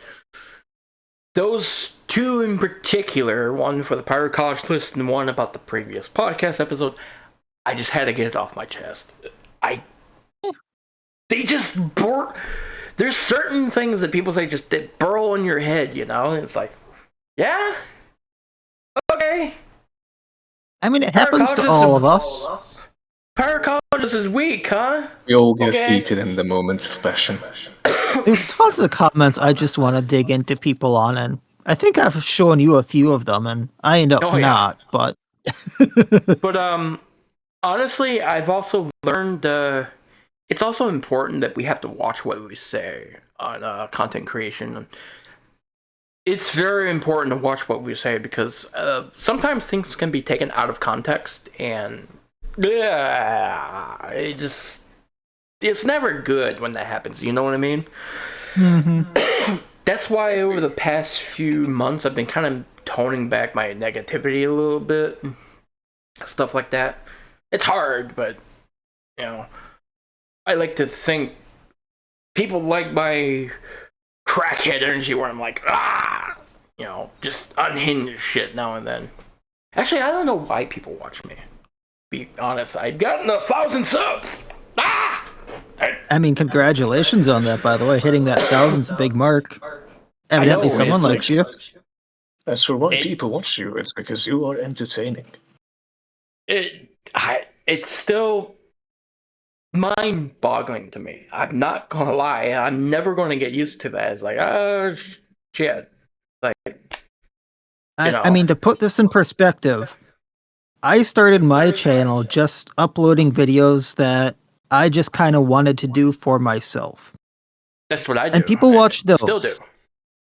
those two in particular, one for the Pirate College list and one about the previous podcast episode, I just had to get it off my chest. They just there's certain things that people say just they burrow in your head, you know? And it's like, yeah? Okay. I mean, it happens to all of us. Paracologist is weak, huh? We all get Okay. heated in the moment of passion. There's tons of comments I just want to dig into people on, and I think I've shown you a few of them, and I end up not, but... But, honestly, I've also learned, it's also important that we have to watch what we say on content creation. It's very important to watch what we say because sometimes things can be taken out of context and it's never good when that happens. You know what I mean? Mm-hmm. That's why over the past few months I've been kind of toning back my negativity a little bit. Stuff like that. It's hard, but you know, I like to think people like my crackhead energy where I'm like, you know, just unhinged shit now and then. Actually, I don't know why people watch me. Be honest, I'd gotten 1,000 subs. I mean, congratulations on that, by the way. Hitting that 1,000's a big mark. Evidently, someone likes you. As for why people watch you, it's because you are entertaining. It's still mind-boggling to me. I'm not gonna lie. I'm never gonna get used to that. It's like, oh shit. Like, I mean, to put this in perspective, I started my channel just uploading videos that I just kind of wanted to do for myself. That's what I do. And people watch those. Still do.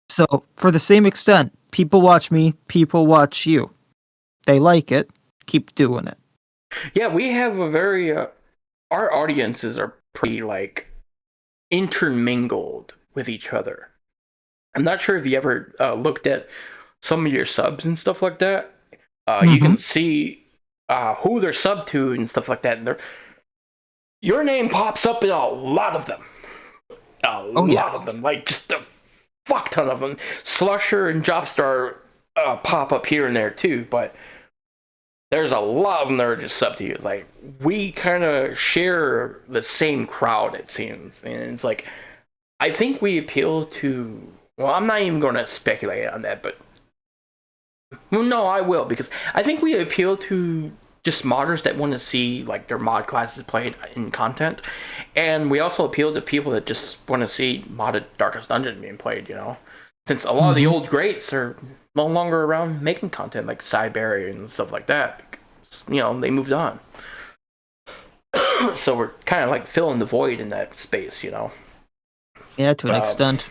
So, for the same extent, people watch me, people watch you. They like it, keep doing it. Yeah, we have a very... our audiences are pretty, like, intermingled with each other. I'm not sure if you ever looked at some of your subs and stuff like that. You can see who they're subbed to and stuff like that. And your name pops up in a lot of them. A lot of them. Like, just a fuck ton of them. Slusher and Jobstar pop up here and there, too. But there's a lot of them that are just subbed to you. It's like, we kind of share the same crowd, it seems. And it's like, I think we appeal to Well, I'm not even going to speculate on that, but well, no, I will, because I think we appeal to just modders that want to see like their mod classes played in content, and we also appeal to people that just want to see modded Darkest Dungeon being played. Since a lot of the old greats are no longer around making content like Sibyl and stuff like that, they moved on. So we're kind of like filling the void in that space. Yeah, to an extent.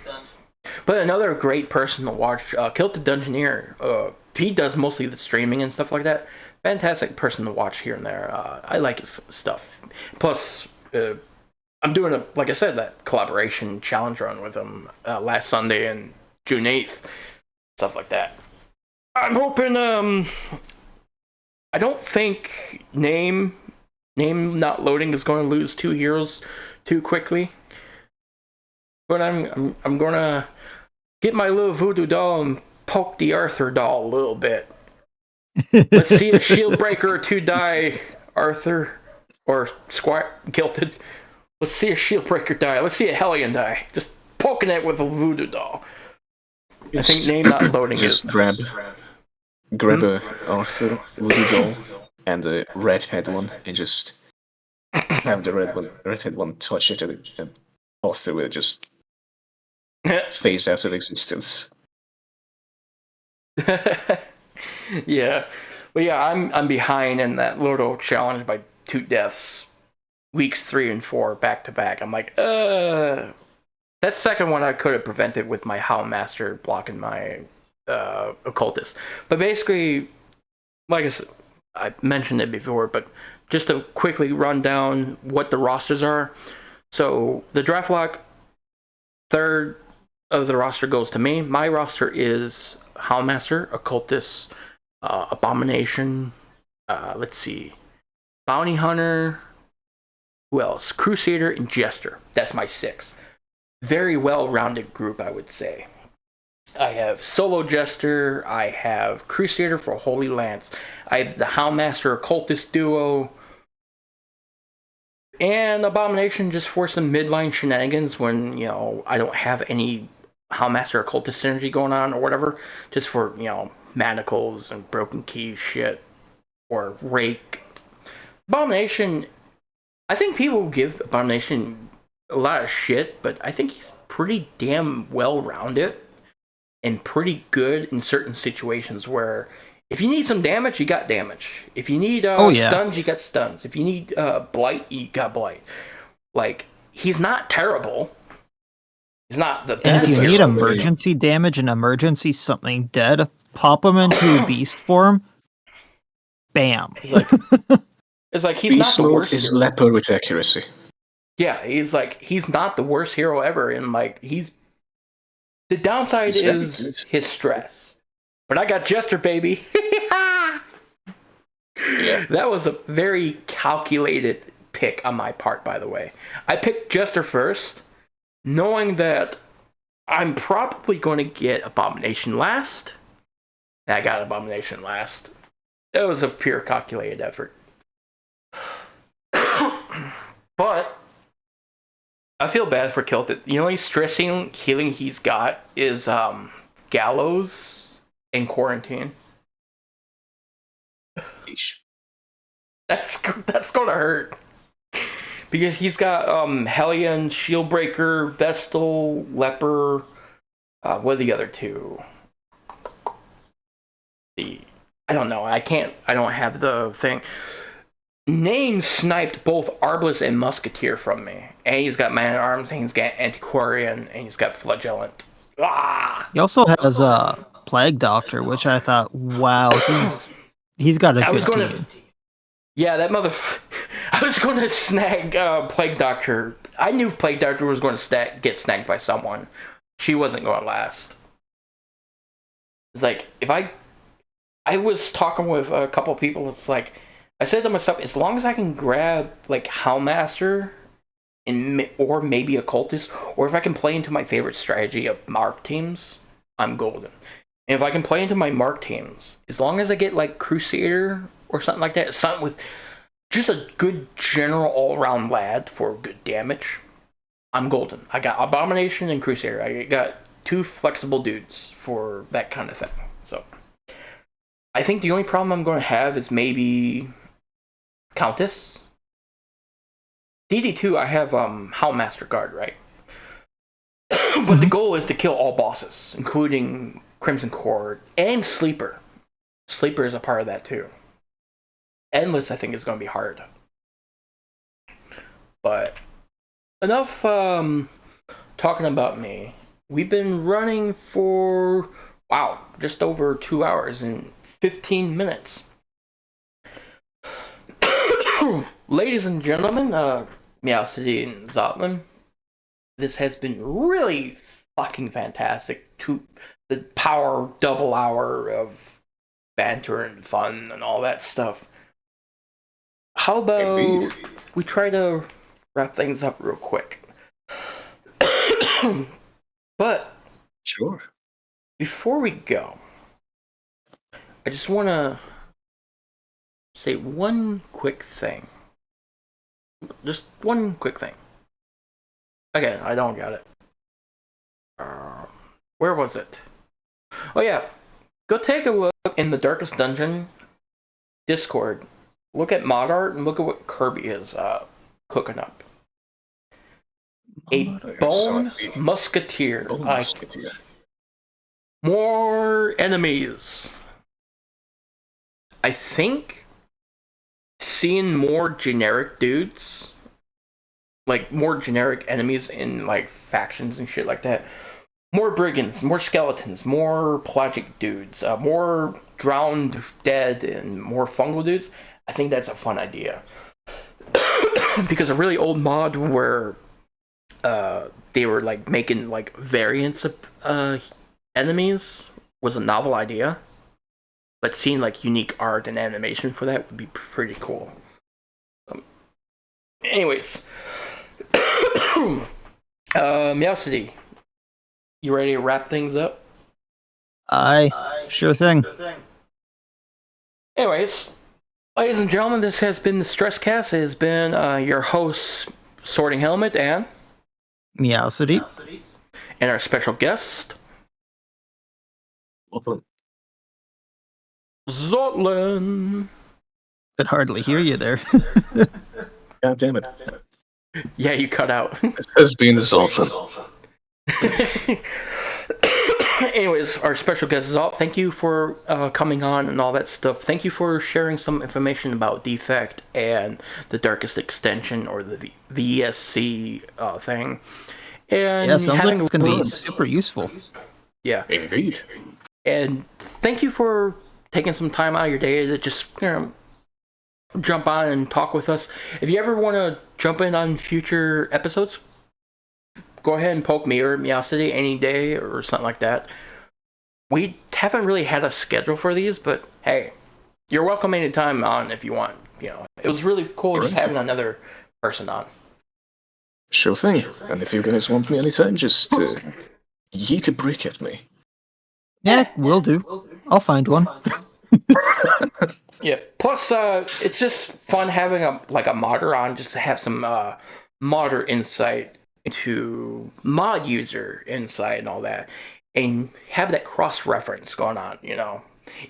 But another great person to watch, Kilted Dungeoneer. He does mostly the streaming and stuff like that. Fantastic person to watch here and there. I like his stuff. Plus, I'm doing like I said, that collaboration challenge run with him last Sunday and June 8th. Stuff like that. I'm hoping, I don't think name not loading is going to lose 2 heroes too quickly. But I'm gonna get my little voodoo doll and poke the Arthur doll a little bit. Let's see a shield breaker or 2 die, Arthur, or Kilted. Let's see a shield breaker die. Let's see a Hellion die. Just poking it with a voodoo doll. I think name not loading just grab a Arthur voodoo doll and a redhead one, and just have the redhead one touch it, and Arthur will just phase out of existence. Yeah. But yeah, I'm behind in that Lordo challenge by 2 deaths. Weeks 3 and 4 back to back. I'm like, that second one I could have prevented with my Howl Master blocking my occultist. But basically, like I said, I mentioned it before, but just to quickly run down what the rosters are. So the draft lock, third of the roster goes to me. My roster is Howlmaster, Occultist, Abomination, let's see, Bounty Hunter, who else? Crusader and Jester. That's my 6. Very well-rounded group, I would say. I have Solo Jester, I have Crusader for Holy Lance, I have the Howlmaster Occultist duo, and Abomination just for some midline shenanigans when, I don't have any Howlmaster Occultist synergy going on or whatever, just for, manacles and broken keys shit, or Rake. Abomination, I think people give Abomination a lot of shit, but I think he's pretty damn well-rounded and pretty good in certain situations where if you need some damage, you got damage. If you need stuns, you got stuns. If you need blight, you got blight. Like, he's not terrible. He's not the best. And if you need emergency damage and emergency something dead, pop him into beast form. Bam. It's like he's beast not the mode worst is hero. leper with accuracy. Yeah, he's not the worst hero ever, and the downside is his stress. But I got Jester, baby. Yeah. That was a very calculated pick on my part, by the way. I picked Jester first, knowing that I'm probably going to get Abomination last. And I got Abomination last. It was a pure calculated effort. But I feel bad for Kilted. The only stressing healing he's got is Gallows and Quarantine. That's gonna hurt. Because he's got Hellion, Shieldbreaker, Vestal, Leper. What are the other 2? I don't know. I don't have the thing. Name sniped both Arbalest and Musketeer from me. And he's got Man at Arms, and he's got Antiquarian, and he's got Flagellant. Ah! He also has a Plague Doctor, which I thought, wow, he's got a good team. Yeah, that I was going to snag Plague Doctor. I knew Plague Doctor was going to get snagged by someone. She wasn't going to last. It's like, if I was talking with a couple of people, it's like, I said to myself, as long as I can grab, like, Howlmaster, or maybe Occultist, or if I can play into my favorite strategy of Mark teams, I'm golden. And if I can play into my Mark teams, as long as I get, like, Crusader or something like that, something with just a good general all-around lad for good damage, I'm golden. I got Abomination and Crusader. I got too flexible dudes for that kind of thing. So I think the only problem I'm going to have is maybe Countess. DD2, I have Houndmaster Guard, right? But the goal is to kill all bosses, including Crimson Cord and Sleeper. Sleeper is a part of that too. Endless, I think, is going to be hard. But enough talking about me. We've been running for, wow, just over 2 hours and 15 minutes. Ladies and gentlemen, Miacidae and Zotlan, this has been really fucking fantastic. The power double hour of banter and fun and all that stuff. How about Indeed. we try to wrap things up real quick? But Sure. before we go, I just want to say one quick thing. Just one quick thing. Okay, I don't got it. Where was it? Oh yeah, go take a look in the Darkest Dungeon Discord. Look at mod art and look at what Kirby is cooking up. A bone musketeer. Bone musketeer. More enemies. I think seeing more generic dudes, like more generic enemies in like factions and shit like that. More brigands, more skeletons, more pelagic dudes, more drowned dead, and more fungal dudes. I think that's a fun idea. Because a really old mod where they were like making like variants of enemies was a novel idea. But seeing like unique art and animation for that would be pretty cool. Anyways, Miacidae, you ready to wrap things up? Sure thing. Anyways, ladies and gentlemen, this has been the Stresscast. It has been your host, Sorting Helmet, and Miacidae. and our special guest, Welcome. Zotlan. Could hardly hear you there. God damn it. Yeah, you cut out. This has been Zotlan. Anyways, our special guest is out. Thank you for coming on and all that stuff. Thank you for sharing some information about Defect and the Darkest Extension, or the VSC thing. And Yeah, sounds like it's going to be fun. super useful. Yeah. Indeed. And thank you for taking some time out of your day to just, jump on and talk with us. If you ever want to jump in on future episodes, go ahead and poke me or Miacidae any day or something like that. We haven't really had a schedule for these, but hey, you're welcome anytime on if you want. It was really cool just having another person on. Sure thing. And if you guys want me anytime, just yeet a brick at me. Yeah, will do. I'll find one. Yeah. Plus, it's just fun having a modder on, just to have some modder insight into mod user insight and all that, and have that cross reference going on.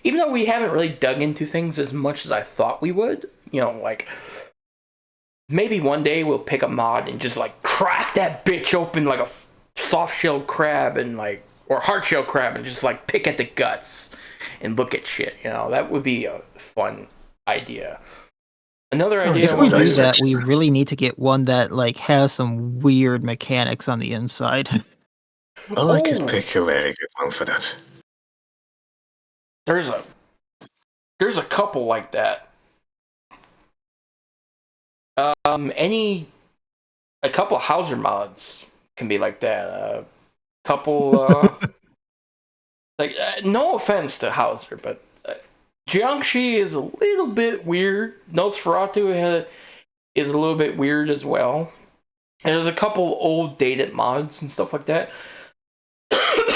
Even though we haven't really dug into things as much as I thought we would. Like maybe one day we'll pick a mod and just like crack that bitch open like a soft-shelled crab and or hard-shelled crab and just like pick at the guts and look at shit. That would be a fun idea. Another idea. If we do that, we really need to get one that has some weird mechanics on the inside. Well, I could pick a very good one for that. There's a couple like that. A couple Hauser mods can be like that. A couple, no offense to Hauser, but Jiangxi is a little bit weird. Nosferatu is a little bit weird as well. There's a couple old dated mods and stuff like that.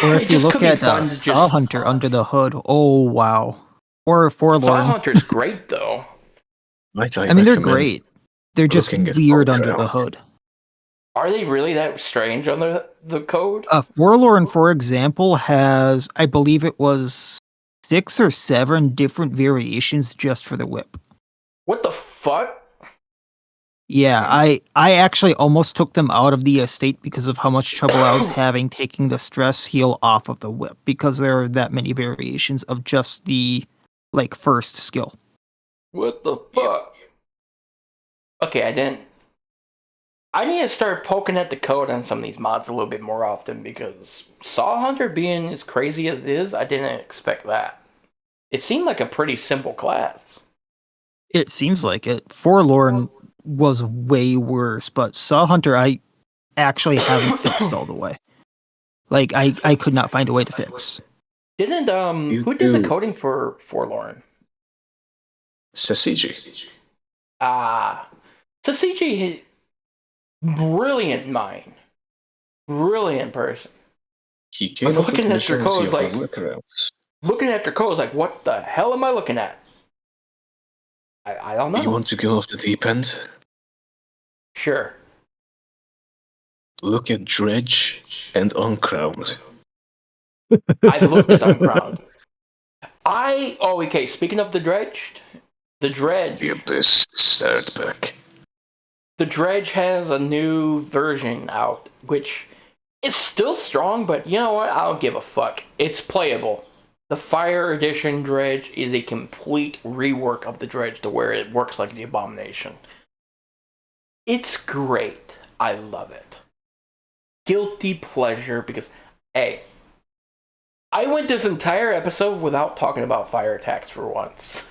Or if you look at Saw Hunter under the hood, oh wow. Or Forlorn. Saw Hunter's great though. I mean, they're great. They're just weird under the hood. Are they really that strange on the code? Forlorn, for example, has, I believe it was 6 or 7 different variations just for the whip. What the fuck? Yeah, I actually almost took them out of the estate because of how much trouble I was having taking the stress heal off of the whip, because there are that many variations of just the first skill. What the fuck? Okay, I need to start poking at the code on some of these mods a little bit more often, because Saw Hunter being as crazy as it is, I didn't expect that. It seemed like a pretty simple class. It seems like it. Forlorn was way worse, but Saw Hunter I actually haven't fixed all the way. I could not find a way to fix. Didn't You who did the do. coding for Forlorn? Sasiji. Tsasiji, brilliant mind, brilliant person. He came up with Looking the at their majority codes of our like, workarounds. what the hell am I looking at? I don't know. You want to go off the deep end? Sure. Look at Dredge and Uncrowned. I looked at Uncrowned. Okay, speaking of the Dredge, The Abyss started back. the Dredge has a new version out, which is still strong, but you know what? I don't give a fuck. It's playable. The Fire Edition Dredge is a complete rework of the Dredge to where it works like the Abomination. It's great. I love it. Guilty pleasure because, hey, I went this entire episode without talking about fire attacks for once.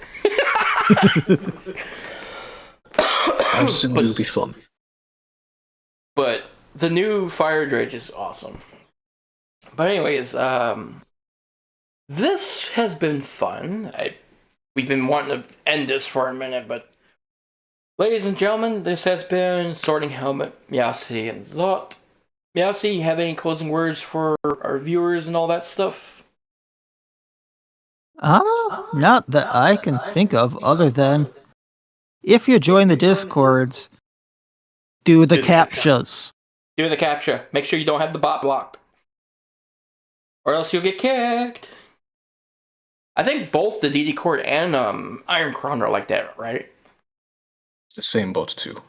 Arson will be fun. But the new Fire Dredge is awesome. But anyways, this has been fun. We've been wanting to end this for a minute, but ladies and gentlemen, this has been Sorting Helmet, Miacidae, and Zot. Miacidae, you have any closing words for our viewers and all that stuff? Not that I can think of, other than if you join the Discords, do the captchas. Do the captcha. Make sure you don't have the bot blocked, or else you'll get kicked. I think both the DD Cord and Iron Crown are like that, right? It's the same bot too.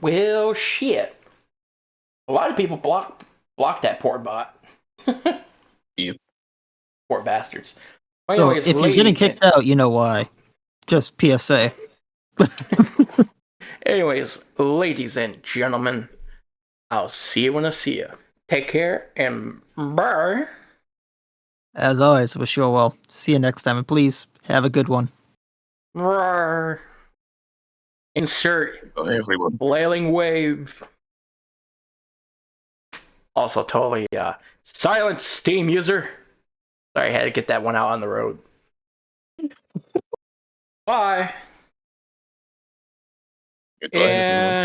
Well, shit. A lot of people block that poor bot. Yep. Poor bastards. So if you're getting kicked out, you know why. Just PSA. Anyways, ladies and gentlemen, I'll see you when I see you. Take care and bye. As always, wish you all well. See you next time, and please have a good one. Roar. Insert Everyone. flailing wave. Also, totally silent Steam user. Sorry, I had to get that one out on the road. Bye. Goodbye, everyone. And